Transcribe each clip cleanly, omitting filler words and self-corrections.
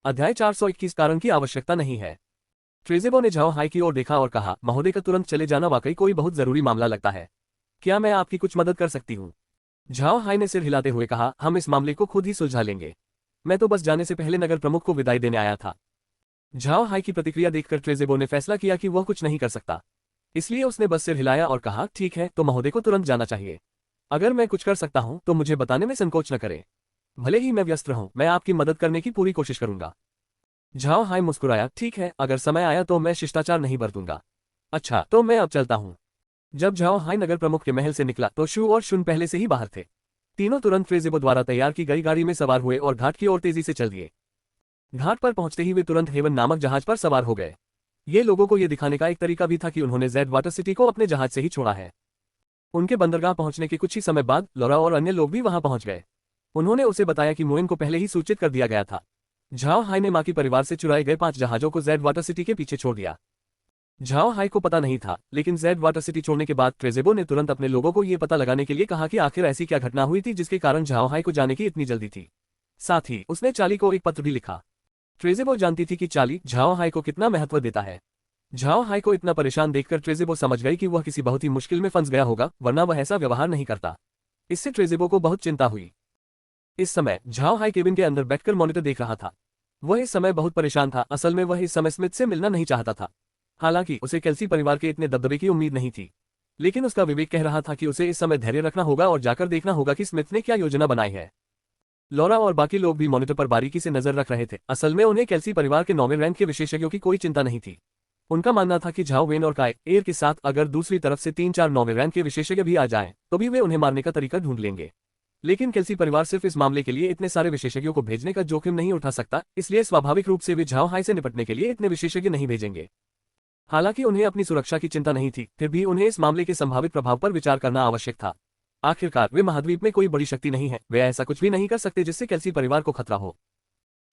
अध्याय 421 कारण की आवश्यकता नहीं है। ट्रेज़ेबो ने झाओ हाई की ओर देखा और कहा, महोदय का तुरंत चले जाना वाकई कोई बहुत जरूरी मामला लगता है। क्या मैं आपकी कुछ मदद कर सकती हूँ? झाओ हाई ने सिर हिलाते हुए कहा, हम इस मामले को खुद ही सुलझा लेंगे। मैं तो बस जाने से पहले नगर प्रमुख को विदाई देने आया था। झाओ हाई की प्रतिक्रिया देखकर ट्रेज़ेबो ने फैसला किया कि वह कुछ नहीं कर सकता। इसलिए उसने बस सिर हिलाया और कहा, ठीक है, तो महोदय को तुरंत जाना चाहिए। अगर मैं कुछ कर सकता हूँ तो मुझे बताने में संकोच न करें। भले ही मैं व्यस्त रहूं, मैं आपकी मदद करने की पूरी कोशिश करूंगा। झाओ हाई मुस्कुराया, ठीक है, अगर समय आया तो मैं शिष्टाचार नहीं बरतूंगा। अच्छा, तो मैं अब चलता हूँ। जब झाओ हाई नगर प्रमुख के महल से निकला तो शू और शुन पहले से ही बाहर थे। तीनों तुरंत ट्रेज़ेबो द्वारा तैयार की गई गाड़ी में सवार हुए और घाट की ओर तेजी से चल दिए। घाट पर पहुंचते ही वे तुरंत हेवन नामक जहाज पर सवार हो गए। ये लोगों को ये दिखाने का एक तरीका भी था कि उन्होंने जेड वाटर सिटी को अपने जहाज से ही छोड़ा है। उनके बंदरगाह पहुंचने के कुछ ही समय बाद लौरा और अन्य लोग भी वहां पहुंच गए। उन्होंने उसे बताया कि मोइन को पहले ही सूचित कर दिया गया था। झाओ हाई ने माकी परिवार से चुराए गए 5 जहाजों को जेड वाटर सिटी के पीछे छोड़ दिया। झाओ हाई को पता नहीं था, लेकिन जेड वाटर सिटी छोड़ने के बाद ट्रेज़ेबो ने तुरंत अपने लोगों को यह पता लगाने के लिए कहा कि आखिर ऐसी क्या घटना हुई थी जिसके कारण झाओ हाई को जाने की इतनी जल्दी थी। साथ ही उसने चार्ली को एक पत्र भी लिखा। ट्रेज़ेबो जानती थी कि चार्ली झाओ हाई को कितना महत्व देता है। झाओ हाई को इतना परेशान देखकर ट्रेज़ेबो समझ गई कि वह किसी बहुत ही मुश्किल में फंस गया होगा, वरना वह ऐसा व्यवहार नहीं करता। इससे ट्रेज़ेबो को बहुत चिंता हुई। इस समय झाओ हाई केबिन के अंदर बैठकर मॉनिटर देख रहा था। वह इस समय बहुत परेशान था। असल में वह इस समय स्मिथ से मिलना नहीं चाहता था। हालांकि उसे केल्सी परिवार के इतने दबदबे की उम्मीद नहीं थी, लेकिन उसका विवेक कह रहा था कि उसे इस समय धैर्य रखना होगा और जाकर देखना होगा कि स्मिथ ने क्या योजना बनाई है। लौरा और बाकी लोग भी मॉनिटर पर बारीकी से नजर रख रहे थे। असल में उन्हें केल्सी परिवार के 9वें रैंक के विशेषज्ञों की कोई चिंता नहीं थी। उनका मानना था कि झाओ वेन और काय एयर के साथ अगर दूसरी तरफ से 3-4 9वें रैंक के विशेषज्ञ भी आ जाएं, तो भी वे उन्हें मारने का तरीका ढूंढ लेंगे। लेकिन केल्सी परिवार सिर्फ इस मामले के लिए इतने सारे विशेषज्ञों को भेजने का जोखिम नहीं उठा सकता, इसलिए स्वाभाविक रूप से वे झाओ हाई से निपटने के लिए इतने विशेषज्ञ नहीं भेजेंगे। हालांकि उन्हें अपनी सुरक्षा की चिंता नहीं थी, फिर भी उन्हें इस मामले के संभावित प्रभाव पर विचार करना आवश्यक था। आखिरकार वे महाद्वीप में कोई बड़ी शक्ति नहीं है, वे ऐसा कुछ भी नहीं कर सकते जिससे केल्सी परिवार को खतरा हो।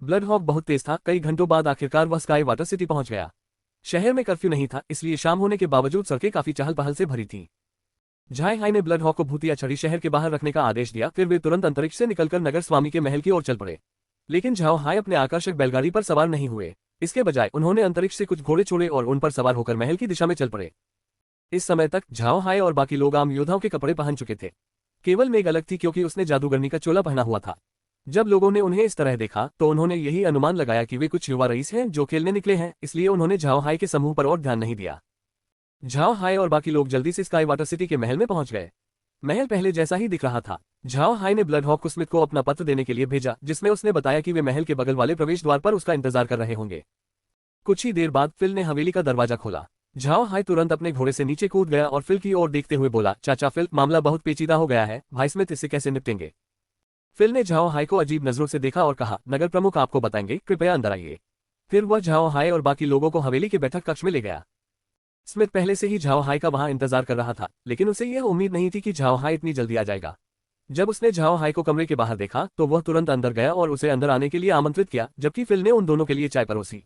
ब्लड हॉक बहुत तेज था। कई घंटों बाद आखिरकार वह स्काई वाटर सिटी पहुंच गया। शहर में कर्फ्यू नहीं था, इसलिए शाम होने के बावजूद सड़कें काफी चहल पहल से भरी थीं। झाई हाई ने ब्लड हॉक को भूतिया छड़ी शहर के बाहर रखने का आदेश दिया। फिर वे तुरंत अंतरिक्ष से निकलकर नगर स्वामी के महल की ओर चल पड़े। लेकिन झाओ हाई अपने आकर्षक बैलगाड़ी पर सवार नहीं हुए। इसके बजाय उन्होंने अंतरिक्ष से कुछ घोड़े छोड़े और उन पर सवार होकर महल की दिशा में चल पड़े। इस समय तक झाओ हाई और बाकी लोग आम योद्धाओं के कपड़े पहन चुके थे। केवल मेघ अलग थी, क्योंकि उसने जादूगरनी का चोला पहना हुआ था। जब लोगों ने उन्हें इस तरह देखा तो उन्होंने यही अनुमान लगाया कि वे कुछ युवा रईस हैं जो खेलने निकले हैं, इसलिए उन्होंने झाओ हाई के समूह पर और ध्यान नहीं दिया। झाओ हाई और बाकी लोग जल्दी से स्काई वाटर सिटी के महल में पहुंच गए। महल पहले जैसा ही दिख रहा था। झाओ हाई ने ब्लड हॉक को स्मिथ को अपना पत्र देने के लिए भेजा, जिसमें उसने बताया कि वे महल के बगल वाले प्रवेश द्वार पर उसका इंतजार कर रहे होंगे। कुछ ही देर बाद फिल ने हवेली का दरवाजा खोला। झाओ हाई तुरंत अपने घोड़े से नीचे कूद गया और फिल की ओर देखते हुए बोला, चाचा फिल, मामला बहुत पेचीदा हो गया है, भाई स्मिथ इससे कैसे निपटेंगे? फिल ने झाओ हाई को अजीब नजरों से देखा और कहा, नगर प्रमुख आपको बताएंगे, कृपया अंदर आइए। फिर वह झाओ हाई और बाकी लोगों को हवेली के बैठक कक्ष में ले गया। स्मिथ पहले से ही झाओ हाई का वहां इंतजार कर रहा था, लेकिन उसे यह उम्मीद नहीं थी कि झाओ हाई इतनी जल्दी आ जाएगा। जब उसने झाओ हाई को कमरे के बाहर देखा तो वह तुरंत अंदर गया और उसे अंदर आने के लिए आमंत्रित किया, जबकि फिल ने उन दोनों के लिए चाय परोसी।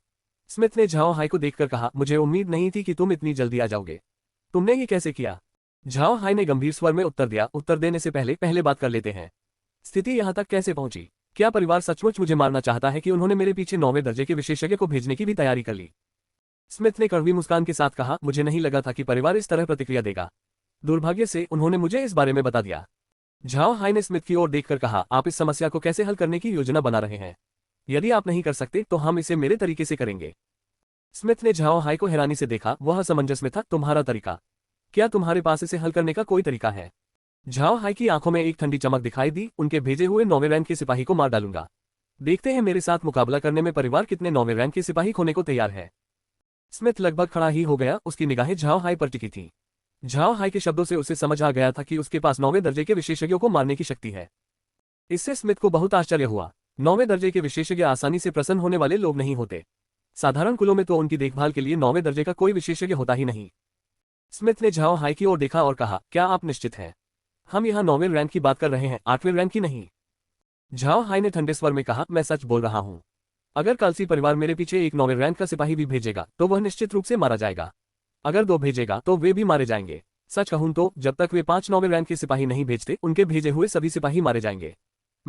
स्मिथ ने झाओ हाई को देखकर कहा, मुझे उम्मीद नहीं थी कि तुम इतनी जल्दी आ जाओगे। तुमने ये कैसे किया? झाओ हाई ने गंभीर स्वर में उत्तर दिया, उत्तर देने से पहले बात कर लेते हैं। स्थिति यहाँ तक कैसे पहुंची? क्या परिवार सचमुच मुझे मारना चाहता है कि उन्होंने मेरे पीछे 9वें दर्जे के विशेषज्ञ को भेजने की भी तैयारी कर ली? स्मिथ ने कड़वी मुस्कान के साथ कहा, मुझे नहीं लगा था कि परिवार इस तरह प्रतिक्रिया देगा। दुर्भाग्य से उन्होंने मुझे इस बारे में बता दिया। झाओ हाई ने स्मिथ की ओर देखकर कहा, आप इस समस्या को कैसे हल करने की योजना बना रहे हैं? यदि आप नहीं कर सकते तो हम इसे मेरे तरीके से करेंगे। स्मिथ ने झाओ हाई को हैरानी से देखा। वह असमंजस में था। तुम्हारा तरीका? क्या तुम्हारे पास इसे हल करने का कोई तरीका है? झाओ हाई की आंखों में एक ठंडी चमक दिखाई दी। उनके भेजे हुए 9वें रैंक के सिपाही को मार डालूंगा। देखते हैं मेरे साथ मुकाबला करने में परिवार कितने 9वें रैंक के सिपाही खोने को तैयार है। स्मिथ लगभग खड़ा ही हो गया। उसकी निगाहें झाओ हाई पर टिकी थी। झाओ हाई के शब्दों से उसे समझ आ गया था कि उसके पास 9वें दर्जे के विशेषज्ञों को मारने की शक्ति है। इससे स्मिथ को बहुत आश्चर्य हुआ। 9वें दर्जे के विशेषज्ञ आसानी से प्रसन्न होने वाले लोग नहीं होते। साधारण कुलों में तो उनकी देखभाल के लिए 9वें दर्जे का कोई विशेषज्ञ होता ही नहीं। स्मिथ ने झाओ हाई की ओर देखा और कहा, क्या आप निश्चित हैं? हम यहाँ 9वें रैंक की बात कर रहे हैं, 8वें रैंक की नहीं। झाओ हाई ने ठंडे स्वर में कहा, मैं सच बोल रहा हूँ। अगर कल्सी परिवार मेरे पीछे एक 9वें रैंक का सिपाही भी भेजेगा तो वह निश्चित रूप से मारा जाएगा। अगर 2 भेजेगा तो वे भी मारे जाएंगे। सच कहूं तो जब तक वे 5 9वें रैंक के सिपाही नहीं भेजते, उनके भेजे हुए सभी सिपाही मारे जाएंगे।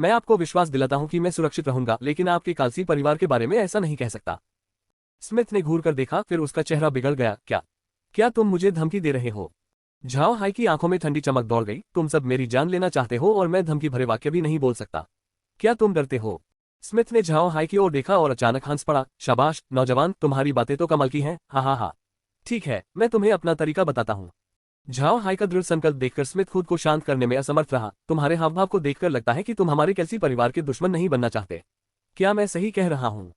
मैं आपको विश्वास दिलाता हूं कि मैं सुरक्षित रहूंगा, लेकिन आपके कालसी परिवार के बारे में ऐसा नहीं कह सकता। स्मिथ ने घूर कर देखा, फिर उसका चेहरा बिगड़ गया। क्या तुम मुझे धमकी दे रहे हो? झाओ हाई की आंखों में ठंडी चमक दौड़ गई। तुम सब मेरी जान लेना चाहते हो और मैं धमकी भरे वाक्य भी नहीं बोल सकता। क्या तुम डरते हो? स्मिथ ने झाओ हाई की ओर देखा और अचानक हंस पड़ा। शाबाश नौजवान, तुम्हारी बातें तो कमाल की हैं। हा हा हा। ठीक है, मैं तुम्हें अपना तरीका बताता हूँ। झाओ हाई का दृढ़ संकल्प देखकर स्मिथ खुद को शांत करने में असमर्थ रहा। तुम्हारे हावभाव को देखकर लगता है कि तुम हमारे कैसी परिवार के दुश्मन नहीं बनना चाहते। क्या मैं सही कह रहा हूँ?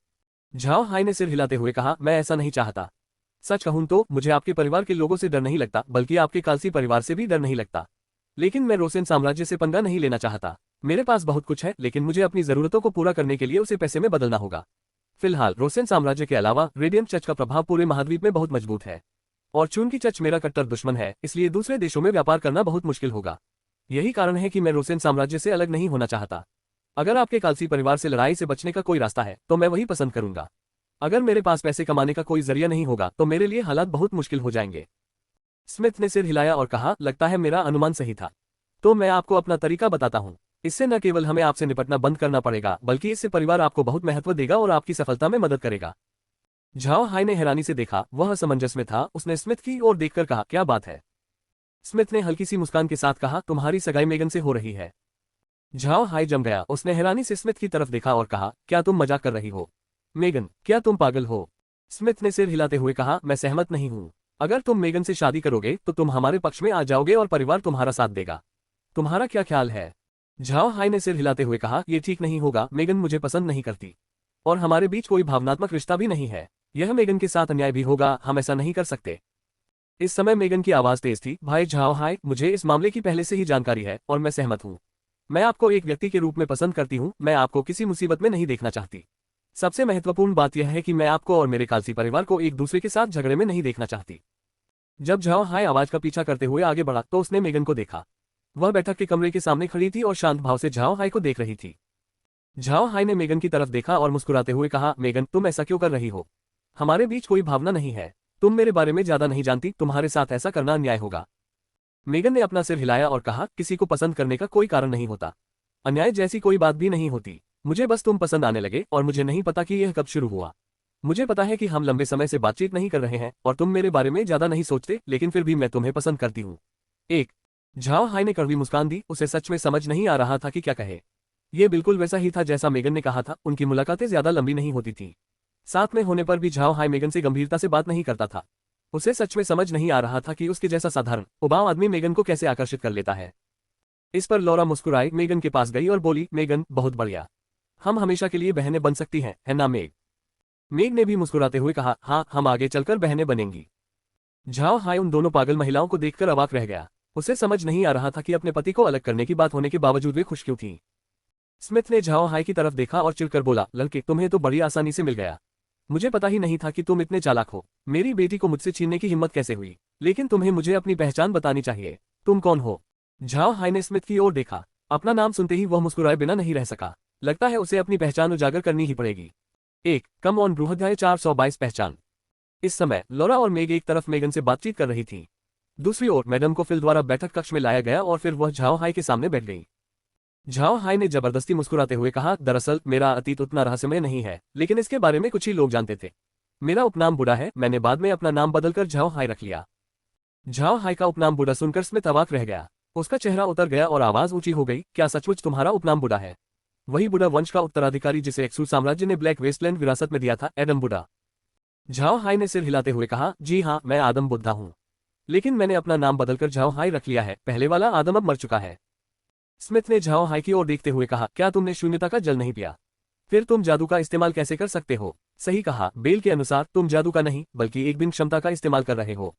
झाओ हाई ने सिर हिलाते हुए कहा, मैं ऐसा नहीं चाहता। सच कहूं तो मुझे आपके परिवार के लोगों से डर नहीं लगता, बल्कि आपके कालसी परिवार से भी डर नहीं लगता। लेकिन मैं रोसेन साम्राज्य से पंगा नहीं लेना चाहता। मेरे पास बहुत कुछ है, लेकिन मुझे अपनी जरूरतों को पूरा करने के लिए उसे पैसे में बदलना होगा। फिलहाल रोसेन साम्राज्य के अलावा रेडियंट चर्च का प्रभाव पूरे महाद्वीप में बहुत मजबूत है, और चूंकि चर्च मेरा कट्टर दुश्मन है, इसलिए दूसरे देशों में व्यापार करना बहुत मुश्किल होगा। यही कारण है कि मैं रोसेन साम्राज्य से अलग नहीं होना चाहता। अगर आपके कालसी परिवार से लड़ाई से बचने का कोई रास्ता है तो मैं वही पसंद करूंगा। अगर मेरे पास पैसे कमाने का कोई जरिया नहीं होगा तो मेरे लिए हालात बहुत मुश्किल हो जाएंगे। स्मिथ ने सिर हिलाया और कहा, लगता है मेरा अनुमान सही था। तो मैं आपको अपना तरीका बताता हूँ। इससे न केवल हमें आपसे निपटना बंद करना पड़ेगा, बल्कि इससे परिवार आपको बहुत महत्व देगा और आपकी सफलता में मदद करेगा। झाओ हाई ने हैरानी से देखा, वह असमंजस में था। उसने स्मिथ की ओर देखकर कहा, क्या बात है? स्मिथ ने हल्की सी मुस्कान के साथ कहा, तुम्हारी सगाई मेगन से हो रही है। झाओ हाई जम गया। उसने हैरानी से स्मिथ की तरफ देखा और कहा, क्या तुम मजाक कर रही हो? मेगन, क्या तुम पागल हो? स्मिथ ने सिर हिलाते हुए कहा, मैं सहमत नहीं हूं। अगर तुम मेगन से शादी करोगे तो तुम हमारे पक्ष में आ जाओगे और परिवार तुम्हारा साथ देगा। तुम्हारा क्या ख्याल है? झाओ हाई ने सिर हिलाते हुए कहा, यह ठीक नहीं होगा। मेगन मुझे पसंद नहीं करती, और हमारे बीच कोई भावनात्मक रिश्ता भी नहीं है। यह मेगन के साथ अन्याय भी होगा। हम ऐसा नहीं कर सकते। इस समय मेगन की आवाज तेज थी। भाई झाओ हाई, मुझे इस मामले की पहले से ही जानकारी है और मैं सहमत हूं। मैं आपको एक व्यक्ति के रूप में पसंद करती हूं। मैं आपको किसी मुसीबत में नहीं देखना चाहती। सबसे महत्वपूर्ण बात यह है कि मैं आपको और मेरे कालसी परिवार को एक दूसरे के साथ झगड़े में नहीं देखना चाहती। जब झाओ हाई आवाज का पीछा करते हुए आगे बढ़ा तो उसने मेगन को देखा। वह बैठक के कमरे के सामने खड़ी थी और शांत भाव से झाओ हाई को देख रही थी। झाओ हाई ने मेगन की तरफ देखा और मुस्कुराते हुए कहा, मेगन, तुम ऐसा क्यों कर रही हो? हमारे बीच कोई भावना नहीं है। तुम मेरे बारे में ज्यादा नहीं जानती। तुम्हारे साथ ऐसा करना अन्याय होगा। मेगन ने अपना सिर हिलाया और कहा, किसी को पसंद करने का कोई कारण नहीं होता। अन्याय जैसी कोई बात भी नहीं होती। मुझे बस तुम पसंद आने लगे और मुझे नहीं पता कि यह कब शुरू हुआ। मुझे पता है कि हम लंबे समय से बातचीत नहीं कर रहे हैं और तुम मेरे बारे में ज्यादा नहीं सोचते, लेकिन फिर भी मैं तुम्हें पसंद करती हूँ। एक झाओ हाई ने कड़वी मुस्कान दी। उसे सच में समझ नहीं आ रहा था कि क्या कहे। यह बिल्कुल वैसा ही था जैसा मेगन ने कहा था। उनकी मुलाकातें ज्यादा लंबी नहीं होती थी। साथ में होने पर भी झाओ हाई मेगन से गंभीरता से बात नहीं करता था। उसे सच में समझ नहीं आ रहा था कि उसके जैसा साधारण उबाऊ आदमी मेगन को कैसे आकर्षित कर लेता है। इस पर लौरा मुस्कुराई मेगन के पास गई और बोली, मेगन, बहुत बढ़िया। हम हमेशा के लिए बहनें बन सकती हैं, है ना मेग? मेग ने भी मुस्कुराते हुए कहा, हाँ, हम आगे चलकर बहनें बनेंगी। झाओ हाई उन दोनों पागल महिलाओं को देखकर अवाक रह गया। उसे समझ नहीं आ रहा था कि अपने पति को अलग करने की बात होने के बावजूद वे खुश क्यों थीं। स्मिथ ने झाओ हाई की तरफ देखा और चिढ़कर बोला, लड़के, तुम्हें तो बड़ी आसानी से मिल गया। मुझे पता ही नहीं था कि तुम इतने चालाक हो। मेरी बेटी को मुझसे छीनने की हिम्मत कैसे हुई? लेकिन तुम्हें मुझे अपनी पहचान बतानी चाहिए। तुम कौन हो? झाओ हाई ने स्मिथ की ओर देखा। अपना नाम सुनते ही वह मुस्कुराए बिना नहीं रह सका। लगता है उसे अपनी पहचान उजागर करनी ही पड़ेगी। एक कम ऑन बृहदध्याय 422 पहचान। इस समय लौरा और मेग एक तरफ मेगन से बातचीत कर रही थी। दूसरी ओर मैडम को फिल द्वारा बैठक कक्ष में लाया गया और फिर वह झाओ हाई के सामने बैठ गई। झाओ हाई ने जबरदस्ती मुस्कुराते हुए कहा, दरअसल मेरा अतीत उतना रहस्यमय नहीं है, लेकिन इसके बारे में कुछ ही लोग जानते थे। मेरा उपनाम बुढ़ा है। मैंने बाद में अपना नाम बदलकर झाओ हाई रख लिया। झाओ हाई का उपनाम बुढ़ा सुनकर स्मिथ अवाक रह गया। उसका चेहरा उतर गया और आवाज ऊंची हो गई, क्या सचमुच तुम्हारा उपनाम बुढ़ा है? वही बुढ़ा वंश का उत्तराधिकारी जिसे एक्सू साम्राज्य ने ब्लैक वेस्टलैंड विरासत में दिया था, एडम बुढ़ा? झाओ हाई ने सिर हिलाते हुए कहा, जी हाँ, मैं आदम बुद्धा हूँ, लेकिन मैंने अपना नाम बदलकर झाओ हाई रख लिया है। पहले वाला आदम अब मर चुका है। स्मिथ ने झाओ हाई की ओर देखते हुए कहा, क्या तुमने शून्यता का जल नहीं पिया? फिर तुम जादू का इस्तेमाल कैसे कर सकते हो? सही कहा, बेल के अनुसार तुम जादू का नहीं बल्कि एक बिन क्षमता का इस्तेमाल कर रहे हो।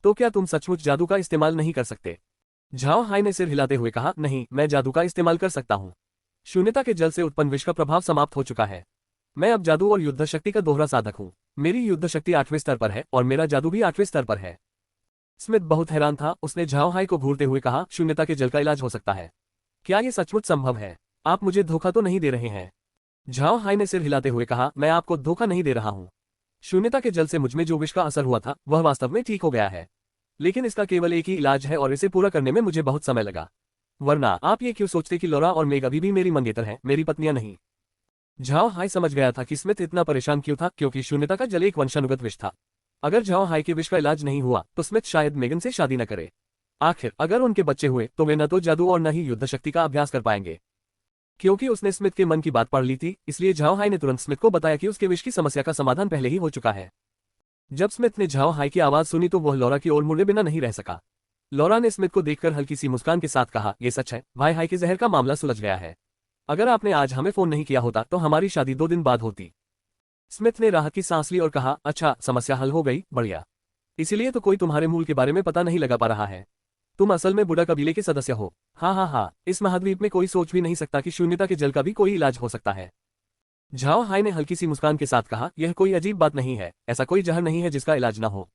तो क्या तुम सचमुच जादू का इस्तेमाल नहीं कर सकते? झाओ हाई ने सिर हिलाते हुए कहा, नहीं, मैं जादू का इस्तेमाल कर सकता हूँ। शून्यता के जल से उत्पन्न विष का प्रभाव समाप्त हो चुका है। मैं अब जादू और युद्ध शक्ति का दोहरा साधक हूँ। मेरी युद्ध शक्ति 8वें स्तर पर है और मेरा जादू भी 8वें स्तर पर है। स्मिथ बहुत हैरान था। उसने झाओ हाई को घूरते हुए कहा, शून्यता के जल का इलाज हो सकता है? क्या ये सचमुच संभव है? आप मुझे धोखा तो नहीं दे रहे हैं? झाओ हाई ने सिर हिलाते हुए कहा, मैं आपको धोखा नहीं दे रहा हूँ। शून्यता के जल से मुझमें जो विष का असर हुआ था वह वास्तव में ठीक हो गया है, लेकिन इसका केवल एक ही इलाज है और इसे पूरा करने में मुझे बहुत समय लगा। वरना आप ये क्यों सोचते कि लॉरा और मेग अभी भी मेरी मंगेतर हैं, मेरी पत्नियां नहीं। झाओ हाई समझ गया था कि स्मिथ इतना परेशान क्यों था, क्योंकि शून्यता का जल एक वंशानुगत विष था। अगर झाओ हाई के विष का इलाज नहीं हुआ तो स्मिथ शायद मेगन से शादी न करे। आखिर अगर उनके बच्चे हुए तो वे न तो जादू और न ही युद्ध शक्ति का अभ्यास कर पाएंगे। क्योंकि उसने स्मिथ के मन की बात पढ़ ली थी, इसलिए झाओ हाई ने तुरंत स्मिथ को बताया कि उसके विष की समस्या का समाधान पहले ही हो चुका है। जब स्मिथ ने झाओ हाई की आवाज सुनी तो वह लॉरा की ओर मुड़े बिना नहीं रह सका। लॉरा ने स्मिथ को देखकर हल्की सी मुस्कान के साथ कहा, यह सच है, भाई हाई के जहर का मामला सुलझ गया है। अगर आपने आज हमें फोन नहीं किया होता तो हमारी शादी 2 दिन बाद होती। स्मिथ ने राहत की सांस ली और कहा, अच्छा, समस्या हल हो गई, बढ़िया। इसीलिए तो कोई तुम्हारे मूल के बारे में पता नहीं लगा पा रहा है। तुम असल में बुडा कबीले के सदस्य हो। हाँ हाँ हाँ, इस महाद्वीप में कोई सोच भी नहीं सकता कि शून्यता के जल का भी कोई इलाज हो सकता है। झाओ हाई ने हल्की सी मुस्कान के साथ कहा, यह कोई अजीब बात नहीं है, ऐसा कोई जहर नहीं है जिसका इलाज ना हो।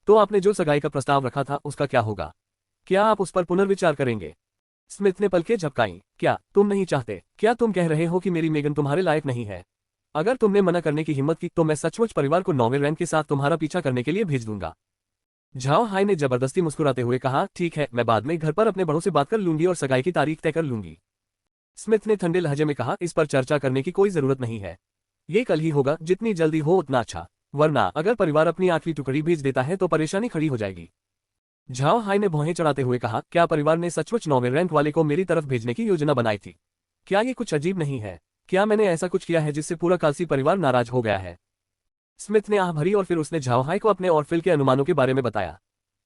तो आपने जो सगाई का प्रस्ताव रखा था उसका क्या होगा? क्या आप उस पर पुनर्विचार करेंगे? स्मिथ ने पलकें झपकाईं। क्या तुम नहीं चाहते? क्या तुम कह रहे हो कि मेरी मेगन तुम्हारे लायक नहीं है? अगर तुमने मना करने की हिम्मत की तो मैं सचमुच परिवार को 9वें रैंक के साथ तुम्हारा पीछा करने के लिए भेज दूंगा। झाओ हाई ने जबरदस्ती मुस्कुराते हुए कहा, ठीक है, मैं बाद में घर पर अपने बड़ों से बात कर लूंगी और सगाई की तारीख तय कर लूंगी। स्मिथ ने ठंडे लहजे में कहा, इस पर चर्चा करने की कोई जरूरत नहीं है। ये कल ही होगा, जितनी जल्दी हो उतना अच्छा। वरना अगर परिवार अपनी आखिरी टुकड़ी भेज देता है तो परेशानी खड़ी हो जाएगी। झाओ हाई ने भौहें चढ़ाते हुए कहा, क्या परिवार ने सचमुच 9वें रैंक वाले को मेरी तरफ भेजने की योजना बनाई थी? क्या ये कुछ अजीब नहीं है? क्या मैंने ऐसा कुछ किया है जिससे पूरा कालसी परिवार नाराज हो गया है? स्मिथ ने आह भरी और फिर उसने झाओ हाई को अपने और फिल के अनुमानों के बारे में बताया।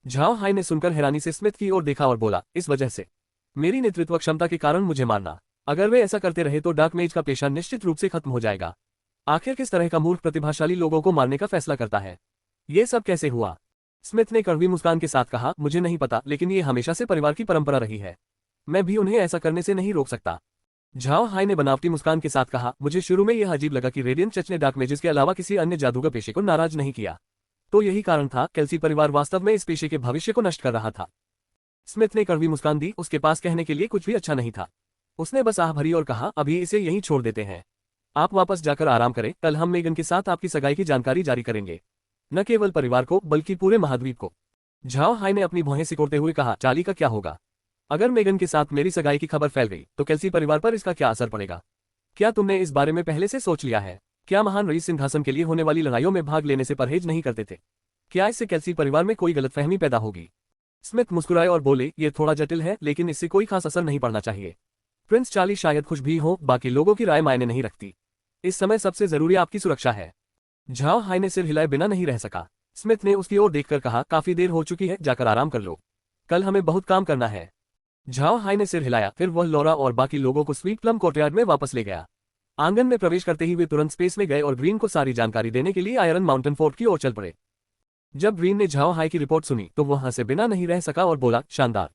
झाओ हाई ने सुनकर हैरानी से स्मिथ की ओर देखा और बोला, इस वजह से मेरी नेतृत्व क्षमता के कारण मुझे मारना। अगर वे ऐसा करते रहे तो डार्क मेज का पेशा निश्चित रूप से खत्म हो जाएगा। आखिर किस तरह का मूर्ख प्रतिभाशाली लोगों को मारने का फैसला करता है? ये सब कैसे हुआ? स्मिथ ने कड़वी मुस्कान के साथ कहा, मुझे नहीं पता, लेकिन ये हमेशा से परिवार की परंपरा रही है। मैं भी उन्हें ऐसा करने से नहीं रोक सकता। झाओ हाई ने बनावटी मुस्कान के साथ कहा, मुझे शुरू में यह अजीब लगा कि रेडियंट चर्च ने डार्क मेजेस के अलावा किसी अन्य जादूगर पेशे को नाराज नहीं किया। तो यही कारण था, केल्सी परिवार वास्तव में इस पेशे के भविष्य को नष्ट कर रहा था। स्मिथ ने कड़वी मुस्कान दी, उसके पास कहने के लिए कुछ भी अच्छा नहीं था। उसने बस आह भरी और कहा, अभी इसे यहीं छोड़ देते हैं। आप वापस जाकर आराम करें, कल हम मेगन के साथ आपकी सगाई की जानकारी जारी करेंगे। न केवल परिवार को बल्कि पूरे महाद्वीप को। झाओ हाई ने अपनी भौहें सिकोड़ते हुए कहा, चाली का क्या होगा? अगर मेगन के साथ मेरी सगाई की खबर फैल गई तो केल्सी परिवार पर इसका क्या असर पड़ेगा? क्या तुमने इस बारे में पहले से सोच लिया है? क्या महान रईस सिंहासन के लिए होने वाली लड़ाइयों में भाग लेने से परहेज नहीं करते थे? क्या इससे केल्सी परिवार में कोई गलतफहमी पैदा होगी? स्मिथ मुस्कुराए और बोले, ये थोड़ा जटिल है, लेकिन इससे कोई खास असर नहीं पड़ना चाहिए। प्रिंस चार्ली शायद खुश भी हो, बाकी लोगों की राय मायने नहीं रखती। इस समय सबसे जरूरी आपकी सुरक्षा है। झाओ हाई ने सिर हिलाए बिना नहीं रह सका। स्मिथ ने उसकी ओर देखकर कहा, काफी देर हो चुकी है, जाकर आराम कर लो। कल हमें बहुत काम करना है। झाओ हाई ने सिर हिलाया, फिर वह लॉरा और बाकी लोगों को स्वीट प्लम कोर्टयार्ड में वापस ले गया। आंगन में प्रवेश करते ही वे तुरंत स्पेस में गए और ग्रीन को सारी जानकारी देने के लिए आयरन माउंटेन फोर्ट की ओर चल पड़े। जब ग्रीन ने झाओ हाई की रिपोर्ट सुनी तो वह हंसे बिना नहीं रह सका और बोला, शानदार।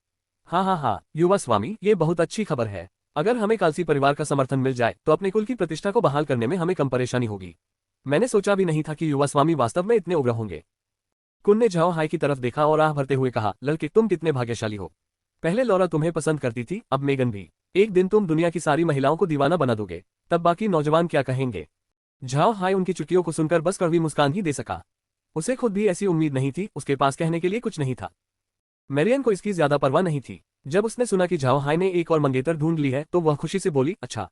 हाँ, युवा स्वामी, ये बहुत अच्छी खबर है। अगर हमें कालसी परिवार का समर्थन मिल जाए तो अपने कुल की प्रतिष्ठा को बहाल करने में हमें कम परेशानी होगी। मैंने सोचा भी नहीं था कि युवा स्वामी वास्तव में इतने उग्र होंगे। कुन ने झाओ हाई की तरफ देखा और आह भरते हुए कहा, लड़के, तुम कितने भाग्यशाली हो। पहले लॉरा तुम्हें पसंद करती थी, अब मेगन भी। एक दिन तुम दुनिया की सारी महिलाओं को दीवाना बना दोगे, तब बाकी नौजवान क्या कहेंगे? झाओ हाई उनकी चुटकियों को सुनकर बस कड़वी मुस्कान ही दे सका। उसे खुद भी ऐसी उम्मीद नहीं थी, उसके पास कहने के लिए कुछ नहीं था। मैरियन को इसकी ज्यादा परवाह नहीं थी। जब उसने सुना कि झाओ हाई ने एक और मंगेतर ढूंढ ली है तो वह खुशी से बोली, अच्छा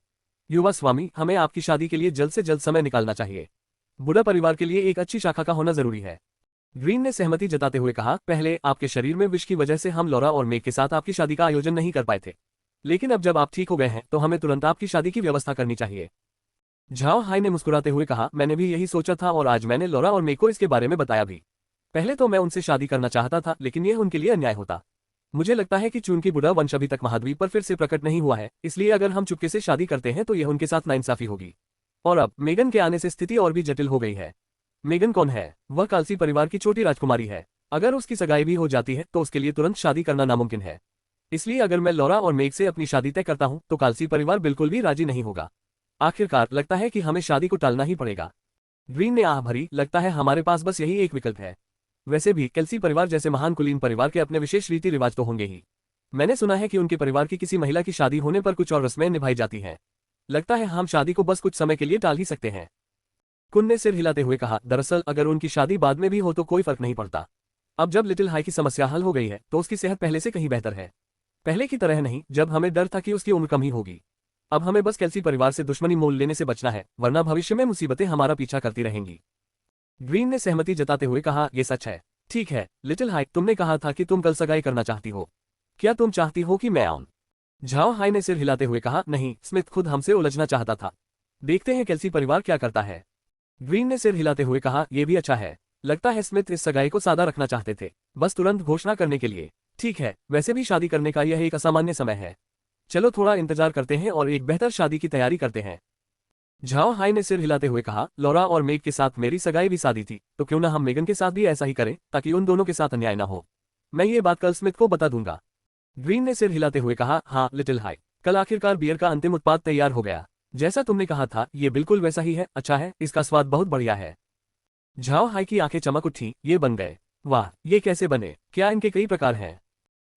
युवा स्वामी, हमें आपकी शादी के लिए जल्द से जल्द समय निकालना चाहिए। बुढ़ा परिवार के लिए एक अच्छी शाखा का होना जरूरी है। ग्रीन ने सहमति जताते हुए कहा, पहले आपके शरीर में विष की वजह से हम लॉरा और मेग के साथ आपकी शादी का आयोजन नहीं कर पाए थे, लेकिन अब जब आप ठीक हो गए हैं तो हमें तुरंत आपकी शादी की व्यवस्था करनी चाहिए। झाओ हाई ने मुस्कुराते हुए कहा, मैंने भी यही सोचा था और आज मैंने लॉरा और मेग को इसके बारे में बताया भी। पहले तो मैं उनसे शादी करना चाहता था, लेकिन यह उनके लिए अन्याय होता। मुझे लगता है कि चूंकि बुढ़ा वंश अभी तक महाद्वीप पर फिर से प्रकट नहीं हुआ है, इसलिए अगर हम चुपके से शादी करते हैं तो यह उनके साथ नाइंसाफी होगी। और अब मेगन के आने से स्थिति और भी जटिल हो गई है। मेगन कौन है? वह कालसी परिवार की छोटी राजकुमारी है। अगर उसकी सगाई भी हो जाती है तो उसके लिए तुरंत शादी करना नामुमकिन है। इसलिए अगर मैं लॉरा और मेग से अपनी शादी तय करता हूं तो कालसी परिवार बिल्कुल भी राजी नहीं होगा। आखिरकार लगता है कि हमें शादी को टालना ही पड़ेगा। ग्रीन ने आह भरी, लगता है हमारे पास बस यही एक विकल्प है। वैसे भी केल्सी परिवार जैसे महान कुलीन परिवार के अपने विशेष रीति रिवाज तो होंगे ही। मैंने सुना है कि उनके परिवार की किसी महिला की शादी होने पर कुछ और रस्में निभाई जाती हैं। लगता है हम शादी को बस कुछ समय के लिए टाल ही सकते हैं। कुन ने सिर हिलाते हुए कहा, दरअसल अगर उनकी शादी बाद में भी हो तो कोई फर्क नहीं पड़ता। अब जब लिटिल हाई की समस्या हल हो गई है तो उसकी सेहत पहले से कहीं बेहतर है। पहले की तरह नहीं, जब हमें डर था कि उसकी उम्र कम ही होगी। अब हमें बस केल्सी परिवार से दुश्मनी मोल लेने से बचना है, वरना भविष्य में मुसीबतें हमारा पीछा करती रहेंगी। ग्रीन ने सहमति जताते हुए कहा, यह सच है। ठीक है लिटिल हाई, तुमने कहा था कि तुम कल सगाई करना चाहती हो। क्या तुम चाहती हो कि मैं आऊं? झाओ हाई ने सिर हिलाते हुए कहा, नहीं, स्मिथ खुद हमसे उलझना चाहता था। देखते हैं केल्सी परिवार क्या करता है। ग्रीन ने सिर हिलाते हुए कहा, यह भी अच्छा है। लगता है स्मिथ इस सगाई को सादा रखना चाहते थे, बस तुरंत घोषणा करने के लिए। ठीक है, वैसे भी शादी करने का यह एक असामान्य समय है। चलो थोड़ा इंतजार करते हैं और एक बेहतर शादी की तैयारी करते हैं। झाओ हाई ने सिर हिलाते हुए कहा, लॉरा और मेग के साथ मेरी सगाई भी शादी थी, तो क्यों ना हम मेगन के साथ भी ऐसा ही करें, ताकि उन दोनों के साथ अन्याय ना हो। मैं ये बात कल स्मिथ को बता दूंगा। ग्रीन ने सिर हिलाते हुए कहा, हाँ लिटिल हाई, कल आखिरकार बियर का अंतिम उत्पाद तैयार हो गया। जैसा तुमने कहा था, ये बिल्कुल वैसा ही है। अच्छा है, इसका स्वाद बहुत बढ़िया है। झाओ हाई की आंखें चमक उठी, ये बन गए। वाह, ये कैसे बने? क्या इनके कई प्रकार हैं?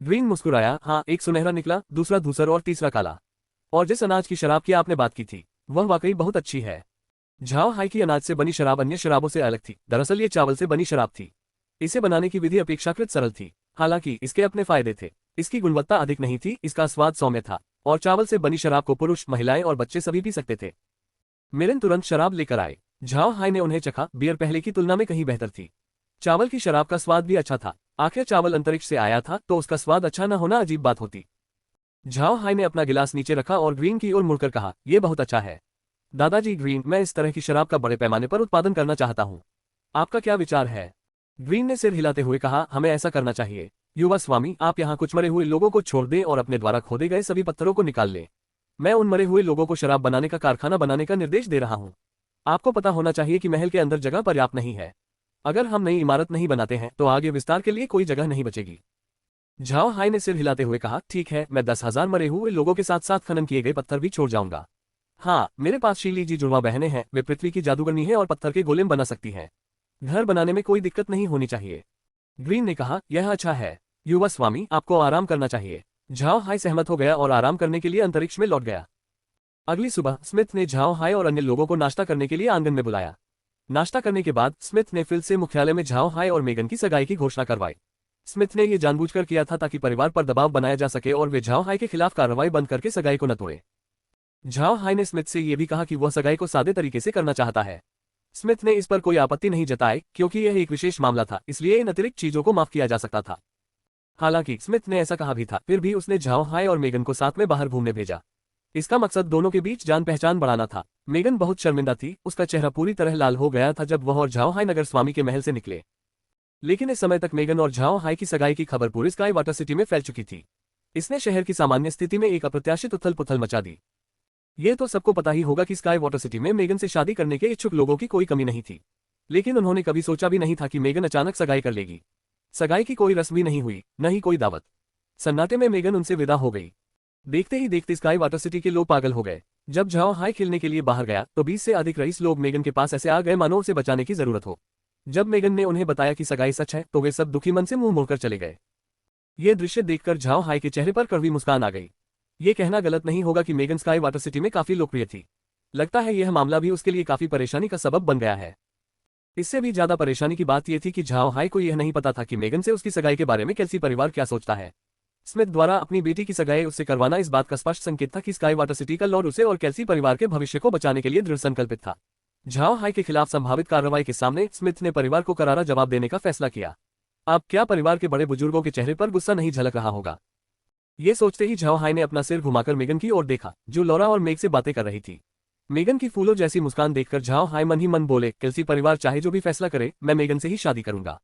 ग्रीन मुस्कुराया, हाँ, एक सुनहरा निकला, दूसरा धूसर और तीसरा काला। और जिस अनाज की शराब की आपने बात की थी, वह वाकई बहुत अच्छी है। झाओ हाई की अनाज से बनी शराब अन्य शराबों से अलग थी। दरअसल ये चावल से बनी शराब थी। इसे बनाने की विधि अपेक्षाकृत सरल थी, हालांकि इसके अपने फायदे थे। इसकी गुणवत्ता अधिक नहीं थी, इसका स्वाद सौम्य था, और चावल से बनी शराब को पुरुष, महिलाएं और बच्चे सभी पी सकते थे। मिलन तुरंत शराब लेकर आए। झाओ हाई ने उन्हें चखा, बियर पहले की तुलना में कहीं बेहतर थी। चावल की शराब का स्वाद भी अच्छा था। आखिर चावल अंतरिक्ष से आया था, तो उसका स्वाद अच्छा न होना अजीब बात होती। झाओ हाई ने अपना गिलास नीचे रखा और ग्रीन की ओर मुड़कर कहा, यह बहुत अच्छा है। दादाजी ग्रीन, मैं इस तरह की शराब का बड़े पैमाने पर उत्पादन करना चाहता हूँ। आपका क्या विचार है? ग्रीन ने सिर हिलाते हुए कहा, हमें ऐसा करना चाहिए। युवा स्वामी, आप यहाँ कुछ मरे हुए लोगों को छोड़ दें और अपने द्वारा खोदे गए सभी पत्थरों को निकाल लें। मैं उन मरे हुए लोगों को शराब बनाने का कारखाना बनाने का निर्देश दे रहा हूँ। आपको पता होना चाहिए कि महल के अंदर जगह पर्याप्त नहीं है। अगर हम नई इमारत नहीं बनाते हैं, तो आगे विस्तार के लिए कोई जगह नहीं बचेगी। झाओ हाई ने सिर हिलाते हुए कहा, ठीक है, मैं 10,000 मरे हुए लोगों के साथ साथ खनन किए गए पत्थर भी छोड़ जाऊंगा। हाँ, मेरे पास शीली जी जुड़वा बहनें हैं, वे पृथ्वी की जादूगरनी है और पत्थर के गोलेम बना सकती हैं। घर बनाने में कोई दिक्कत नहीं होनी चाहिए। ग्रीन ने कहा, यह अच्छा है। युवा स्वामी, आपको आराम करना चाहिए। झाओ हाई सहमत हो गया और आराम करने के लिए अंतरिक्ष में लौट गया। अगली सुबह स्मिथ ने झाओ हाई और अन्य लोगों को नाश्ता करने के लिए आंगन में बुलाया। नाश्ता करने के बाद स्मिथ ने फिर से मुख्यालय में झाओ हाई और मेगन की सगाई की घोषणा करवाई। स्मिथ ने यह जानबूझकर किया था ताकि परिवार पर दबाव बनाया जा सके और वे झाओ हाई के खिलाफ कार्रवाई बंद करके सगाई को न तोड़े। झाओ हाई ने स्मिथ से यह भी कहा कि वह सगाई को सादे तरीके से करना चाहता है। स्मिथ ने इस पर कोई आपत्ति नहीं जताई, क्योंकि यह एक विशेष मामला था, इसलिए इन अतिरिक्त चीजों को माफ किया जा सकता था। हालांकि स्मिथ ने ऐसा कहा भी था, फिर भी उसने झाओ हाई और मेगन को साथ में बाहर घूमने भेजा। इसका मकसद दोनों के बीच जान पहचान बढ़ाना था। मेगन बहुत शर्मिंदा थी, उसका चेहरा पूरी तरह लाल हो गया था जब वह और झाओ हाई नगर स्वामी के महल से निकले। लेकिन इस समय तक मेगन और झाओ हाई की सगाई की खबर पूरी स्काई वाटर सिटी में फैल चुकी थी। इसने शहर की सामान्य स्थिति में एक अप्रत्याशित उथल पुथल मचा दी। ये तो सबको पता ही होगा कि स्काई वाटर सिटी में मेगन से शादी करने के इच्छुक लोगों की कोई कमी नहीं थी, लेकिन उन्होंने कभी सोचा भी नहीं था कि मेगन अचानक सगाई कर लेगी। सगाई की कोई रस्म भी नहीं हुई, न ही कोई दावत। सन्नाटे में मेगन उनसे विदा हो गई। देखते ही देखते स्काई वाटर सिटी के लोग पागल हो गए। जब झाओ हाई खेलने के लिए बाहर गया, तो 20 से अधिक रईस लोग मेगन के पास ऐसे आ गए मानो उसे बचाने की जरूरत हो। जब मेगन ने उन्हें बताया कि सगाई सच है, तो वे सब दुखी मन से मुंह मोड़कर चले गए। ये दृश्य देखकर झाओ हाई के चेहरे पर कड़वी मुस्कान आ गई। ये कहना गलत नहीं होगा कि मेगन स्काई वाटर सिटी में काफी लोकप्रिय थी। लगता है यह मामला भी उसके लिए काफी परेशानी का सबब बन गया है। इससे भी ज्यादा परेशानी की बात यह थी कि झाओ हाई को यह नहीं पता था कि मेगन से उसकी सगाई के बारे में केल्सी परिवार क्या सोचता है। स्मिथ द्वारा अपनी बेटी की सगाई उससे करवाना इस बात का स्पष्ट संकेत था कि स्काई वाटर सिटी का लॉर्ड उसे और केल्सी परिवार के भविष्य को बचाने के लिए दृढ़ संकल्पित था। झाओ हाई के खिलाफ संभावित कार्रवाई के सामने स्मिथ ने परिवार को करारा जवाब देने का फैसला किया। अब क्या परिवार के बड़े बुजुर्गों के चेहरे पर गुस्सा नहीं झलक रहा होगा? ये सोचते ही झाओ हाई ने अपना सिर घुमाकर मेगन की ओर देखा, जो लॉरा और मेग से बातें कर रही थी। मेगन की फूलों जैसी मुस्कान देखकर झाओ हाई मन ही मन बोले, केल्सी परिवार चाहे जो भी फैसला करे, मैं मेगन से ही शादी करूंगा।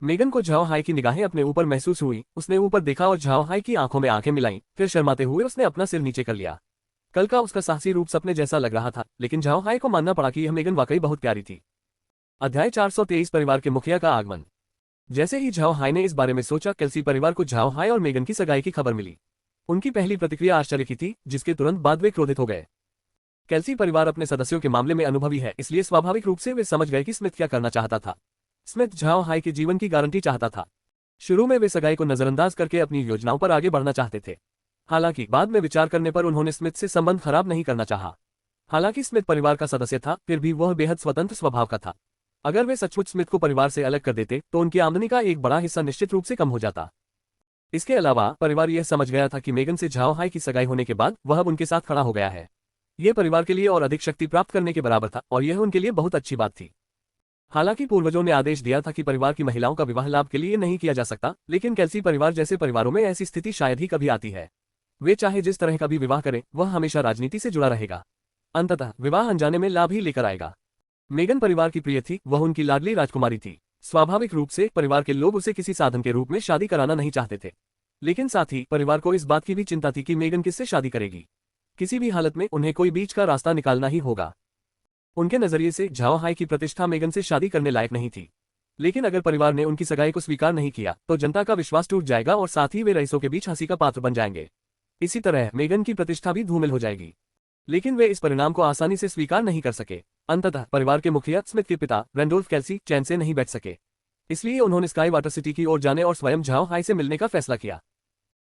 मेगन को झाओ हाई की निगाहें अपने ऊपर महसूस हुई। उसने ऊपर देखा और झाओ हाई की आंखों में आंखें मिलाईं, फिर शर्माते हुए उसने अपना सिर नीचे कर लिया। कल का उसका साहसी रूप सपने जैसा लग रहा था, लेकिन झाओ हाई को मानना पड़ा कि यह मेगन वाकई बहुत प्यारी थी। अध्याय 423 परिवार के मुखिया का आगमन। जैसे ही झाओ हाई ने इस बारे में सोचा, केल्सी परिवार को झाओ हाई और मेगन की सगाई की खबर मिली। उनकी पहली प्रतिक्रिया आश्चर्य की थी, जिसके तुरंत बाद वे क्रोधित हो गए। केल्सी परिवार अपने सदस्यों के मामले में अनुभवी है, इसलिए स्वाभाविक रूप से वे समझ गए कि स्मिथ क्या करना चाहता था। स्मिथ झाओ हाई के जीवन की गारंटी चाहता था। शुरू में वे सगाई को नजरअंदाज करके अपनी योजनाओं पर आगे बढ़ना चाहते थे। हालांकि बाद में विचार करने पर उन्होंने स्मिथ से संबंध खराब नहीं करना चाहा। हालांकि स्मिथ परिवार का सदस्य था, फिर भी वह बेहद स्वतंत्र स्वभाव का था। अगर वे सचमुच स्मिथ को परिवार से अलग कर देते, तो उनकी आमदनी का एक बड़ा हिस्सा निश्चित रूप से कम हो जाता। इसके अलावा परिवार यह समझ गया था कि मेगन से झाओ हाई की सगाई होने के बाद वह अब उनके साथ खड़ा हो गया है। यह परिवार के लिए और अधिक शक्ति प्राप्त करने के बराबर था और यह उनके लिए बहुत अच्छी बात थी। हालांकि पूर्वजों ने आदेश दिया था कि परिवार की महिलाओं का विवाह लाभ के लिए नहीं किया जा सकता, लेकिन कैल्सी परिवार जैसे परिवारों में ऐसी स्थिति शायद ही कभी आती है। वे चाहे जिस तरह का भी विवाह करें, वह हमेशा राजनीति से जुड़ा रहेगा। अंततः विवाह अनजाने में लाभ ही लेकर आएगा। मेगन परिवार की प्रिय थी, वह उनकी लाडली राजकुमारी थी। स्वाभाविक रूप से परिवार के लोग उसे किसी साधन के रूप में शादी कराना नहीं चाहते थे, लेकिन साथ ही परिवार को इस बात की भी चिंता थी कि मेगन किससे शादी करेगी। किसी भी हालत में उन्हें कोई बीच का रास्ता निकालना ही होगा। उनके नजरिए से झाओ हाई की प्रतिष्ठा मेगन से शादी करने लायक नहीं थी, लेकिन अगर परिवार ने उनकी सगाई को स्वीकार नहीं किया तो जनता का विश्वास टूट जाएगा और साथ ही वे रईसों के बीच हंसी का पात्र बन जाएंगे। इसी तरह मेगन की प्रतिष्ठा भी धूमिल हो जाएगी, लेकिन वे इस परिणाम को आसानी से स्वीकार नहीं कर सके। अंततः परिवार के मुखिया स्मिथ के पिता रैंडोल्फ कैल्सी चैन से नहीं बैठ सके, इसलिए उन्होंने स्काई वाटर सिटी की ओर जाने और स्वयं झाओ हाई से मिलने का फैसला किया।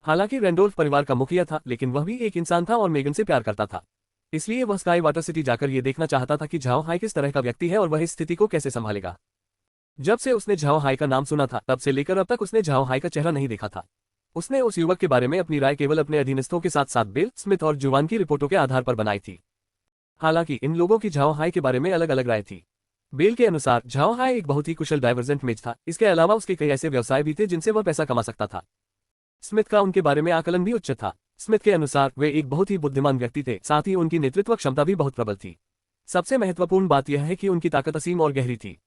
हालांकि रैंडोल्फ परिवार का मुखिया था, लेकिन वह भी एक इंसान था और मेगन से प्यार करता था, इसलिए वह स्काई वाटर सिटी जाकर यह देखना चाहता था कि झाओ हाई किस तरह का व्यक्ति है और वह इस स्थिति को कैसे संभालेगा। जब से उसने झाओ हाई का नाम सुना था, तब से लेकर अब तक उसने झाओ हाई का चेहरा नहीं देखा था। उसने उस युवक के बारे में अपनी राय केवल अपने अधीनस्थों के साथ साथ बिल, स्मिथ और जुवान की रिपोर्टों के आधार पर बनाई थी। हालांकि इन लोगों की झाओ हाई के बारे में अलग अलग राय थी। बेल के अनुसार झाओ हाई एक बहुत ही कुशल डाइवर्जेंट मेज था। इसके अलावा उसके कई ऐसे व्यवसाय भी थे जिनसे वह पैसा कमा सकता था। स्मिथ का उनके बारे में आकलन भी उच्च था। स्मिथ के अनुसार वे एक बहुत ही बुद्धिमान व्यक्ति थे, साथ ही उनकी नेतृत्व क्षमता भी बहुत प्रबल थी। सबसे महत्वपूर्ण बात यह है कि उनकी ताकत असीम और गहरी थी।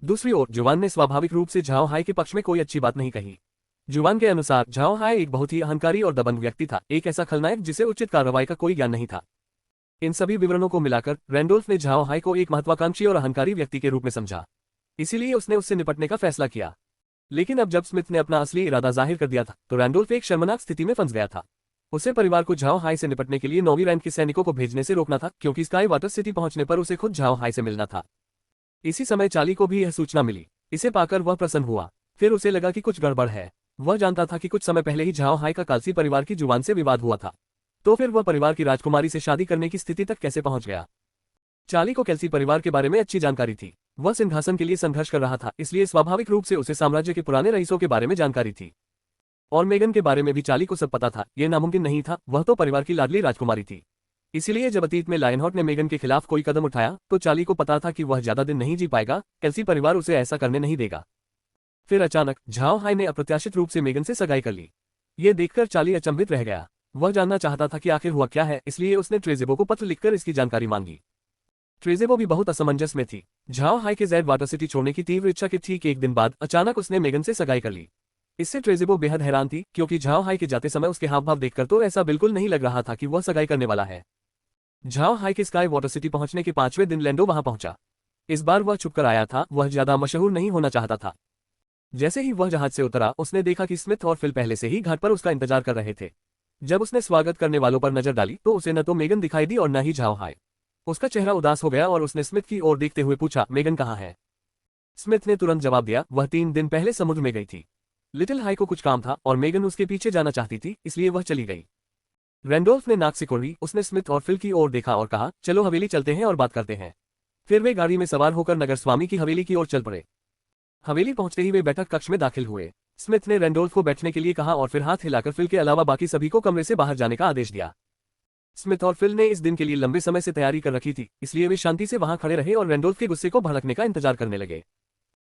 दूसरी ओर जुवान ने स्वाभाविक रूप से झाओ हाई के पक्ष में कोई अच्छी बात नहीं कही। जुवान के अनुसार झाओ हाई एक बहुत ही अहंकारी और दबंग व्यक्ति था, एक ऐसा खलनायक जिसे उचित कार्रवाई का कोई ज्ञान नहीं था। इन सभी विवरणों को मिलाकर रैंडोल्फ ने झाओ हाई को एक महत्वाकांक्षी और अहंकारी व्यक्ति के रूप में समझा, इसीलिए उसने उससे निपटने का फैसला किया। लेकिन अब जब स्मिथ ने अपना असली इरादा जाहिर कर दिया था, तो रैंडोल्फ एक शर्मनाक स्थिति में फंस गया था। उसे परिवार को झाओ हाई से निपटने के लिए 9वीं रैंक के सैनिकों को भेजने से रोकना था, क्योंकि स्काई वाटर सिटी पहुंचने पर उसे खुद झाओ हाई से मिलना था। इसी समय चार्ली को भी यह सूचना मिली। इसे पाकर वह प्रसन्न हुआ। फिर उसे लगा कि कुछ गड़बड़ है। वह जानता था कि कुछ समय पहले ही झाओ हाई का कालसी परिवार की जुबान से विवाद हुआ था, तो फिर वह परिवार की राजकुमारी से शादी करने की स्थिति तक कैसे पहुंच गया। चार्ली को कैल्सी परिवार के बारे में अच्छी जानकारी थी। वह सिंहासन के लिए संघर्ष कर रहा था, इसलिए स्वाभाविक रूप से उसे साम्राज्य के पुराने रईसों के बारे में जानकारी थी। और मेगन के बारे में भी चार्ली को सब पता था। यह नामुमकिन नहीं था, वह तो परिवार की लाडली राजकुमारी थी। इसीलिए जब अतीत में लायनहॉर्ट ने मेगन के खिलाफ कोई कदम उठाया, तो चार्ली को पता था कि वह ज्यादा दिन नहीं जी पाएगा। कैल्सी परिवार उसे ऐसा करने नहीं देगा। फिर अचानक झाओ हाई ने अप्रत्याशित रूप से मेगन से सगाई कर ली। ये देखकर चार्ली अचंभित रह गया। वह जानना चाहता था कि आखिर हुआ क्या है, इसलिए उसने ट्रेजेबो को पत्र लिखकर इसकी जानकारी मांगी। ट्रेजेबो भी बहुत असमंजस में थी। झाओ हाई के ज़ेड वाटर सिटी छोड़ने की तीव्र इच्छा के ठीक एक दिन बाद अचानक उसने मेगन से सगाई कर ली। इससे ट्रेजेबो बेहद हैरान थी, क्योंकि झाओ हाई के जाते समय उसके हाव भाव देखकर तो ऐसा बिल्कुल नहीं लग रहा था कि वह सगाई करने वाला है। झाओ हाई के स्काई वाटर सिटी पहुंचने के 5वें दिन लैंडो वहां पहुंचा। इस बार वह छुपकर आया था, वह ज्यादा मशहूर नहीं होना चाहता था। जैसे ही वह जहाज से उतरा, उसने देखा कि स्मिथ और फिल पहले से ही घाट पर उसका इंतजार कर रहे थे। जब उसने स्वागत करने वालों पर नजर डाली, तो उसे न तो मेगन दिखाई दी और न ही झाओ हाई। उसका चेहरा उदास हो गया और उसने स्मिथ की ओर देखते हुए पूछा, मेगन कहाँ है? स्मिथ ने तुरंत जवाब दिया, वह 3 दिन पहले समुद्र में गई थी। लिटिल हाई को कुछ काम था और मेगन उसके पीछे जाना चाहती थी, इसलिए वह चली गई। रैंडोल्फ ने नाक सिकोड़ी। उसने स्मिथ और फिल की ओर देखा और कहा, चलो हवेली चलते हैं और बात करते हैं। फिर वे गाड़ी में सवार होकर नगर स्वामी की हवेली की ओर चल पड़े। हवेली पहुंचते ही वे बैठक कक्ष में दाखिल हुए। स्मिथ ने रैंडोल्फ को बैठने के लिए कहा और फिर हाथ हिलाकर फिल के अलावा बाकी सभी को कमरे से बाहर जाने का आदेश दिया। स्मिथ और फिल ने इस दिन के लिए लंबे समय से तैयारी कर रखी थी, इसलिए वे शांति से वहां खड़े रहे और रैंडोल्फ के गुस्से को भड़कने का इंतजार करने लगे।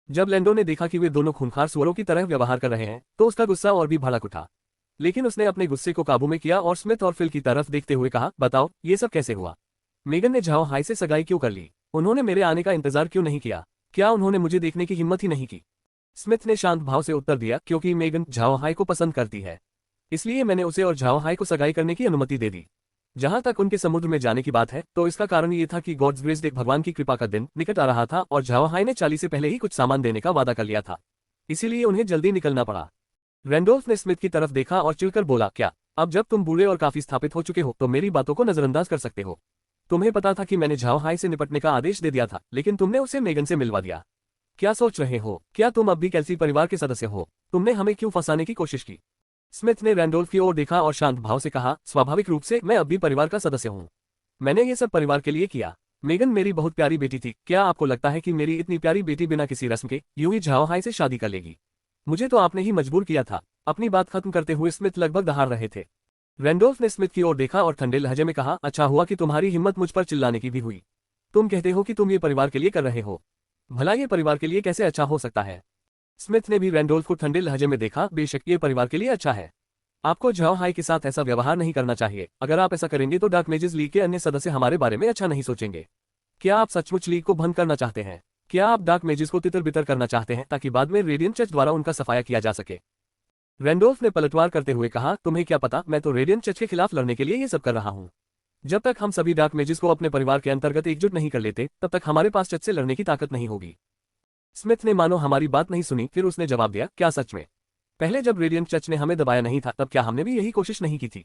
जब लैंडो ने देखा कि वे दोनों खूंखार सुअरों की तरह व्यवहार कर रहे हैं, तो उसका गुस्सा और भी भड़क उठा। लेकिन उसने अपने गुस्से को काबू में किया और स्मिथ और फिल की तरफ देखते हुए कहा, बताओ ये सब कैसे हुआ? मेगन ने झाओ हाई से सगाई क्यों कर ली? उन्होंने मेरे आने का इंतजार क्यों नहीं किया? क्या उन्होंने मुझे देखने की हिम्मत ही नहीं की? स्मिथ ने शांत भाव से उत्तर दिया, क्योंकि मेगन झाओ हाई को पसंद करती है, इसलिए मैंने उसे और झाओ हाई को सगाई करने की अनुमति दे दी। जहां तक उनके समुद्र में जाने की बात है, तो इसका कारण ये था कि गॉड्स ग्रेस डे, भगवान की कृपा का दिन निकट आ रहा था और झाओ हाई ने चार्ली से पहले ही कुछ सामान देने का वादा कर लिया था, इसीलिए उन्हें जल्दी निकलना पड़ा। रैंडोल्फ ने स्मिथ की तरफ देखा और चिढ़कर बोला, क्या अब जब तुम बूढ़े और काफी स्थापित हो चुके हो तो मेरी बातों को नजरअंदाज कर सकते हो? तुम्हें पता था कि मैंने झाओ हाई से निपटने का आदेश दे दिया था, लेकिन तुमने उसे मेगन से मिलवा दिया। क्या सोच रहे हो? क्या तुम अब भी कैल्सी परिवार के सदस्य हो? तुमने हमें क्यों फंसाने की कोशिश की? स्मिथ ने रैंडोल्फ की ओर देखा और शांत भाव से कहा, स्वाभाविक रूप से मैं अब भी परिवार का सदस्य हूँ। मैंने ये सब परिवार के लिए किया। मेगन मेरी बहुत प्यारी बेटी थी। क्या आपको लगता है कि मेरी इतनी प्यारी बेटी बिना किसी रस्म के यूं ही झाओ हाई से शादी कर लेगी? मुझे तो आपने ही मजबूर किया था। अपनी बात खत्म करते हुए स्मिथ लगभग दहाड़ रहे थे। रैंडोल्फ ने स्मिथ की ओर देखा और ठंडे लहजे में कहा, अच्छा हुआ कि तुम्हारी हिम्मत मुझ पर चिल्लाने की भी हुई। तुम कहते हो कि तुम ये परिवार के लिए कर रहे हो। भला ये परिवार के लिए कैसे अच्छा हो सकता है? स्मिथ ने भी रैंडोल्फ को ठंडे लहजे में देखा, बेशक ये परिवार के लिए अच्छा है। आपको झाओ हाई के साथ ऐसा व्यवहार नहीं करना चाहिए। अगर आप ऐसा करेंगे तो डार्क मेजेस लीग के अन्य सदस्य हमारे बारे में अच्छा नहीं सोचेंगे। क्या आप सचमुच लीग को भंग करना चाहते हैं? क्या आप डार्क मेजेस को तितर बितर करना चाहते हैं ताकि बाद में रेडियंट चर्च द्वारा उनका सफाया किया जा सके? रैंडोल्फ ने पलटवार करते हुए कहा, तुम्हें क्या पता, मैं तो रेडियंट चर्च के खिलाफ लड़ने के लिए ये सब कर रहा हूँ। जब तक हम सभी डार्क मेजेस को अपने परिवार के अंतर्गत एकजुट नहीं कर लेते, तब तक हमारे पास चर्च से लड़ने की ताकत नहीं होगी। स्मिथ ने मानो हमारी बात नहीं सुनी, फिर उसने जवाब दिया, क्या सच में? पहले जब रेडियंट चर्च ने हमें दबाया नहीं था, तब क्या हमने भी यही कोशिश नहीं की थी?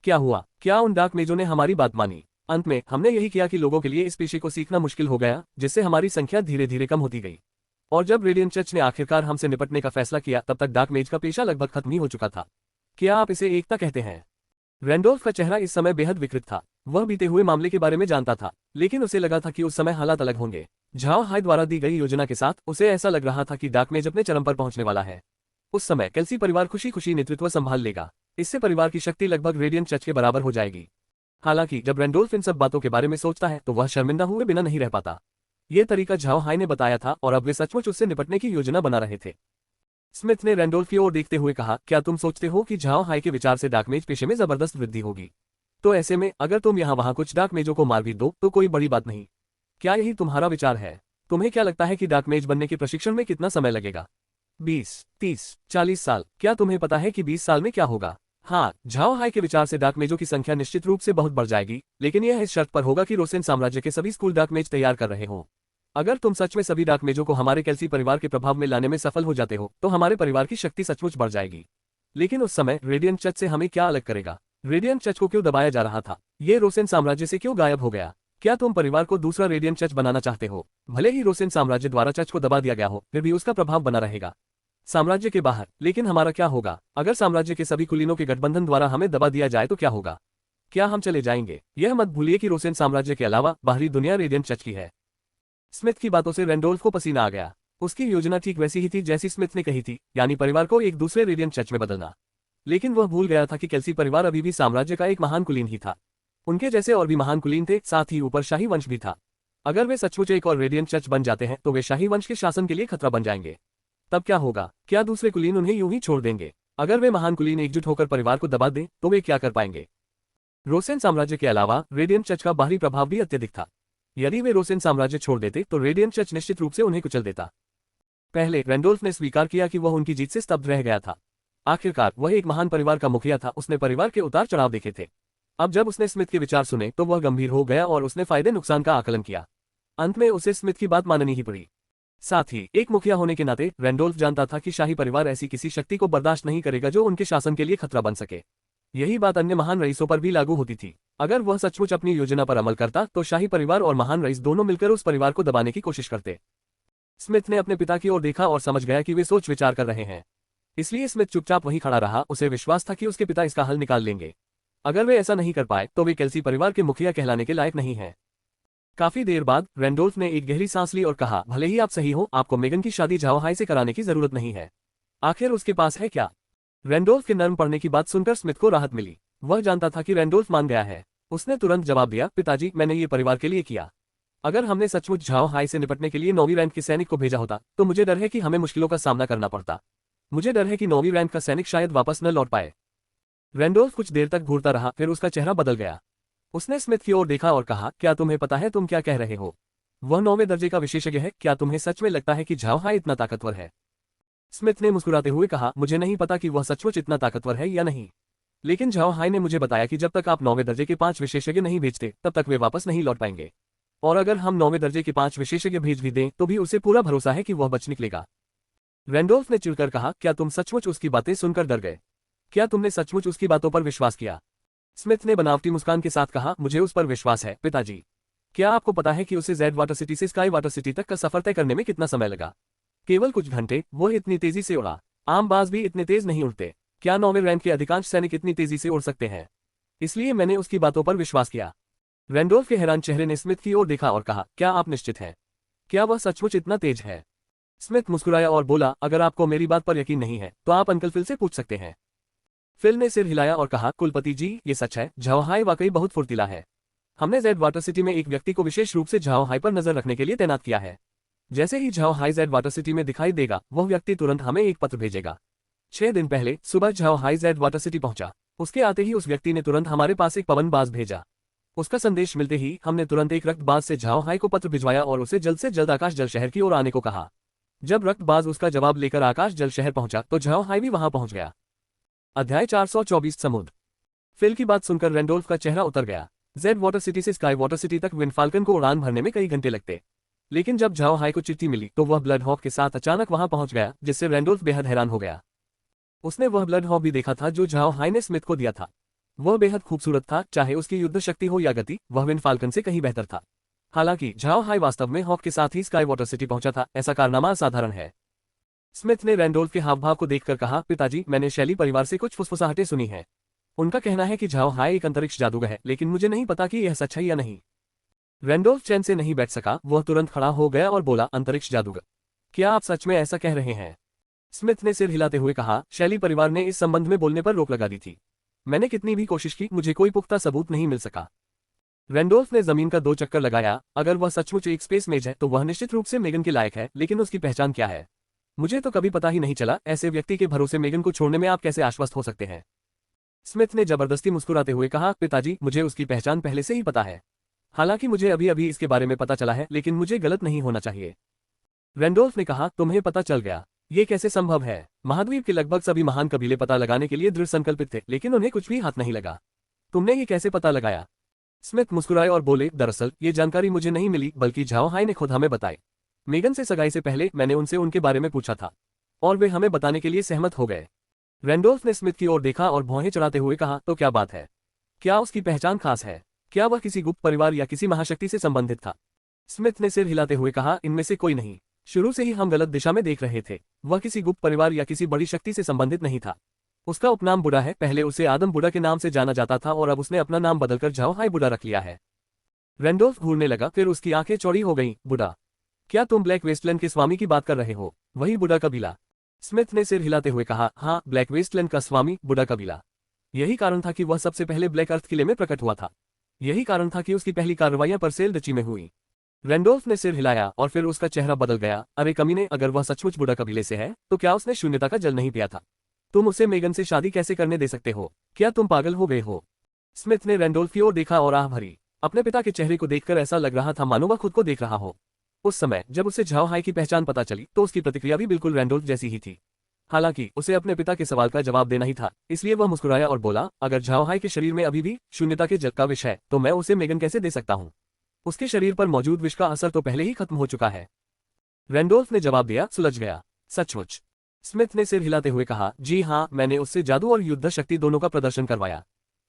क्या हुआ? क्या उन डार्क मेजों ने हमारी बात मानी? अंत में हमने यही किया कि लोगों के लिए इस पेशे को सीखना मुश्किल हो गया, जिससे हमारी संख्या धीरे धीरे कम होती गई। और जब रेडियंट चर्च ने आखिरकार हमसे निपटने का फैसला किया, तब तक डार्क मेज का पेशा लगभग खत्म ही हो चुका था। क्या आप इसे एकता कहते हैं? रैंडोल्फ का चेहरा इस समय बेहद विकृत था। वह बीते हुए मामले के बारे में जानता था, लेकिन उसे लगा था कि उस समय हालात अलग होंगे। झाओ हाई द्वारा दी गई योजना के साथ उसे ऐसा लग रहा था कि डार्क मेज अपने चरम पर पहुंचने वाला है। उस समय केल्सी परिवार खुशी खुशी नेतृत्व संभाल लेगा। इससे परिवार की शक्ति लगभग रेडियंट चर्च के बराबर हो जाएगी। हालांकि जब रैंडोल्फ इन सब बातों के बारे में सोचता है तो वह शर्मिंदा हुए बिना नहीं रह पाता। यह तरीका झाओ हाई ने बताया था और अब वे सचमुच उससे निपटने की योजना बना रहे थे। स्मिथ ने रैंडोल्फ की ओर देखते हुए कहा, क्या तुम सोचते हो कि झाओ हाई के विचार से डार्क मेज पेशे में जबरदस्त वृद्धि होगी? तो ऐसे में अगर तुम यहाँ वहाँ कुछ डार्क मेजों को मार भी दो तो कोई बड़ी बात नहीं। क्या यही तुम्हारा विचार है? तुम्हें क्या लगता है कि डार्क मेज बनने के प्रशिक्षण में कितना समय लगेगा? 20, 30, 40 साल? क्या तुम्हें पता है कि 20 साल में क्या होगा? हाँ, झाओ हाई के विचार से डार्क मेजों की संख्या निश्चित रूप से बहुत बढ़ जाएगी, लेकिन यह इस शर्त पर होगा कि रोसेन साम्राज्य के सभी स्कूल डार्क मेज तैयार कर रहे हों। अगर तुम सच में सभी डार्क मेजों को हमारे केल्सी परिवार के प्रभाव में लाने में सफल हो जाते हो, तो हमारे परिवार की शक्ति सचमुच बढ़ जाएगी। लेकिन उस समय रेडियंट चर्च से हमें क्या अलग करेगा? रेडियंट चर्च को क्यों दबाया जा रहा था? ये रोसेन साम्राज्य से क्यों गायब हो गया? क्या तुम परिवार को दूसरा रेडियंट चर्च बनाना चाहते हो? भले ही रोसेन साम्राज्य द्वारा चर्च को दबा दिया गया हो, फिर भी उसका प्रभाव बना रहेगा साम्राज्य के बाहर। लेकिन हमारा क्या होगा? अगर साम्राज्य के सभी कुलीनों के गठबंधन द्वारा हमें दबा दिया जाए तो क्या होगा? क्या हम चले जाएंगे? यह मत भूलिए कि रोसेन साम्राज्य के अलावा बाहरी दुनिया रेडियंट चर्च की है। स्मिथ की बातों से रैंडोल्फ को पसीना आ गया। उसकी योजना ठीक वैसी ही थी जैसी स्मिथ ने कही थी, यानी परिवार को एक दूसरे रेडियंट चर्च में बदलना। लेकिन वह भूल गया था कि केल्सी परिवार अभी भी साम्राज्य का एक महान कुलीन ही था। उनके जैसे और भी महान कुलीन थे, साथ ही ऊपर शाही वंश भी था। अगर वे सचमुच एक और रेडियंट चर्च बन जाते हैं तो वे शाही वंश के शासन के लिए खतरा बन जाएंगे। तब क्या होगा? क्या दूसरे कुलीन उन्हें यूं ही छोड़ देंगे? अगर वे महान कुलीन एकजुट होकर परिवार को दबा दें तो वे क्या कर पाएंगे? रोसेन साम्राज्य के अलावा रेडियंट चर्च का बाहरी प्रभाव भी अत्यधिक था। यदि वे रोसेन साम्राज्य छोड़ देते तो रेडियंट चर्च निश्चित रूप से उन्हें कुचल देता। पहले रैंडोल्फ ने स्वीकार किया कि वह उनकी जीत से स्तब्ध रह गया था। आखिरकार वह एक महान परिवार का मुखिया था, उसने परिवार के उतार चढ़ाव देखे थे। अब जब उसने स्मिथ के विचार सुने तो वह गंभीर हो गया और उसने फायदे नुकसान का आकलन किया। अंत में उसे स्मिथ की बात माननी ही पड़ी। साथ ही एक मुखिया होने के नाते रैंडोल्फ जानता था कि शाही परिवार ऐसी किसी शक्ति को बर्दाश्त नहीं करेगा जो उनके शासन के लिए खतरा बन सके। यही बात अन्य महान रईसों पर भी लागू होती थी। अगर वह सचमुच अपनी योजना पर अमल करता तो शाही परिवार और महान रईस दोनों मिलकर उस परिवार को दबाने की कोशिश करते। स्मिथ ने अपने पिता की ओर देखा और समझ गया कि वे सोच विचार कर रहे हैं। इसलिए स्मिथ चुपचाप वहीं खड़ा रहा। उसे विश्वास था कि उसके पिता इसका हल निकाल लेंगे। अगर वे ऐसा नहीं कर पाए तो वे केल्सी परिवार के मुखिया कहलाने के लायक नहीं हैं। काफी देर बाद रैंडोल्फ ने एक गहरी सांस ली और कहा, भले ही आप सही हो, आपको मेगन की शादी झाओ हाई से कराने की जरूरत नहीं है। आखिर उसके पास है क्या? रैंडोल्फ के नर्म पड़ने की बात सुनकर स्मिथ को राहत मिली। वह जानता था कि रैंडोल्फ मान गया है। उसने तुरंत जवाब दिया, पिताजी, मैंने ये परिवार के लिए किया। अगर हमने सचमुच झाओ हाई से निपटने के लिए 9वीं रैंक के सैनिक को भेजा होता तो मुझे डर है कि हमें मुश्किलों का सामना करना पड़ता। मुझे डर है कि 9वीं रैंक का सैनिक शायद वापस न लौट पाए। रैंडोल्फ कुछ देर तक घूरता रहा, फिर उसका चेहरा बदल गया। उसने स्मिथ की ओर देखा और कहा, क्या तुम्हें पता है तुम क्या कह रहे हो? वह 9वें दर्जे का विशेषज्ञ है। क्या तुम्हें सच में लगता है कि झाओ हाई इतना ताकतवर है? स्मिथ ने मुस्कुराते हुए कहा, मुझे नहीं पता कि वह सचमुच इतना ताकतवर है या नहीं, लेकिन झाओ हाई ने मुझे बताया कि जब तक आप 9वें दर्जे के 5 विशेषज्ञ नहीं भेजते तब तक वे वापस नहीं लौट पाएंगे। और अगर हम 9वें दर्जे के 5 विशेषज्ञ भेज भी दें तो भी उसे पूरा भरोसा है कि वह बच निकलेगा। रैंडोल्फ ने चिढ़कर कहा, क्या तुम सचमुच उसकी बातें सुनकर डर गए? क्या तुमने सचमुच उसकी बातों पर विश्वास किया? स्मिथ ने बनावटी मुस्कान के साथ कहा, मुझे उस पर विश्वास है पिताजी। क्या आपको पता है कि उसे जेड वाटर सिटी से स्काई वाटर सिटी तक का सफर तय करने में कितना समय लगा? केवल कुछ घंटे। वो इतनी तेजी से उड़ा। आम बाज भी इतने तेज नहीं उड़ते। क्या 9वें रैंक के अधिकांश सैनिक इतनी तेजी से उड़ सकते हैं? इसलिए मैंने उसकी बातों पर विश्वास किया। रैंडोल्फ के हैरान चेहरे ने स्मिथ की ओर देखा और कहा, क्या आप निश्चित हैं? क्या वह सचमुच इतना तेज है? स्मिथ मुस्कुराया और बोला, अगर आपको मेरी बात पर यकीन नहीं है तो आप अंकल फिल से पूछ सकते हैं। फिल ने सिर हिलाया और कहा, कुलपति जी, ये सच है, झाओ हाई वाकई बहुत फुर्तीला है। हमने जेड वाटर सिटी में एक व्यक्ति को विशेष रूप से झाओ हाई पर नजर रखने के लिए तैनात किया है। जैसे ही Zhao Hai jade water city में दिखाई देगा, वह व्यक्ति तुरंत हमें एक पत्र भेजेगा। 6 दिन पहले सुबह Zhao Hai jade water city पहुंचा। उसके आते ही उस व्यक्ति ने तुरंत हमारे पास एक पवनबाज भेजा। उसका संदेश मिलते ही हमने तुरंत एक रक्तबाज से झाओ हाई को पत्र भिजवाया और उसे जल्द से जल्द आकाश जल शहर की ओर आने को कहा। जब रक्तबाज उसका जवाब लेकर आकाश जल शहर पहुंचा तो झाओ हाई भी वहां पहुंच गया। अध्याय 424 समुद्र। फिल की बात सुनकर रैंडोल्फ का चेहरा उतर गया। जेड वाटर सिटी से स्काई वाटर सिटी तक विंड फाल्कन को उड़ान भरने में कई घंटे लगते, लेकिन जब झाओ हाई को चिट्ठी मिली तो वह ब्लड हॉक के साथ अचानक वहां पहुंच गया, जिससे रैंडोल्फ बेहद हैरान हो गया। उसने वह ब्लड हॉक भी देखा था जो झाओ हाई ने स्मिथ को दिया था। वह बेहद खूबसूरत था, चाहे उसकी युद्ध शक्ति हो या गति, वह विंड फाल्कन से कहीं बेहतर था। हालांकि झाओ हाई वास्तव में हॉक के साथ ही स्काई वाटर सिटी पहुंचा था, ऐसा कारनामा असाधारण है। स्मिथ ने रैंडोल्फ के हावभाव को देखकर कहा, पिताजी, मैंने शैली परिवार से कुछ फुसफुसाहटें सुनी हैं। उनका कहना है कि झाओ हाई एक अंतरिक्ष जादूगर है, लेकिन मुझे नहीं पता कि यह सच है या नहीं। रैंडोल्फ चैन से नहीं बैठ सका, वह तुरंत खड़ा हो गया और बोला, अंतरिक्ष जादूगर? क्या आप सच में ऐसा कह रहे हैं? स्मिथ ने सिर हिलाते हुए कहा, शैली परिवार ने इस संबंध में बोलने पर रोक लगा दी थी। मैंने कितनी भी कोशिश की, मुझे कोई पुख्ता सबूत नहीं मिल सका। रैंडोल्फ ने जमीन का 2 चक्कर लगाया। अगर वह सचमुच एक स्पेस मेज है तो वह निश्चित रूप से मेगन के लायक है, लेकिन उसकी पहचान क्या है? मुझे तो कभी पता ही नहीं चला। ऐसे व्यक्ति के भरोसे मेगन को छोड़ने में आप कैसे आश्वस्त हो सकते हैं? स्मिथ ने जबरदस्ती मुस्कुराते हुए कहा, पिताजी, मुझे उसकी पहचान पहले से ही पता है। हालांकि मुझे अभी अभी इसके बारे में पता चला है, लेकिन मुझे गलत नहीं होना चाहिए। रैंडोल्फ ने कहा, तुम्हें पता चल गया? ये कैसे संभव है? महाद्वीप के लगभग सभी महान कबीले पता लगाने के लिए दृढ़ संकल्पित थे, लेकिन उन्हें कुछ भी हाथ नहीं लगा। तुमने ये कैसे पता लगाया? स्मिथ मुस्कुराए और बोले, दरअसल ये जानकारी मुझे नहीं मिली, बल्कि झाओ हाई ने खुद हमें बताई। मेगन से सगाई से पहले मैंने उनसे उनके बारे में पूछा था और वे हमें बताने के लिए सहमत हो गए। रैंडोल्फ ने स्मिथ की ओर देखा और भौहें चढ़ाते हुए कहा, तो क्या बात है? क्या उसकी पहचान खास है? क्या वह किसी गुप्त परिवार या किसी महाशक्ति से संबंधित था? स्मिथ ने सिर हिलाते हुए कहा, इनमें से कोई नहीं। शुरू से ही हम गलत दिशा में देख रहे थे। वह किसी गुप्त परिवार या किसी बड़ी शक्ति से संबंधित नहीं था। उसका उपनाम बुढ़ा है। पहले उसे आदम बुढ़ा के नाम से जाना जाता था और अब उसने अपना नाम बदलकर झाओ हाई बुढ़ा रख लिया है। रैंडोल्फ घूरने लगा, फिर उसकी आंखें चौड़ी हो गईं। बुढ़ा? क्या तुम ब्लैक वेस्टलैंड के स्वामी की बात कर रहे हो? वही बुढ़ा कबीला? स्मिथ ने सिर हिलाते हुए कहा, हाँ, ब्लैक वेस्टलैंड का स्वामी, बुढ़ा कबीला। यही कारण था कि वह सबसे पहले ब्लैक अर्थ किले में प्रकट हुआ था। यही कारण था कि उसकी पहली कार्रवाइयां परसेल डची में हुई। रैंडोल्फ ने सिर हिलाया और फिर उसका चेहरा बदल गया। अरे कमीने, अगर वह सचमुच बुढ़ा कबीले से है तो क्या उसने शून्यता का जल नहीं पिया था? तुम उसे मेगन से शादी कैसे करने दे सकते हो? क्या तुम पागल हो गए हो? स्मिथ ने रैंडोल्फ की ओर देखा और आह भरी। अपने पिता के चेहरे को देखकर ऐसा लग रहा था मानो वह खुद को देख रहा हो। उस समय जब उसे झाओ हाई की पहचान पता चली तो उसकी प्रतिक्रिया भी बिल्कुल रैंडोल्फ जैसी ही थी। हालांकि उसे अपने पिता के सवाल का जवाब देना ही था, इसलिए वह मुस्कुराया और बोला, अगर झाओ हाई के शरीर में अभी भी शून्यता के जल का विष है तो मैं उसे मेगन कैसे दे सकता हूं? उसके शरीर पर मौजूद विष का असर तो पहले ही खत्म हो चुका है। रैंडोल्फ ने जवाब दिया, सुलझ गया। सचमुच? स्मिथ ने सिर हिलाते हुए कहा, जी हाँ, मैंने उससे जादू और युद्ध शक्ति दोनों का प्रदर्शन करवाया।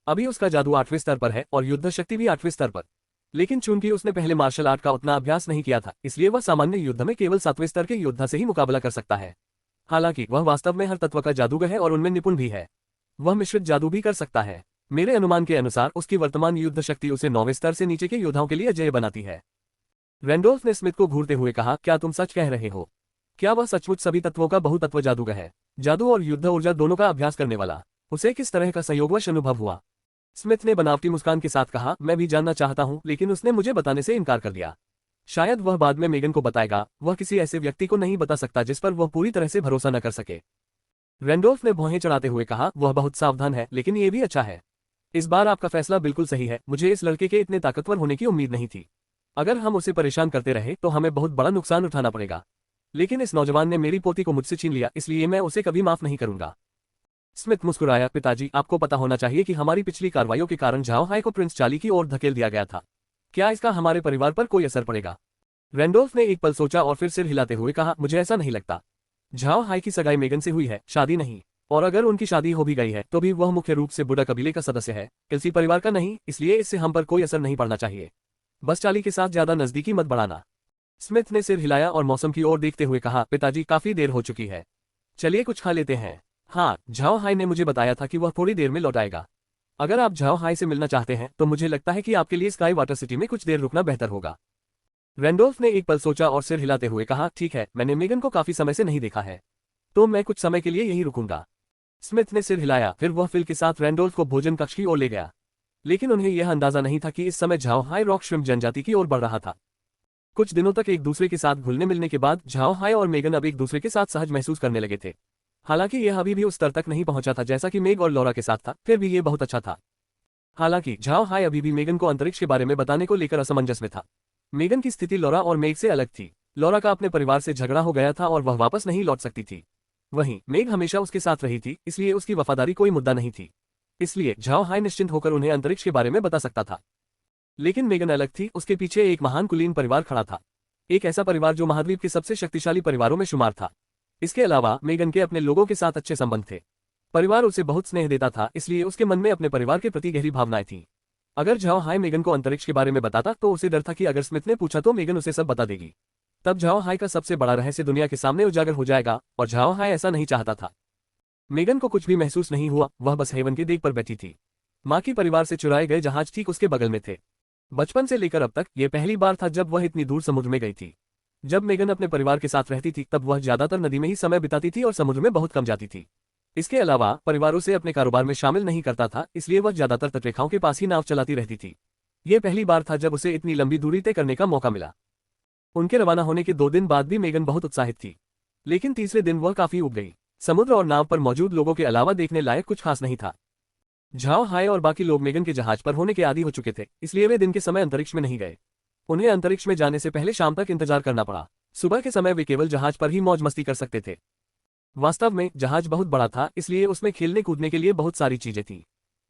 अभी उसका जादू 8वें स्तर पर है और युद्ध शक्ति भी 8वें स्तर पर। लेकिन चूंकि उसने पहले मार्शल आर्ट का उतना अभ्यास नहीं किया था, इसलिए वह सामान्य युद्ध में केवल 7वें स्तर के योद्धा से ही मुकाबला कर सकता है। हालांकि वह वास्तव में हर तत्व का जादूगर है और उनमें निपुण भी है। वह मिश्रित जादू भी कर सकता है। मेरे अनुमान के अनुसार उसकी वर्तमान युद्ध शक्ति उसे 9वें स्तर से नीचे के योद्धाओं के लिए अजेय बनाती है। रैंडोल्फ ने स्मिथ को घूरते हुए कहा, क्या तुम सच कह रहे हो? क्या वह सचमुच सभी तत्वों का बहुतत्व जादूगर है? जादू और युद्ध ऊर्जा दोनों का अभ्यास करने वाला। उसे किस तरह का संयोगवश अनुभव हुआ? स्मिथ ने बनावटी मुस्कान के साथ कहा, मैं भी जानना चाहता हूं, लेकिन उसने मुझे बताने से इनकार कर दिया। शायद वह बाद में मेगन को बताएगा। वह किसी ऐसे व्यक्ति को नहीं बता सकता जिस पर वह पूरी तरह से भरोसा न कर सके। रैंडोल्फ ने भौहें चढ़ाते हुए कहा, वह बहुत सावधान है, लेकिन ये भी अच्छा है। इस बार आपका फैसला बिल्कुल सही है। मुझे इस लड़के के इतने ताकतवर होने की उम्मीद नहीं थी। अगर हम उसे परेशान करते रहे तो हमें बहुत बड़ा नुकसान उठाना पड़ेगा। लेकिन इस नौजवान ने मेरी पोती को मुझसे छीन लिया, इसलिए मैं उसे कभी माफ नहीं करूंगा। स्मिथ मुस्कुराया, पिताजी, आपको पता होना चाहिए कि हमारी पिछली कार्रवाइयों के कारण झाओ हाई को प्रिंस चार्ली की ओर धकेल दिया गया था। क्या इसका हमारे परिवार पर कोई असर पड़ेगा? रैंडोल्फ ने एक पल सोचा और फिर सिर हिलाते हुए कहा, मुझे ऐसा नहीं लगता। झाओ हाई की सगाई मेगन से हुई है, शादी नहीं। और अगर उनकी शादी हो भी गई है तो भी वह मुख्य रूप से बुढ़ा कबीले का सदस्य है, किसी परिवार का नहीं, इसलिए इससे हम पर कोई असर नहीं पड़ना चाहिए। बस चार्ली के साथ ज्यादा नजदीकी मत बढ़ाना। स्मिथ ने सिर हिलाया और मौसम की ओर देखते हुए कहा, पिताजी, काफी देर हो चुकी है, चलिए कुछ खा लेते हैं। हाँ, झाओ हाई ने मुझे बताया था कि वह थोड़ी देर में लौट आएगा। अगर आप झाओ हाई से मिलना चाहते हैं तो मुझे लगता है कि आपके लिए स्काई वाटर सिटी में कुछ देर रुकना बेहतर होगा। रैंडोल्फ ने एक पल सोचा और सिर हिलाते हुए कहा, ठीक है, मैंने मेगन को काफी समय से नहीं देखा है, तो मैं कुछ समय के लिए यहीं रुकूंगा। स्मिथ ने सिर हिलाया, फिर वह फिल के साथ रैंडोल्फ को भोजन कक्ष की ओर ले गया। लेकिन उन्हें यह अंदाजा नहीं था कि इस समय झाओ हाई रॉक श्रिम्प जनजाति की ओर बढ़ रहा था। कुछ दिनों तक एक दूसरे के साथ घुलने मिलने के बाद झाओ हाई और मेगन अब एक दूसरे के साथ सहज महसूस करने लगे थे। हालांकि यह अभी भी उस स्तर तक नहीं पहुंचा था जैसा कि मेग और लॉरा के साथ था, फिर भी ये बहुत अच्छा था। हालांकि झाओ हाई अभी भी मेगन को अंतरिक्ष के बारे में बताने को लेकर असमंजस में था। मेगन की स्थिति लॉरा और मेग से अलग थी। लॉरा का अपने परिवार से झगड़ा हो गया था और वह वापस नहीं लौट सकती थी। वहीं मेग हमेशा उसके साथ रही थी, इसलिए उसकी वफादारी कोई मुद्दा नहीं थी। इसलिए झाओ हाई निश्चिंत होकर उन्हें अंतरिक्ष के बारे में बता सकता था। लेकिन मेगन अलग थी, उसके पीछे एक महान कुलीन परिवार खड़ा था। एक ऐसा परिवार जो महाद्वीप के सबसे शक्तिशाली परिवारों में शुमार था। इसके अलावा मेगन के अपने लोगों के साथ अच्छे संबंध थे। परिवार उसे बहुत स्नेह देता था, इसलिए उसके मन में अपने परिवार के प्रति गहरी भावनाएं थीं। अगर झाओ हाई मेगन को अंतरिक्ष के बारे में बताता तो उसे डर था कि अगर स्मिथ ने पूछा तो मेगन उसे सब बता देगी। तब झाओ हाई का सबसे बड़ा रहस्य दुनिया के सामने उजागर हो जाएगा, और झाओ हाई ऐसा नहीं चाहता था। मेगन को कुछ भी महसूस नहीं हुआ, वह बस हेवन के देक पर बैठी थी। माँ की परिवार से चुराए गए जहाज ठीक उसके बगल में थे। बचपन से लेकर अब तक ये पहली बार था जब वह इतनी दूर समुद्र में गई थी। जब मेगन अपने परिवार के साथ रहती थी तब वह ज्यादातर नदी में ही समय बिताती थी और समुद्र में बहुत कम जाती थी। इसके अलावा परिवार उसे अपने कारोबार में शामिल नहीं करता था, इसलिए वह ज्यादातर तटरेखाओं के पास ही नाव चलाती रहती थी। यह पहली बार था जब उसे इतनी लंबी दूरी तय करने का मौका मिला। उनके रवाना होने के 2 दिन बाद भी मेगन बहुत उत्साहित थी, लेकिन तीसरे दिन वह काफी ऊब गई। समुद्र और नाव पर मौजूद लोगों के अलावा देखने लायक कुछ खास नहीं था। झाओ हाय और बाकी लोग मेगन के जहाज पर होने के आदी हो चुके थे, इसलिए वे दिन के समय अंतरिक्ष में नहीं गए। उन्हें अंतरिक्ष में जाने से पहले शाम तक इंतजार करना पड़ा। सुबह के समय वे केवल जहाज पर ही मौज मस्ती कर सकते थे। वास्तव में जहाज बहुत बड़ा था, इसलिए उसमें खेलने कूदने के लिए बहुत सारी चीजें थीं।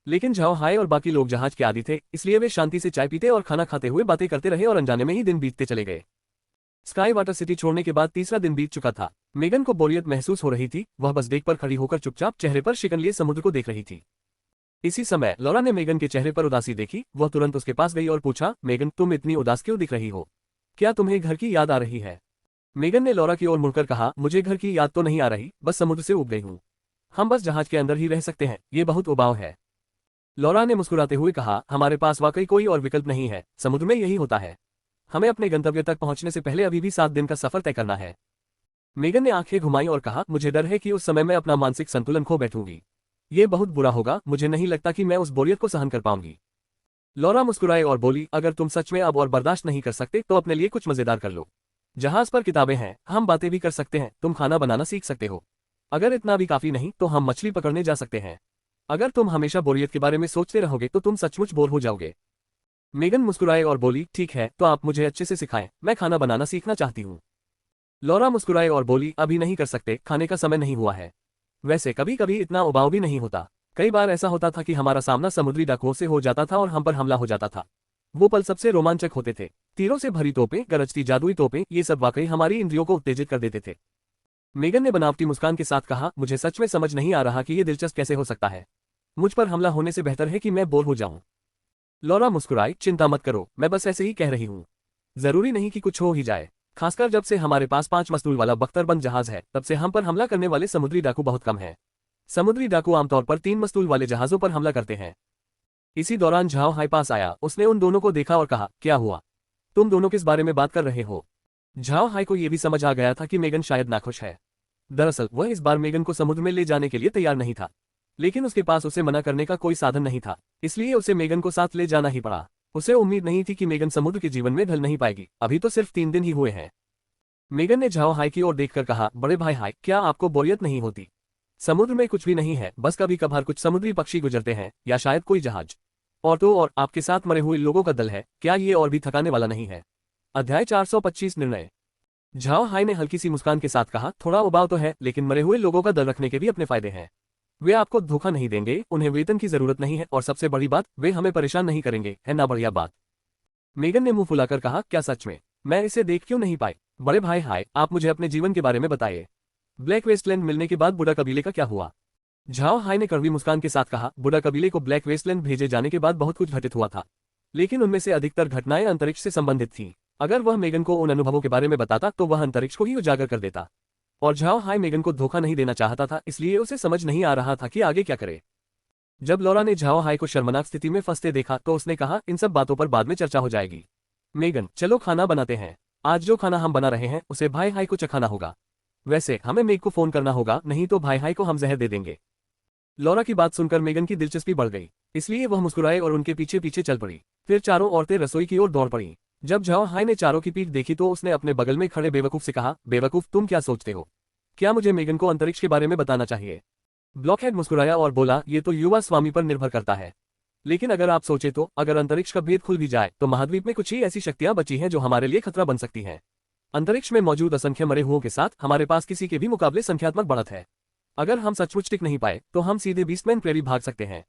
लेकिन झाओ हाय और बाकी लोग जहाज के आदी थे, इसलिए वे शांति से चाय पीते और खाना खाते हुए बातें करते रहे और अनजाने में ही दिन बीतते चले गए। स्काई वाटर सिटी छोड़ने के बाद तीसरा दिन बीत चुका था। मेगन को बोरियत महसूस हो रही थी, वह बस डेक पर खड़ी होकर चुपचाप चेहरे पर शिकन लिए समुद्र को देख रही थी। इसी समय लॉरा ने मेगन के चेहरे पर उदासी देखी। वह तुरंत उसके पास गई और पूछा, मेगन, तुम इतनी उदास क्यों दिख रही हो? क्या तुम्हें घर की याद आ रही है? मेगन ने लॉरा की ओर मुड़कर कहा, मुझे घर की याद तो नहीं आ रही, बस समुद्र से उब गई हूँ। हम बस जहाज के अंदर ही रह सकते हैं, ये बहुत उबाऊ है। लॉरा ने मुस्कुराते हुए कहा, हमारे पास वाकई कोई और विकल्प नहीं है, समुद्र में यही होता है। हमें अपने गंतव्य तक पहुंचने से पहले अभी भी 7 दिन का सफर तय करना है। मेगन ने आंखें घुमाई और कहा, मुझे डर है कि उस समय मैं अपना मानसिक संतुलन खो बैठूंगी। ये बहुत बुरा होगा, मुझे नहीं लगता कि मैं उस बोरियत को सहन कर पाऊंगी। लॉरा मुस्कुराई और बोली, अगर तुम सच में अब और बर्दाश्त नहीं कर सकते तो अपने लिए कुछ मजेदार कर लो। जहाज पर किताबें हैं, हम बातें भी कर सकते हैं, तुम खाना बनाना सीख सकते हो। अगर इतना भी काफी नहीं तो हम मछली पकड़ने जा सकते हैं। अगर तुम हमेशा बोरियत के बारे में सोचते रहोगे तो तुम सचमुच बोर हो जाओगे। मेगन मुस्कुराए और बोली, ठीक है, तो आप मुझे अच्छे से सिखाएं, मैं खाना बनाना सीखना चाहती हूँ। लॉरा मुस्कुराए और बोली, अभी नहीं कर सकते, खाने का समय नहीं हुआ है। वैसे कभी कभी इतना उबाऊ भी नहीं होता। कई बार ऐसा होता था कि हमारा सामना समुद्री डाकुओं से हो जाता था और हम पर हमला हो जाता था। वो पल सबसे रोमांचक होते थे। तीरों से भरी तोपें, गरजती जादुई तोपें, ये सब वाकई हमारी इंद्रियों को उत्तेजित कर देते थे। मेगन ने बनावटी मुस्कान के साथ कहा, मुझे सच में समझ नहीं आ रहा कि ये दिलचस्प कैसे हो सकता है। मुझ पर हमला होने से बेहतर है कि मैं बोर हो जाऊं। लॉरा मुस्कुराई, चिंता मत करो, मैं बस ऐसे ही कह रही हूँ। जरूरी नहीं कि कुछ हो ही जाए। खासकर जब से हमारे पास 5 मस्तूल वाला बख्तरबंद जहाज है, तब से हम पर हमला करने वाले समुद्री डाकू बहुत कम हैं। समुद्री डाकू आमतौर पर 3 मस्तूल वाले जहाजों पर हमला करते हैं। इसी दौरान झाओ हाई पास आया। उसने उन दोनों को देखा और कहा, क्या हुआ? तुम दोनों किस बारे में बात कर रहे हो? झाओ हाई को यह भी समझ आ गया था कि मेगन शायद नाखुश है। दरअसल वह इस बार मेगन को समुद्र में ले जाने के लिए तैयार नहीं था, लेकिन उसके पास उसे मना करने का कोई साधन नहीं था, इसलिए उसे मेगन को साथ ले जाना ही पड़ा। उसे उम्मीद नहीं थी कि मेगन समुद्र के जीवन में ढल नहीं पाएगी, अभी तो सिर्फ 3 दिन ही हुए हैं। मेगन ने झाओ हाई की ओर देखकर कहा, बड़े भाई हाई, क्या आपको बोरियत नहीं होती? समुद्र में कुछ भी नहीं है, बस कभी कभार कुछ समुद्री पक्षी गुजरते हैं, या शायद कोई जहाज। और तो और आपके साथ मरे हुए लोगों का दल है, क्या ये और भी थकाने वाला नहीं है? अध्याय 425 निर्णय। झाओ हाई ने हल्की सी मुस्कान के साथ कहा, थोड़ा उबाऊ तो है, लेकिन मरे हुए लोगों का दल रखने के भी अपने फायदे हैं। वे आपको धोखा नहीं देंगे, उन्हें वेतन की जरूरत नहीं है, और सबसे बड़ी बात, वे हमें परेशान नहीं करेंगे, है ना बढ़िया बात? मेगन ने मुंह फुलाकर कहा, क्या सच में? मैं इसे देख क्यों नहीं पाई? बड़े भाई हाय, आप मुझे अपने जीवन के बारे में बताइए। ब्लैक वेस्टलैंड मिलने के बाद बुडा कबीले का क्या हुआ? झाओ हाई ने कड़वी मुस्कान के साथ कहा, बुडा कबीले को ब्लैक वेस्टलैंड भेजे जाने के बाद बहुत कुछ घटित हुआ था, लेकिन उनमें से अधिकतर घटनाएं अंतरिक्ष से संबंधित थीं। अगर वह मेगन को उन अनुभवों के बारे में बताता तो वह अंतरिक्ष को ही उजागर कर देता। और झाओ हाई मेगन को धोखा नहीं देना चाहता था, इसलिए उसे समझ नहीं आ रहा था कि आगे क्या करे। जब लॉरा ने झाओ हाई को शर्मनाक स्थिति में फंसते देखा तो उसने कहा, इन सब बातों पर बाद में चर्चा हो जाएगी। मेगन, चलो खाना बनाते हैं। आज जो खाना हम बना रहे हैं उसे भाई हाई को चखाना होगा। वैसे हमें मेग को फोन करना होगा, नहीं तो भाई हाई को हम जहर दे देंगे। लॉरा की बात सुनकर मेगन की दिलचस्पी बढ़ गई, इसलिए वह मुस्कुराए और उनके पीछे पीछे चल पड़ी। फिर चारों औरतें रसोई की ओर दौड़ पड़ी। जब झाओ हाई ने चारों की पीठ देखी तो उसने अपने बगल में खड़े बेवकूफ से कहा, बेवकूफ, तुम क्या सोचते हो? क्या मुझे मेगन को अंतरिक्ष के बारे में बताना चाहिए? ब्लॉकहेड मुस्कुराया और बोला, ये तो युवा स्वामी पर निर्भर करता है। लेकिन अगर आप सोचे तो अगर अंतरिक्ष का भेद खुल भी जाए तो महाद्वीप में कुछ ही ऐसी शक्तियां बची हैं जो हमारे लिए खतरा बन सकती हैं। अंतरिक्ष में मौजूद असंख्य मरे हुओं के साथ हमारे पास किसी के भी मुकाबले संख्यात्मक बढ़त है। अगर हम सचमुच टिक नहीं पाए तो हम सीधे बीस्टमैन प्रेरी भाग सकते हैं।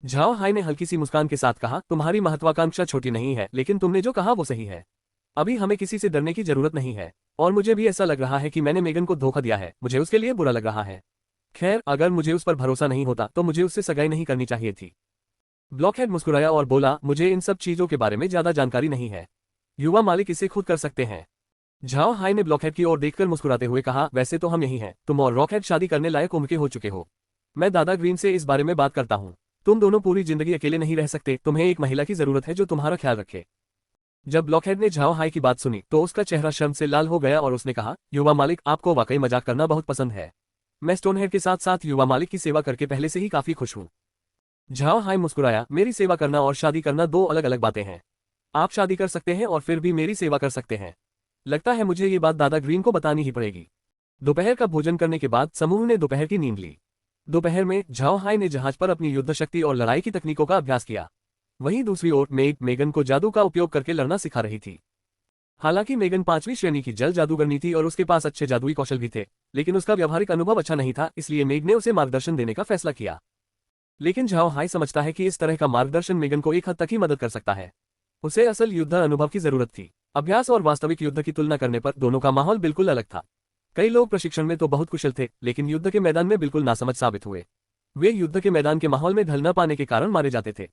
झाओ हाई ने हल्की सी मुस्कान के साथ कहा, तुम्हारी महत्वाकांक्षा छोटी नहीं है, लेकिन तुमने जो कहा वो सही है। अभी हमें किसी से डरने की जरूरत नहीं है। और मुझे भी ऐसा लग रहा है कि मैंने मेगन को धोखा दिया है, मुझे उसके लिए बुरा लग रहा है। खैर, अगर मुझे उस पर भरोसा नहीं होता तो मुझे उससे सगाई नहीं करनी चाहिए थी। ब्लॉकहेड मुस्कुराया और बोला, मुझे इन सब चीजों के बारे में ज्यादा जानकारी नहीं है। युवा मालिक इसे खुद कर सकते हैं। झाओ हाई ने ब्लॉकहेड की ओर देखकर मुस्कुराते हुए कहा, वैसे तो हम यही हैं, तुम और रॉकहेड शादी करने लायक उम्र के हो चुके हो। मैं दादा ग्रीन से इस बारे में बात करता हूँ। तुम दोनों पूरी जिंदगी अकेले नहीं रह सकते, तुम्हें एक महिला की जरूरत है जो तुम्हारा ख्याल रखे। जब ब्लॉकहेड ने झाओ हाई की बात सुनी तो उसका चेहरा शर्म से लाल हो गया और उसने कहा, युवा मालिक, आपको वाकई मजाक करना बहुत पसंद है। मैं स्टोनहेड के साथ साथ युवा मालिक की सेवा करके पहले से ही काफी खुश हूँ। झाओ हाई मुस्कुराया, मेरी सेवा करना और शादी करना दो अलग अलग बातें हैं। आप शादी कर सकते हैं और फिर भी मेरी सेवा कर सकते हैं। लगता है मुझे ये बात दादा ग्रीन को बतानी ही पड़ेगी। दोपहर का भोजन करने के बाद समूह ने दोपहर की नींद ली। दोपहर में झाओ हाई ने जहाज पर अपनी युद्ध शक्ति और लड़ाई की तकनीकों का अभ्यास किया। वहीं दूसरी ओर मेगन को जादू का उपयोग करके लड़ना सिखा रही थी। हालांकि मेगन 5वीं श्रेणी की जल जादूगरनी थी और उसके पास अच्छे जादुई कौशल भी थे, लेकिन उसका व्यावहारिक अनुभव अच्छा नहीं था, इसलिए मेग ने उसे मार्गदर्शन देने का फैसला किया। लेकिन झाओ हाई समझता है कि इस तरह का मार्गदर्शन मेगन को एक हद तक ही मदद कर सकता है। उसे असल युद्ध अनुभव की जरूरत थी। अभ्यास और वास्तविक युद्ध की तुलना करने पर दोनों का माहौल बिल्कुल अलग था। कई लोग प्रशिक्षण में तो बहुत कुशल थे, लेकिन युद्ध के मैदान में बिल्कुल नासमझ साबित हुए। वे युद्ध के मैदान के माहौल में ढल न पाने के कारण मारे जाते थे।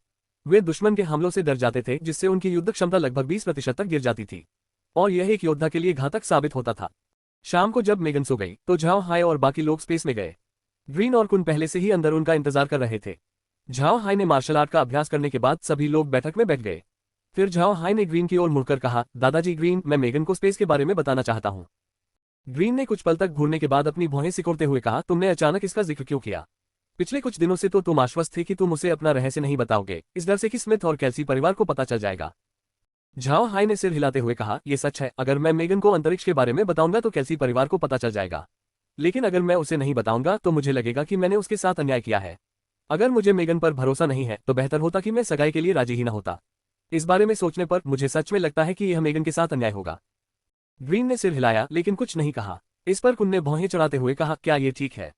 वे दुश्मन के हमलों से डर जाते थे, जिससे उनकी युद्ध क्षमता लगभग 20% तक गिर जाती थी, और यह एक योद्धा के लिए घातक साबित होता था। शाम को जब मेगन सो गई तो झाओ हाई और बाकी लोग स्पेस में गए। ग्रीन और कुन पहले से ही अंदर उनका इंतजार कर रहे थे। झाओ हाई ने मार्शल आर्ट का अभ्यास करने के बाद सभी लोग बैठक में बैठ गए। फिर झाओ हाई ने ग्रीन की ओर मुड़कर कहा, दादाजी ग्रीन, मैं मेगन को स्पेस के बारे में बताना चाहता हूँ। ग्रीन ने कुछ पल तक घूरने के बाद अपनी भौहें सिकोड़ते हुए कहा, तुमने अचानक इसका जिक्र क्यों किया? पिछले कुछ दिनों से तो तुम आश्वस्त थे कि तुम उसे अपना रहस्य नहीं बताओगे, इस डर से कि स्मिथ और कैल्सी परिवार को पता चल जाएगा। झाओ हाई ने सिर हिलाते हुए कहा, यह सच है, अगर मैं मेगन को अंतरिक्ष के बारे में बताऊंगा तो कैल्सी परिवार को पता चल जाएगा। लेकिन अगर मैं उसे नहीं बताऊंगा तो मुझे लगेगा कि मैंने उसके साथ अन्याय किया है। अगर मुझे मेगन पर भरोसा नहीं है तो बेहतर होता कि मैं सगाई के लिए राजी ही न होता। इस बारे में सोचने पर मुझे सच में लगता है कि यह मेगन के साथ अन्याय होगा। ग्रीन ने सिर हिलाया लेकिन कुछ नहीं कहा। इस पर कुन ने भौहें चढ़ाते हुए कहा, क्या ये ठीक है?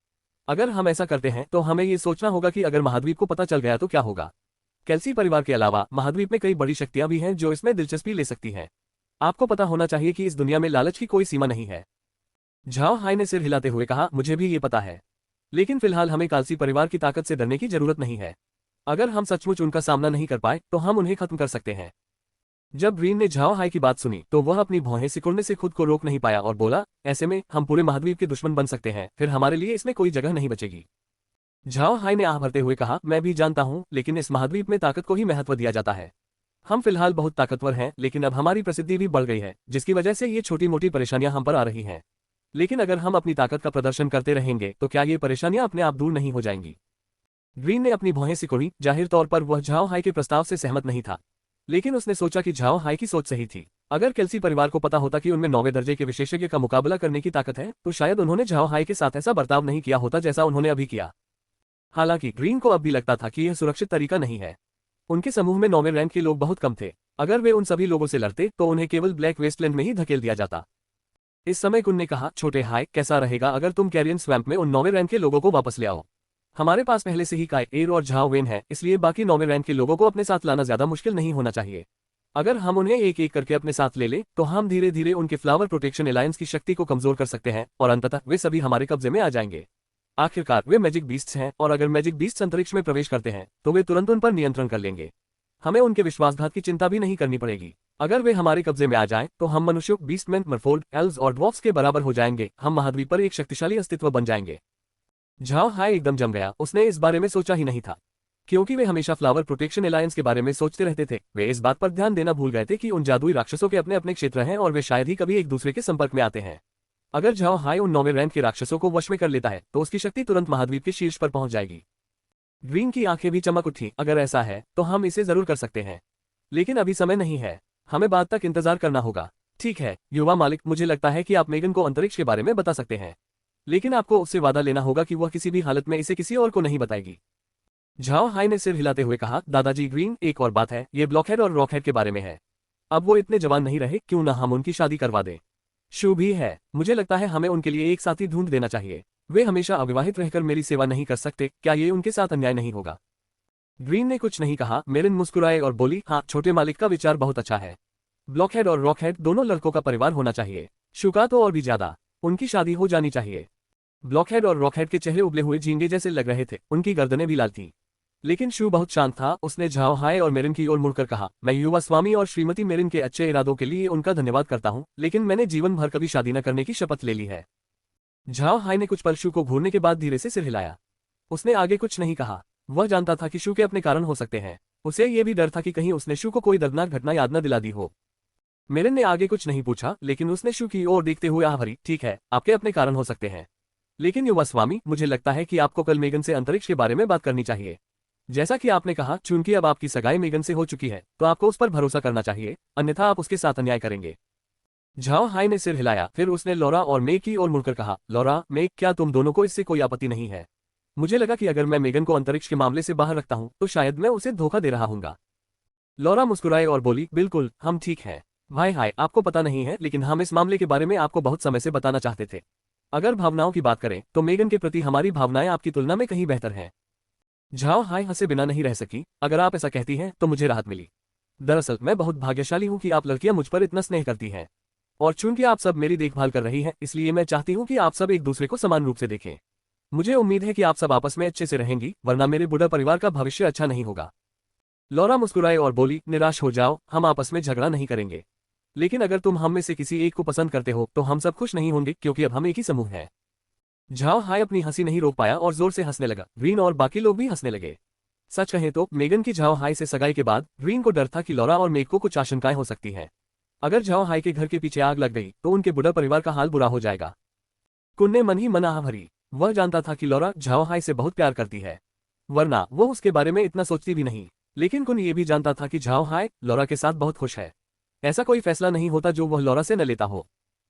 अगर हम ऐसा करते हैं तो हमें ये सोचना होगा कि अगर महाद्वीप को पता चल गया तो क्या होगा। कैल्सी परिवार के अलावा महाद्वीप में कई बड़ी शक्तियां भी हैं जो इसमें दिलचस्पी ले सकती हैं। आपको पता होना चाहिए कि इस दुनिया में लालच की कोई सीमा नहीं है। झाओ हाई ने सिर हिलाते हुए कहा, मुझे भी ये पता है, लेकिन फिलहाल हमें कालसी परिवार की ताकत से डरने की जरूरत नहीं है। अगर हम सचमुच उनका सामना नहीं कर पाए तो हम उन्हें खत्म कर सकते हैं। जब ग्रीन ने झाओ हाई की बात सुनी तो वह अपनी भौहें सिकुड़ने से खुद को रोक नहीं पाया और बोला, ऐसे में हम पूरे महाद्वीप के दुश्मन बन सकते हैं, फिर हमारे लिए इसमें कोई जगह नहीं बचेगी। झाओ हाई ने आह भरते हुए कहा, मैं भी जानता हूं, लेकिन इस महाद्वीप में ताकत को ही महत्व दिया जाता है। हम फिलहाल बहुत ताकतवर हैं, लेकिन अब हमारी प्रसिद्धि भी बढ़ गई है, जिसकी वजह से ये छोटी मोटी परेशानियां हम पर आ रही हैं। लेकिन अगर हम अपनी ताकत का प्रदर्शन करते रहेंगे तो क्या ये परेशानियां अपने आप दूर नहीं हो जाएंगी? ग्रीन ने अपनी भौहें सिकुड़ी। जाहिर तौर पर वह झाओ हाई के प्रस्ताव से सहमत नहीं था, लेकिन उसने सोचा कि झाओ हाई की सोच सही थी। अगर कैल्सी परिवार को पता होता कि उनमें 9वें दर्जे के विशेषज्ञ का मुकाबला करने की ताकत है तो शायद उन्होंने झाओ हाई के साथ ऐसा बर्ताव नहीं किया होता जैसा उन्होंने अभी किया। हालांकि ग्रीन को अब भी लगता था कि यह सुरक्षित तरीका नहीं है। उनके समूह में 9वें रैंक के लोग बहुत कम थे। अगर वे उन सभी लोगों से लड़ते तो उन्हें केवल ब्लैक वेस्टलैंड में ही धकेल दिया जाता। इस समय कुन ने कहा, छोटे हाई, कैसा रहेगा अगर तुम कैरियन स्वैम्प में उन 9वें रैंक के लोगों को वापस ले आओ? हमारे पास पहले से ही काय, एर और झाओ वेन है, इसलिए बाकी 9वें रैंक के लोगों को अपने साथ लाना ज्यादा मुश्किल नहीं होना चाहिए। अगर हम उन्हें एक एक करके अपने साथ ले लें तो हम धीरे धीरे उनके फ्लावर प्रोटेक्शन अलायंस की शक्ति को कमजोर कर सकते हैं और अंततः वे सभी हमारे कब्जे में आ जाएंगे। आखिरकार वे मैजिक बीस्ट्स हैं और अगर मैजिक बीस्ट्स अंतरिक्ष में प्रवेश करते हैं तो वे तुरंत उन पर नियंत्रण कर लेंगे। हमें उनके विश्वासघात की चिंता भी नहीं करनी पड़ेगी। अगर वे हमारे कब्जे में आ जाएं तो हम मनुष्यों, बीस्टमैन, मरफोल्ड, एल्व्स और ड्वार्फ्स के बराबर हो जाएंगे। हम महाद्वीप पर एक शक्तिशाली अस्तित्व बन जाएंगे। झाओ हाई एकदम जम गया, उसने इस बारे में सोचा ही नहीं था। क्योंकि वे हमेशा फ्लावर प्रोटेक्शन अलायंस के बारे में सोचते रहते थे, वे इस बात पर ध्यान देना भूल गए थे कि उन जादुई राक्षसों के अपने अपने क्षेत्र हैं और वे शायद ही कभी एक दूसरे के संपर्क में आते हैं। अगर झाओ हाई उन 9वें रैंक के राक्षसों को वश में कर लेता है तो उसकी शक्ति तुरंत महाद्वीप के शीर्ष पर पहुंच जाएगी। ग्रीन की आंखें भी चमक उठी। अगर ऐसा है तो हम इसे जरूर कर सकते हैं, लेकिन अभी समय नहीं है, हमें बाद तक इंतजार करना होगा। ठीक है युवा मालिक, मुझे लगता है कि आप मेगन को अंतरिक्ष के बारे में बता सकते हैं, लेकिन आपको उससे वादा लेना होगा कि वह किसी भी हालत में इसे किसी और को नहीं बताएगी। झाओ हाई ने सिर हिलाते हुए कहा, दादाजी ग्रीन, एक और बात है, ये ब्लॉकहेड और रॉकहेड के बारे में है। अब वो इतने जवान नहीं रहे, क्यों ना हम उनकी शादी करवा दें। शुभ ही है, मुझे लगता है हमें उनके लिए एक साथी ढूंढ देना चाहिए। वे हमेशा अविवाहित रहकर मेरी सेवा नहीं कर सकते, क्या ये उनके साथ अन्याय नहीं होगा। ग्रीन ने कुछ नहीं कहा। मेरिन मुस्कुराए और बोली, हाँ छोटे मालिक का विचार बहुत अच्छा है। ब्लॉकहेड और रॉकहेड दोनों लड़कों का परिवार होना चाहिए, शुका तो और भी ज्यादा। उनकी शादी हो जानी चाहिए। ब्लॉकहेड और रॉकहेड के चेहरे उबले हुए झींगे जैसे लग रहे थे, उनकी गर्दनें भी लाल थीं। लेकिन शू बहुत शांत था। उसने झाओ हाय और मेरिन की ओर मुड़कर कहा, मैं युवा स्वामी और श्रीमती मेरिन के अच्छे इरादों के लिए उनका धन्यवाद करता हूं, लेकिन मैंने जीवन भर कभी शादी न करने की शपथ ले ली है। झाओ हाय ने कुछ पल शू को घूरने के बाद धीरे से सिर हिलाया। उसने आगे कुछ नहीं कहा। वह जानता था कि शू के अपने कारण हो सकते हैं। उसे ये भी डर था कि कहीं उसने शू को कोई दर्दनाक घटना याद न दिला दी हो। मेरिन ने आगे कुछ नहीं पूछा, लेकिन उसने शू की ओर देखते हुए आह भरी, ठीक है, आपके अपने कारण हो सकते हैं, लेकिन युवा स्वामी, मुझे लगता है कि आपको कल मेगन से अंतरिक्ष के बारे में बात करनी चाहिए। जैसा कि आपने कहा, चूंकि अब आपकी सगाई मेगन से हो चुकी है, तो आपको उस पर भरोसा करना चाहिए, अन्यथा आप उसके साथ अन्याय करेंगे। झाओ हाई ने सिर हिलाया, फिर उसने लॉरा और मेग की ओर मुड़कर कहा, लॉरा, मेग, क्या तुम दोनों को इससे कोई आपत्ति नहीं है? मुझे लगा कि अगर मैं मेगन को अंतरिक्ष के मामले से बाहर रखता हूं तो शायद मैं उसे धोखा दे रहा हूंगा। लॉरा मुस्कुराए और बोली, बिल्कुल, हम ठीक हैं। भाई हाय, आपको पता नहीं है, लेकिन हम इस मामले के बारे में आपको बहुत समय से बताना चाहते थे। अगर भावनाओं की बात करें तो मेगन के प्रति हमारी भावनाएं आपकी तुलना में कहीं बेहतर हैं। झाओ हाय हंसे बिना नहीं रह सकी। अगर आप ऐसा कहती हैं तो मुझे राहत मिली। दरअसल मैं बहुत भाग्यशाली हूं कि आप लड़कियां मुझ पर इतना स्नेह करती हैं, और चूंकि आप सब मेरी देखभाल कर रही हैं, इसलिए मैं चाहती हूं कि आप सब एक दूसरे को समान रूप से देखें। मुझे उम्मीद है कि आप सब आपस में अच्छे से रहेंगी, वरना मेरे बुढ़ा परिवार का भविष्य अच्छा नहीं होगा। लॉरा मुस्कुराए और बोली, निराश हो जाओ, हम आपस में झगड़ा नहीं करेंगे, लेकिन अगर तुम हम में से किसी एक को पसंद करते हो तो हम सब खुश नहीं होंगे, क्योंकि अब हम एक ही समूह हैं। झाओ हाय अपनी हंसी नहीं रोक पाया और जोर से हंसने लगा। ग्रीन और बाकी लोग भी हंसने लगे। सच कहें तो मेगन की झाओ हाय से सगाई के बाद ग्रीन को डर था कि लॉरा और मेग को कुछ आशंकाएं हो सकती हैं। अगर झाओ हाय के घर के पीछे आग लग गई तो उनके बुढ़ा परिवार का हाल बुरा हो जाएगा। कुन ने मन ही मन आह भरी। वह जानता था कि लॉरा झाओ हाय से बहुत प्यार करती है, वरना वो उसके बारे में इतना सोचती भी नहीं। लेकिन कुन ये भी जानता था कि झाओ हाय लॉरा के साथ बहुत खुश है। ऐसा कोई फैसला नहीं होता जो वह लॉरा से न लेता हो।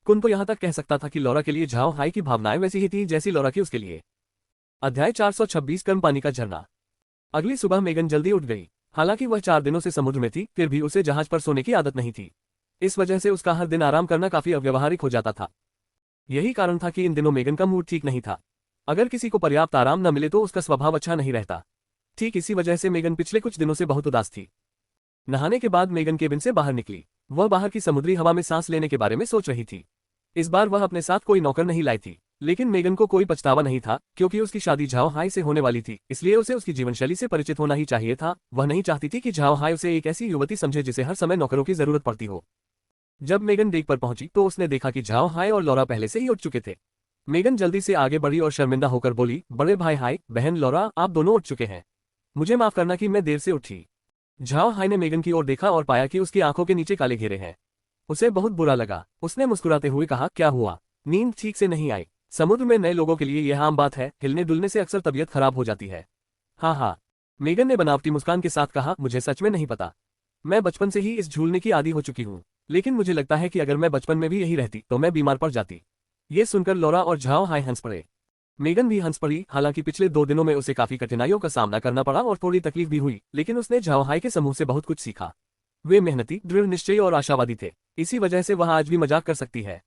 कुन तो यहाँ तक कह सकता था कि लॉरा के लिए झाओ हाई की भावनाएं वैसी ही थी जैसी लॉरा की उसके लिए। अध्याय 426 गर्म पानी का झरना। अगली सुबह मेगन जल्दी उठ गई। हालांकि वह 4 दिनों से समुद्र में थी, फिर भी उसे जहाज पर सोने की आदत नहीं थी। इस वजह से उसका हर दिन आराम करना काफी अव्यवहारिक हो जाता था। यही कारण था कि इन दिनों मेगन का मूड ठीक नहीं था। अगर किसी को पर्याप्त आराम न मिले तो उसका स्वभाव अच्छा नहीं रहता। ठीक इसी वजह से मेगन पिछले कुछ दिनों से बहुत उदास थी। नहाने के बाद मेगन केबिन से बाहर निकली। वह बाहर की समुद्री हवा में सांस लेने के बारे में सोच रही थी। इस बार वह अपने साथ कोई नौकर नहीं लाई थी, लेकिन मेगन को कोई पछतावा नहीं था, क्योंकि उसकी शादी झाओ हाई से होने वाली थी, इसलिए उसे उसकी जीवनशैली से परिचित होना ही चाहिए था। वह नहीं चाहती थी कि झाओ हाई उसे एक ऐसी युवती समझे जिसे हर समय नौकरों की जरूरत पड़ती हो। जब मेगन डेक पर पहुंची तो उसने देखा कि झाओ हाई और लॉरा पहले से ही उठ चुके थे। मेगन जल्दी से आगे बढ़ी और शर्मिंदा होकर बोली, बड़े भाई हाई, बहन लॉरा, आप दोनों उठ चुके हैं। मुझे माफ करना कि मैं देर से उठी। झाओ हाई ने मेगन की ओर देखा और पाया कि उसकी आंखों के नीचे काले घेरे हैं। उसे बहुत बुरा लगा। उसने मुस्कुराते हुए कहा, क्या हुआ? नींद ठीक से नहीं आई? समुद्र में नए लोगों के लिए यह आम बात है, हिलने डुलने से अक्सर तबीयत खराब हो जाती है। हाँ, मेगन ने बनावटी मुस्कान के साथ कहा, मुझे सच में नहीं पता। मैं बचपन से ही इस झूलने की आदी हो चुकी हूँ, लेकिन मुझे लगता है कि अगर मैं बचपन में भी यही रहती तो मैं बीमार पड़ जाती। ये सुनकर लॉरा और झाओ हाई हंस पड़े। मेगन भी हंस पड़ी। हालांकि पिछले 2 दिनों में उसे काफी कठिनाइयों का सामना करना पड़ा और थोड़ी तकलीफ भी हुई, लेकिन उसने झाओ हाई के समूह से बहुत कुछ सीखा। वे मेहनती, दृढ़ निश्चयी और आशावादी थे। इसी वजह से वह आज भी मजाक कर सकती है।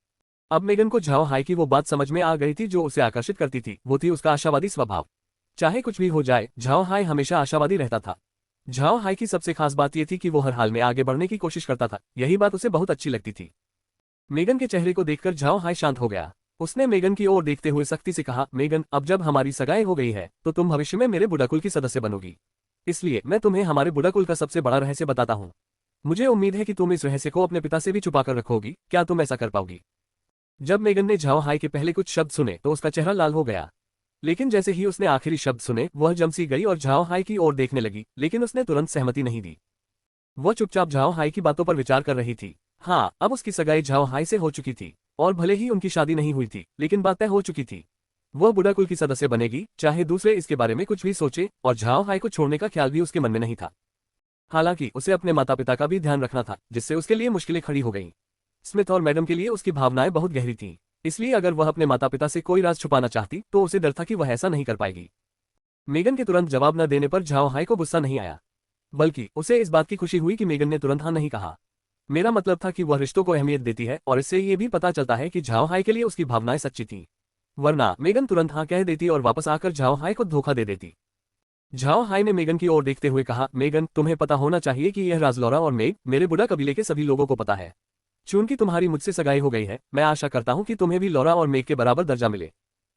अब मेगन को झाओ हाई की वो बात समझ में आ गई थी जो उसे आकर्षित करती थी, वो थी उसका आशावादी स्वभाव। चाहे कुछ भी हो जाए, झाओ हाई हमेशा आशावादी रहता था। झाओ हाई की सबसे खास बात यह थी कि वो हर हाल में आगे बढ़ने की कोशिश करता था। यही बात उसे बहुत अच्छी लगती थी। मेगन के चेहरे को देखकर झाओ हाई शांत हो गया। उसने मेगन की ओर देखते हुए सख्ती से कहा, मेगन, अब जब हमारी सगाई हो गई है तो तुम भविष्य में मेरे बुढ़ा कुल की सदस्य बनोगी। इसलिए मैं तुम्हें हमारे बुढ़ा कुल का सबसे बड़ा रहस्य बताता हूँ। मुझे उम्मीद है कि तुम इस रहस्य को अपने पिता से भी छुपाकर रखोगी। क्या तुम ऐसा कर पाओगी? जब मेगन ने झाओ हाई के पहले कुछ शब्द सुने तो उसका चेहरा लाल हो गया। लेकिन जैसे ही उसने आखिरी शब्द सुने वह जम सी गई और झाओ हाई की ओर देखने लगी, लेकिन उसने तुरंत सहमति नहीं दी। वह चुपचाप झाओ हाई की बातों पर विचार कर रही थी। हाँ, अब उसकी सगाई झाओ हाई से हो चुकी थी, और भले ही उनकी शादी नहीं हुई थी, लेकिन बात तय हो चुकी थी। वह बुढ़ा कुल की सदस्य बनेगी, चाहे दूसरे इसके बारे में कुछ भी सोचे, और झाओ हाई को छोड़ने का ख्याल भी उसके मन में नहीं था। हालांकि उसे अपने माता पिता का भी ध्यान रखना था, जिससे उसके लिए मुश्किलें खड़ी हो गईं। स्मिथ और मैडम के लिए उसकी भावनाएं बहुत गहरी थीं, इसलिए अगर वह अपने माता पिता से कोई राज छुपाना चाहती तो उसे डर था कि वह ऐसा नहीं कर पाएगी। मेगन के तुरंत जवाब न देने पर झाओ हाई को गुस्सा नहीं आया, बल्कि उसे इस बात की खुशी हुई कि मेगन ने तुरंत हाँ नहीं कहा। मेरा मतलब था कि वह रिश्तों को अहमियत देती है, और इससे ये भी पता चलता है कि झाओ हाई के लिए उसकी भावनाएं सच्ची थीं। वरना मेगन तुरंत हाँ कह देती और वापस आकर झाओ हाई को धोखा दे देती। झाओ हाई ने मेगन की ओर देखते हुए कहा, मेगन, तुम्हें पता होना चाहिए कि यह राज लौरा और मेग मेरे बुढ़ा कबीले के सभी लोगों को पता है। चूंकि तुम्हारी मुझसे सगाई हो गई है, मैं आशा करता हूं कि तुम्हें भी लौरा और मेग के बराबर दर्जा मिले,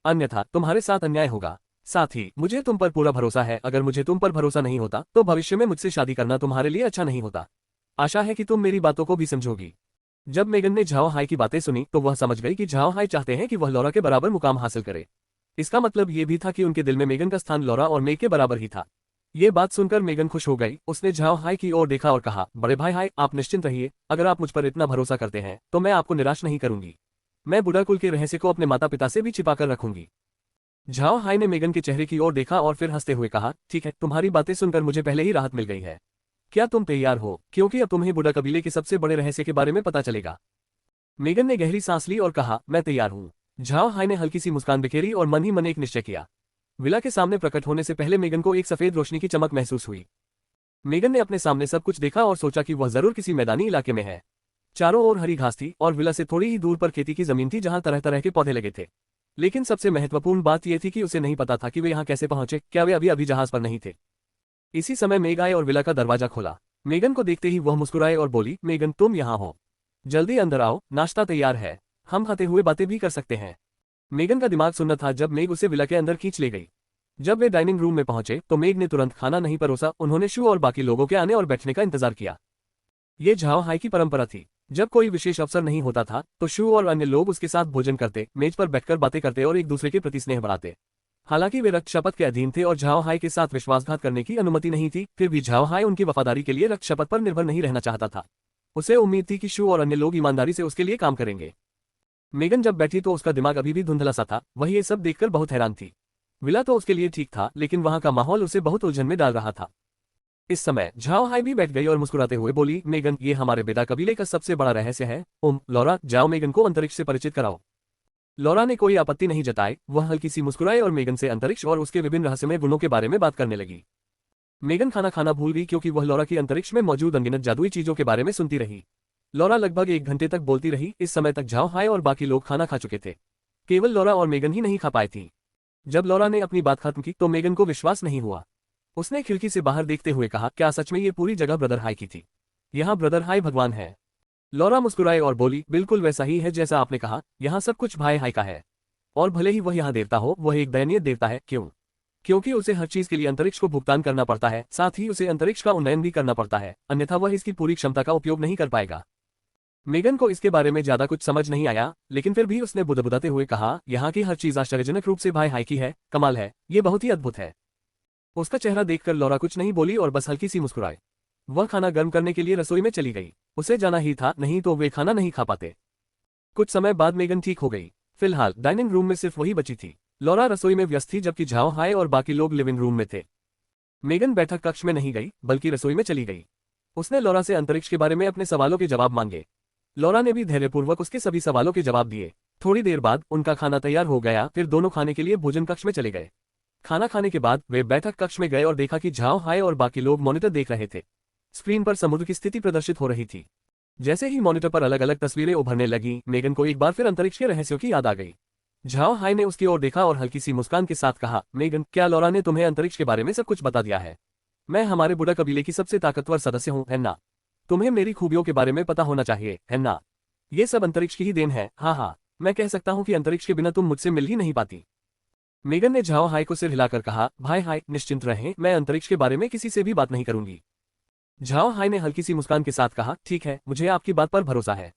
अन्यथा तुम्हारे साथ अन्याय होगा। साथ ही मुझे तुम पर पूरा भरोसा है, अगर मुझे तुम पर भरोसा नहीं होता तो भविष्य में मुझसे शादी करना तुम्हारे लिए अच्छा नहीं होता। आशा है कि तुम मेरी बातों को भी समझोगी। जब मेगन ने झाओ हाई की बातें सुनी तो वह समझ गई कि झाओ हाई चाहते हैं कि वह लौरा के बराबर मुकाम हासिल करे। इसका मतलब ये भी था कि उनके दिल में मेगन का स्थान लौरा और मेग के बराबर ही था। ये बात सुनकर मेगन खुश हो गई। उसने झाओ हाई की ओर देखा और कहा, बड़े भाई हाई, आप निश्चिंत रहिए, अगर आप मुझ पर इतना भरोसा करते हैं तो मैं आपको निराश नहीं करूंगी। मैं बुढ़ा कुल के रहस्य को अपने माता पिता से भी छिपाकर रखूंगी। झाओ हाई ने मेगन के चेहरे की ओर देखा और फिर हंसते हुए कहा, ठीक है, तुम्हारी बातें सुनकर मुझे पहले ही राहत मिल गई है। क्या तुम तैयार हो, क्योंकि अब तुम्हें बुढ़ा कबीले के सबसे बड़े रहस्य के बारे में पता चलेगा। मेगन ने गहरी सांस ली और कहा, मैं तैयार हूँ। झाओ हाई ने हल्की सी मुस्कान बिखेरी और मन ही मन एक निश्चय किया। विला के सामने प्रकट होने से पहले मेगन को एक सफेद रोशनी की चमक महसूस हुई। मेगन ने अपने सामने सब कुछ देखा और सोचा कि वह जरूर किसी मैदानी इलाके में है। चारों ओर हरी घास थी और विला से थोड़ी ही दूर पर खेती की जमीन थी जहां तरह तरह के पौधे लगे थे। लेकिन सबसे महत्वपूर्ण बात यह थी कि उसे नहीं पता था कि वे यहाँ कैसे पहुंचे, क्या वे अभी अभी जहाज पर नहीं थे। इसी समय मेग आए और विला का दरवाजा खोला। मेगन को देखते ही वह मुस्कुराए और बोली, मेगन, तुम यहाँ हो, जल्दी अंदर आओ, नाश्ता तैयार है, हम खाते हुए बातें भी कर सकते हैं। मेगन का दिमाग सुन्न था जब मेग उसे विला के अंदर खींच ले गई। जब वे डाइनिंग रूम में पहुंचे तो मेग ने तुरंत खाना नहीं परोसा, उन्होंने शू और बाकी लोगों के आने और बैठने का इंतजार किया। ये झाओ हाई की परंपरा थी। जब कोई विशेष अवसर नहीं होता था तो शू और अन्य लोग उसके साथ भोजन करते, मेज पर बैठकर बातें करते और एक दूसरे के प्रति स्नेह बढ़ाते। हालांकि वे रक्त शपथ के अधीन थे और झाओ हाई के साथ विश्वासघात करने की अनुमति नहीं थी, फिर भी झाओ हाई उनकी वफादारी के लिए रक्त शपथ पर निर्भर नहीं रहना चाहता था। उसे उम्मीद थी कि शू और अन्य लोग ईमानदारी से उसके लिए काम करेंगे। मेगन जब बैठी तो उसका दिमाग अभी भी धुंधला सा था, वह ये सब देखकर बहुत हैरान थी। विला तो उसके लिए ठीक था, लेकिन वहां का माहौल उसे बहुत उलझन में डाल रहा था। इस समय झाओ हाई भी बैठ गई और मुस्कुराते हुए बोली, मेगन, ये हमारे बेदा कबीले का सबसे बड़ा रहस्य है। लौरा, जाओ मेगन को अंतरिक्ष से परिचित कराओ। लौरा ने कोई आपत्ति नहीं जताई, वह हल्की सी मुस्कुराई और मेगन से अंतरिक्ष और उसके विभिन्न रहस्यमय गुणों के बारे में बात करने लगी। मेगन खाना खाना भूल गई क्योंकि वह लौरा की अंतरिक्ष में मौजूद अनगिनत जादुई चीजों के बारे में सुनती रही। लौरा लगभग 1 घंटे तक बोलती रही। इस समय तक झाओ हाई और बाकी लोग खाना खा चुके थे, केवल लौरा और मेगन ही नहीं खा पाई थी। जब लौरा ने अपनी बात खत्म की तो मेगन को विश्वास नहीं हुआ। उसने खिड़की से बाहर देखते हुए कहा, क्या सच में ये पूरी जगह ब्रदर हाई की थी? यहाँ ब्रदर हाई भगवान है। लौरा मुस्कुराए और बोली, बिल्कुल वैसा ही है जैसा आपने कहा, यहाँ सब कुछ भाई हाई का है। और भले ही वह यहाँ देवता हो, वह एक दयनीय देवता है। क्यों? क्योंकि उसे हर चीज के लिए अंतरिक्ष को भुगतान करना पड़ता है, साथ ही उसे अंतरिक्ष का उन्नयन भी करना पड़ता है, अन्यथा वह इसकी पूरी क्षमता का उपयोग नहीं कर पाएगा। मेगन को इसके बारे में ज्यादा कुछ समझ नहीं आया, लेकिन फिर भी उसने बुदबुदाते हुए कहा, यहाँ की हर चीज आश्चर्यजनक रूप से भाई हाई की है, कमाल है, ये बहुत ही अद्भुत है। उसका चेहरा देखकर लौरा कुछ नहीं बोली और बस हल्की सी मुस्कुराई। वह खाना गर्म करने के लिए रसोई में चली गई। उसे जाना ही था, नहीं तो वे खाना नहीं खा पाते। कुछ समय बाद मेगन ठीक हो गई। फिलहाल डाइनिंग रूम में सिर्फ वही बची थी। लौरा रसोई में व्यस्त थी जबकि झाओ हाई और बाकी लोग लिविंग रूम में थे। मेगन बैठक कक्ष में नहीं गई बल्कि रसोई में चली गई। उसने लौरा से अंतरिक्ष के बारे में अपने सवालों के जवाब मांगे। लौरा ने भी धैर्यपूर्वक उसके सभी सवालों के जवाब दिए। थोड़ी देर बाद उनका खाना तैयार हो गया, फिर दोनों खाने के लिए भोजन कक्ष में चले गए। खाना खाने के बाद वे बैठक कक्ष में गए और देखा कि झाओ हाई और बाकी लोग मॉनिटर देख रहे थे। स्क्रीन पर समुद्र की स्थिति प्रदर्शित हो रही थी। जैसे ही मॉनिटर पर अलग अलग तस्वीरें उभरने लगी, मेगन को एक बार फिर अंतरिक्ष के रहस्यों की याद आ गई। झाओ हाई ने उसकी ओर देखा और हल्की सी मुस्कान के साथ कहा, मेगन, क्या लौरा ने तुम्हें अंतरिक्ष के बारे में सब कुछ बता दिया है? मैं हमारे बुढ़ा कबीले की सबसे ताकतवर सदस्य हूँ, है ना? तुम्हें मेरी खूबियों के बारे में पता होना चाहिए, है ना? ये सब अंतरिक्ष की ही देन है। हाँ, मैं कह सकता हूँ कि अंतरिक्ष के बिना तुम मुझसे मिल ही नहीं पाती। मेगन ने झाओ हाई को सिर हिलाकर कहा, भाई हाई, निश्चिंत रहें, मैं अंतरिक्ष के बारे में किसी से भी बात नहीं करूंगी। झाओ हाई ने हल्की सी मुस्कान के साथ कहा, ठीक है, मुझे आपकी बात पर भरोसा है।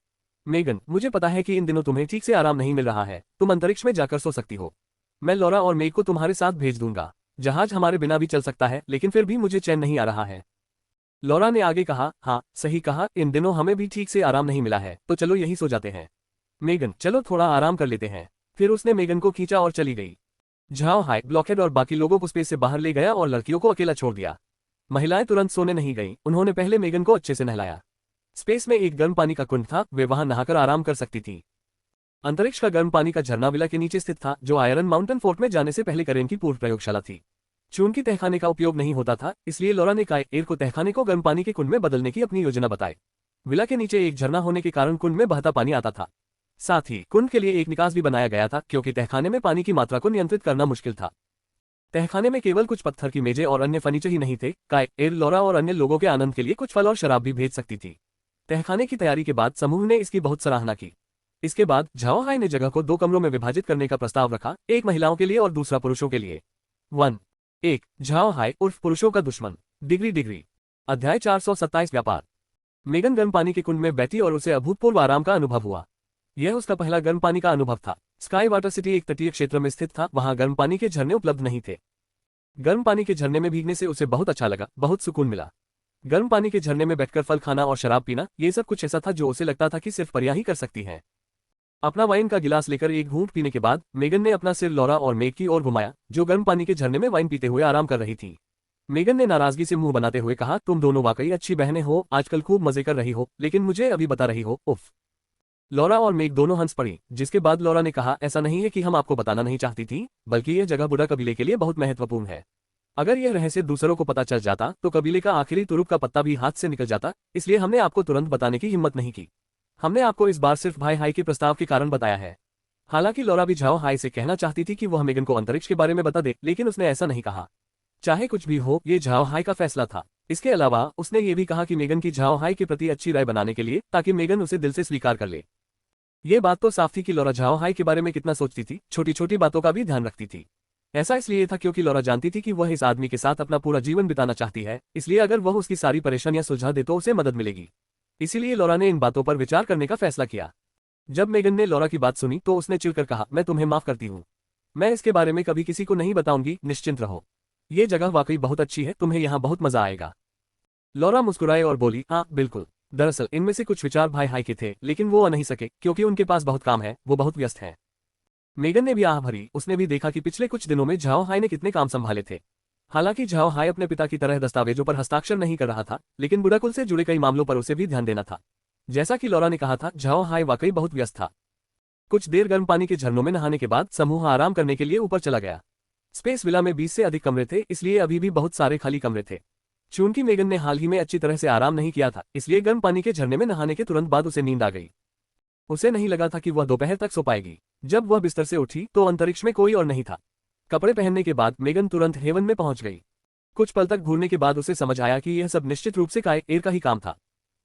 मेगन, मुझे पता है कि इन दिनों तुम्हें ठीक से आराम नहीं मिल रहा है, तुम अंतरिक्ष में जाकर सो सकती हो। मैं लॉरा और मेग को तुम्हारे साथ भेज दूंगा। जहाज हमारे बिना भी चल सकता है, लेकिन फिर भी मुझे चैन नहीं आ रहा है। लॉरा ने आगे कहा, हाँ सही कहा, इन दिनों हमें भी ठीक से आराम नहीं मिला है, तो चलो यही सो जाते हैं। मेगन, चलो थोड़ा आराम कर लेते हैं। फिर उसने मेगन को खींचा और चली गई। झाओ हाई ब्लॉकहेड और बाकी लोगों को स्पेस से बाहर ले गया और लड़कियों को अकेला छोड़ दिया। महिलाएं तुरंत सोने नहीं गईं, उन्होंने पहले मेगन को अच्छे से नहलाया। स्पेस में एक गर्म पानी का कुंड था, वे वहां नहाकर आराम कर सकती थी। अंतरिक्ष का गर्म पानी का झरना विला के नीचे स्थित था, जो आयरन माउंटेन फोर्ट में जाने से पहले करेन की पूर्व प्रयोगशाला थी। चूंकि तहखाने का उपयोग नहीं होता था, इसलिए लॉरा ने काय एयर को तहखाने को गर्म पानी के कुंड में बदलने की अपनी योजना बताई। विला के नीचे एक झरना होने के कारण कुंड में बहता पानी आता था। साथ ही कुंड के लिए एक निकास भी बनाया गया था, क्योंकि तहखाने में पानी की मात्रा को नियंत्रित करना मुश्किल था। तहखाने में केवल कुछ पत्थर की मेजें और अन्य फर्नीचर ही नहीं थे, काय एयर लॉरा और अन्य लोगों के आनंद के लिए कुछ फल और शराब भी भेज सकती थी। तहखाने की तैयारी के बाद समूह ने इसकी बहुत सराहना की। इसके बाद झाओ हाई ने जगह को 2 कमरों में विभाजित करने का प्रस्ताव रखा, एक महिलाओं के लिए और दूसरा पुरुषों के लिए। 1. झाओ हाई उर्फ पुरुषों का दुश्मन। डिग्री। अध्याय 427 व्यापार। मेगन गर्म पानी के कुंड में बैठी और उसे अभूतपूर्व आराम का अनुभव हुआ। यह उसका पहला गर्म पानी का अनुभव था। स्काई वाटर सिटी एक तटीय क्षेत्र में स्थित था, वहां गर्म पानी के झरने उपलब्ध नहीं थे। गर्म पानी के झरने में भीगने से उसे बहुत अच्छा लगा, बहुत सुकून मिला। गर्म पानी के झरने में बैठकर फल खाना और शराब पीना, ये सब कुछ ऐसा था जो उसे लगता था कि सिर्फ परियां ही कर सकती हैं। अपना वाइन का गिलास लेकर एक घूंट पीने के बाद मेगन ने अपना सिर लॉरा और मेग की ओर घुमाया, जो गर्म पानी के झरने में वाइन पीते हुए आराम कर रही थी। मेगन ने नाराजगी से मुंह बनाते हुए कहा, तुम दोनों वाकई अच्छी बहनें हो, आजकल खूब मजे कर रही हो, लेकिन मुझे अभी बता रही हो। उफ। लॉरा और मेग दोनों हंस पड़ी, जिसके बाद लॉरा ने कहा, ऐसा नहीं है कि हम आपको बताना नहीं चाहती थी, बल्कि यह जगह बुरा कबीले के लिए बहुत महत्वपूर्ण है। अगर यह रहस्य दूसरों को पता चल जाता तो कबीले का आखिरी तुरुप का पत्ता भी हाथ से निकल जाता, इसलिए हमने आपको तुरंत बताने की हिम्मत नहीं की। हमने आपको इस बार सिर्फ भाई हाई के प्रस्ताव के कारण बताया है। हालांकि लॉरा भी झाओ हाई से कहना चाहती थी कि वह मेगन को अंतरिक्ष के बारे में बता दे, लेकिन उसने ऐसा नहीं कहा। चाहे कुछ भी हो, ये झाओ हाई का फैसला था। इसके अलावा उसने ये भी कहा कि मेगन की झाओ हाई के प्रति अच्छी राय बनाने के लिए, ताकि मेगन उसे दिल से स्वीकार कर ले। ये बात तो साफ थी कि लॉरा झाओ हाई के बारे में कितना सोचती थी, छोटी छोटी बातों का भी ध्यान रखती थी। ऐसा इसलिए था क्योंकि लॉरा जानती थी कि वह इस आदमी के साथ अपना पूरा जीवन बिताना चाहती है, इसलिए अगर वह उसकी सारी परेशानियां सुलझा दे तो उसे मदद मिलेगी। इसीलिए लॉरा ने इन बातों पर विचार करने का फैसला किया। जब मेगन ने लॉरा की बात सुनी तो उसने चिढ़कर कहा, मैं तुम्हें माफ करती हूँ। मैं इसके बारे में कभी किसी को नहीं बताऊंगी, निश्चिंत रहो। ये जगह वाकई बहुत अच्छी है, तुम्हें यहाँ बहुत मजा आएगा। लॉरा मुस्कुराए और बोली, हाँ बिल्कुल। दरअसल इनमें से कुछ विचार भाई हाई के थे, लेकिन वो आ नहीं सके क्योंकि उनके पास बहुत काम है, वो बहुत व्यस्त है। मेगन ने भी आह भरी, उसने भी देखा कि पिछले कुछ दिनों में झाओ हाई ने कितने काम संभाले थे। हालांकि झाओ हाई अपने पिता की तरह दस्तावेजों पर हस्ताक्षर नहीं कर रहा था, लेकिन बुराकुल से जुड़े कई मामलों पर उसे भी ध्यान देना था। जैसा कि लॉरा ने कहा था, झाओ हाई वाकई बहुत व्यस्त था। कुछ देर गर्म पानी के झरनों में नहाने के बाद समूह आराम करने के लिए ऊपर चला गया। स्पेस विला में 20 से अधिक कमरे थे, इसलिए अभी भी बहुत सारे खाली कमरे थे। चूंकि मेगन ने हाल ही में अच्छी तरह से आराम नहीं किया था, इसलिए गर्म पानी के झरने में नहाने के तुरंत बाद उसे नींद आ गई। उसे नहीं लगा था कि वह दोपहर तक सो पाएगी। जब वह बिस्तर से उठी तो अंतरिक्ष में कोई और नहीं था। कपड़े पहनने के बाद मेगन तुरंत हेवन में पहुंच गई। कुछ पल तक घूरने के बाद उसे समझ आया कि यह सब निश्चित रूप से काय एयर का ही काम था।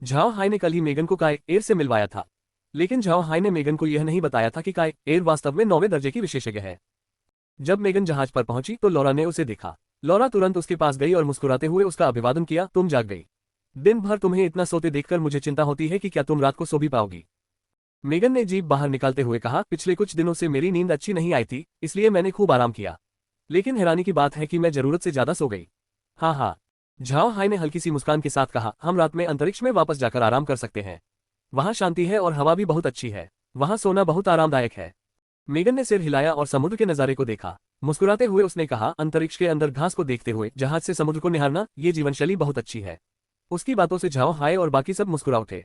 झाओ हाई ने कल ही मेगन को काय एयर से मिलवाया था, लेकिन झाओ हाई ने मेगन को यह नहीं बताया था कि काय एयर वास्तव में 9वें दर्जे की विशेषज्ञ है। जब मेगन जहाज पर पहुंची तो लॉरा ने उसे देखा। लॉरा तुरंत उसके पास गई और मुस्कुराते हुए उसका अभिवादन किया, तुम जाग गई। दिन भर तुम्हें इतना सोते देखकर मुझे चिंता होती है कि क्या तुम रात को सो भी पाओगी। मेगन ने जीभ बाहर निकालते हुए कहा, पिछले कुछ दिनों से मेरी नींद अच्छी नहीं आई थी, इसलिए मैंने खूब आराम किया। लेकिन हैरानी की बात है कि मैं जरूरत से ज्यादा सो गई। हाँ। झाओ हाई ने हल्की सी मुस्कान के साथ कहा, हम रात में अंतरिक्ष में वापस जाकर आराम कर सकते हैं। वहां शांति है और हवा भी बहुत अच्छी है। वहां सोना बहुत आरामदायक है। मेगन ने सिर हिलाया और समुद्र के नजारे को देखा। मुस्कुराते हुए उसने कहा, अंतरिक्ष के अंदर घास को देखते हुए जहाज से समुद्र को निहारना, ये जीवनशैली बहुत अच्छी है। उसकी बातों से झाओ हाई और बाकी सब मुस्कुरा उठे।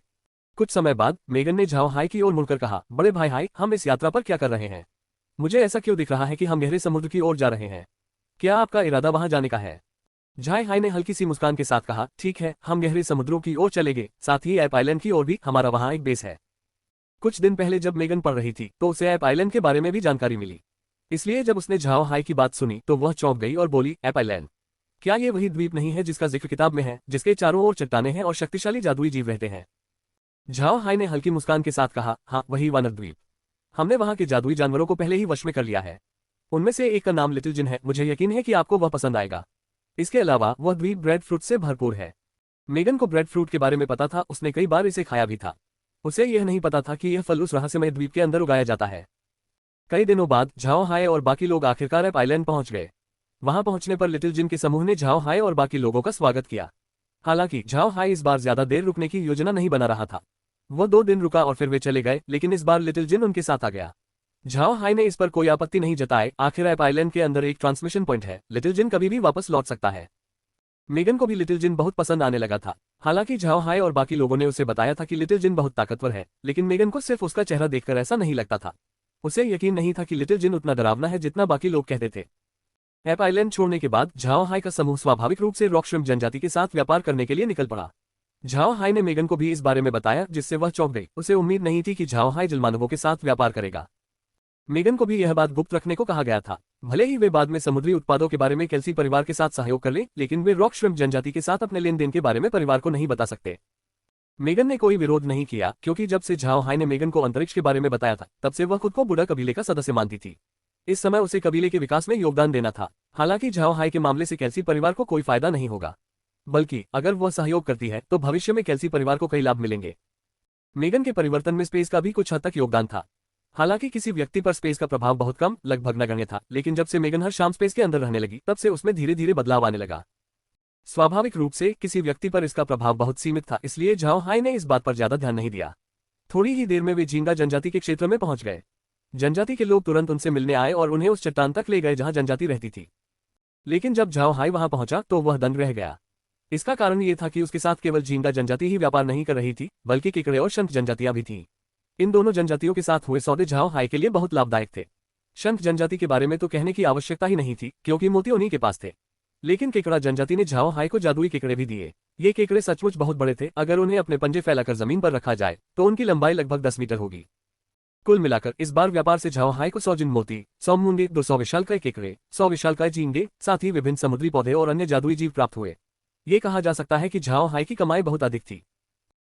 कुछ समय बाद मेगन ने झाओ हाई की ओर मुड़कर कहा, बड़े भाई हाई, हम इस यात्रा पर क्या कर रहे हैं? मुझे ऐसा क्यों दिख रहा है कि हम गहरे समुद्र की ओर जा रहे हैं? क्या आपका इरादा वहां जाने का है? झाओ हाई ने हल्की सी मुस्कान के साथ कहा, ठीक है, हम गहरे समुद्रों की ओर चलेंगे, साथ ही ऐप आइलैंड की ओर भी, हमारा वहां एक बेस है। कुछ दिन पहले जब मेगन पढ़ रही थी तो उसे ऐप आइलैंड के बारे में भी जानकारी मिली। इसलिए जब उसने झाओ हाई की बात सुनी तो वह चौंक गई और बोली, ऐप आइलैंड? क्या ये वही द्वीप नहीं है जिसका जिक्र किताब में है, जिसके चारों ओर चट्टानें हैं और शक्तिशाली जादुई जीव रहते हैं? झाओ हाई ने हल्की मुस्कान के साथ कहा, हाँ वही वानर द्वीप। हमने वहां के जादुई जानवरों को पहले ही वश में कर लिया है। उनमें से एक का नाम लिटिल जिन है, मुझे यकीन है कि आपको वह पसंद आएगा। इसके अलावा वह द्वीप ब्रेड फ्रूट से भरपूर है। मेगन को ब्रेड फ्रूट के बारे में पता था, उसने कई बार इसे खाया भी था। उसे यह नहीं पता था कि यह फल उस रहस्यमय द्वीप के अंदर उगाया जाता है। कई दिनों बाद झाओ हाय और बाकी लोग आखिरकार एप आइलैंड पहुंच गए। वहां पहुंचने पर लिटिल जिन के समूह ने झाओ हाय और बाकी लोगों का स्वागत किया। हालांकि झाओ हाय इस बार ज्यादा देर रुकने की योजना नहीं बना रहा था। वो 2 दिन रुका और फिर वे चले गए, लेकिन इस बार लिटिल जिन उनके साथ आ गया। झाओ हाय ने इस पर कोई आपत्ति नहीं जताई। आखिर एप आइलैंड के अंदर एक ट्रांसमिशन पॉइंट है, लिटिल जिन कभी भी वापस लौट सकता है। मेगन को भी लिटिल जिन बहुत पसंद आने लगा था। हालांकि झाओ हाय और बाकी लोगों ने उसे बताया था कि लिटिल जिन बहुत ताकतवर है, लेकिन मेगन को सिर्फ उसका चेहरा देखकर ऐसा नहीं लगता था। उसे यकीन नहीं था कि लिटिल जिन उतना डरावना है जितना बाकी लोग कहते थे। एप आइलैंड छोड़ने के बाद झाओ हाय का समूह स्वाभाविक रूप से रॉक श्रिम्प जनजाति के साथ व्यापार करने के लिए निकल पड़ा। झाओ हाय ने मेगन को भी इस बारे में बताया, जिससे वह चौंक गई। उसे उम्मीद नहीं थी कि झाओ हाय जलमानवों के साथ व्यापार करेगा। मेगन को भी यह बात गुप्त रखने को कहा गया था। भले ही वे बाद में समुद्री उत्पादों के बारे में केल्सी परिवार के साथ सहयोग कर लें, लेकिन वे रॉक श्रिम्प जनजाति के साथ अपने लेन देन के बारे में परिवार को नहीं बता सकते। मेगन ने कोई विरोध नहीं किया, क्योंकि जब से झाओ हाय ने मेगन को अंतरिक्ष के बारे में बताया था, तब से वह खुद को बुढ़ा कबीले का सदस्य मानती थी। इस समय उसे कबीले के विकास में योगदान देना था। हालांकि झाओ हाय के मामले से केल्सी परिवार को कोई फायदा नहीं होगा, बल्कि अगर वह सहयोग करती है तो भविष्य में केल्सी परिवार को कई लाभ मिलेंगे। मेगन के परिवर्तन में स्पेस का भी कुछ हद तक योगदान था। हालांकि किसी व्यक्ति पर स्पेस का प्रभाव बहुत कम, लगभग नगण्य था, लेकिन जब से मेगन हर शाम स्पेस के अंदर रहने लगी, तब से उसमें धीरे धीरे बदलाव आने लगा। स्वाभाविक रूप से किसी व्यक्ति पर इसका प्रभाव बहुत सीमित था, इसलिए झाओ हाय ने इस बात पर ज्यादा ध्यान नहीं दिया। थोड़ी ही देर में वे झींगा जनजाति के क्षेत्र में पहुंच गए। जनजाति के लोग तुरंत उनसे मिलने आए और उन्हें उस चट्टान तक ले गए जहां जनजाति रहती थी। लेकिन जब झाओ हाय वहां पहुंचा तो वह दंग रह गया। इसका कारण ये था कि उसके साथ केवल झींगा जनजाति ही व्यापार नहीं कर रही थी, बल्कि केकड़े और शंख जनजातियां भी थीं। इन दोनों जनजातियों के साथ हुए सौदे झाओ हाय के लिए बहुत लाभदायक थे। शंख जनजाति के बारे में तो कहने की आवश्यकता ही नहीं थी, क्योंकि मोती उन्हीं के पास थे। लेकिन केकड़ा जनजाति ने झाओ हाय को जादुई केकड़े भी दिए। ये केकड़े सचमुच बहुत बड़े थे। अगर उन्हें अपने पंजे फैलाकर जमीन पर रखा जाए तो उनकी लंबाई लगभग 10 मीटर होगी। कुल मिलाकर इस बार व्यापार से झाओ हाय को 100 जिन मोती, 100 मूंगे, 200 विशालकाय केकड़े, 100 विशालकाय झींगे, साथ ही विभिन्न समुद्री पौधे और अन्य जादुई जीव प्राप्त हुए। ये कहा जा सकता है कि झाओ हाय की कमाई बहुत अधिक थी।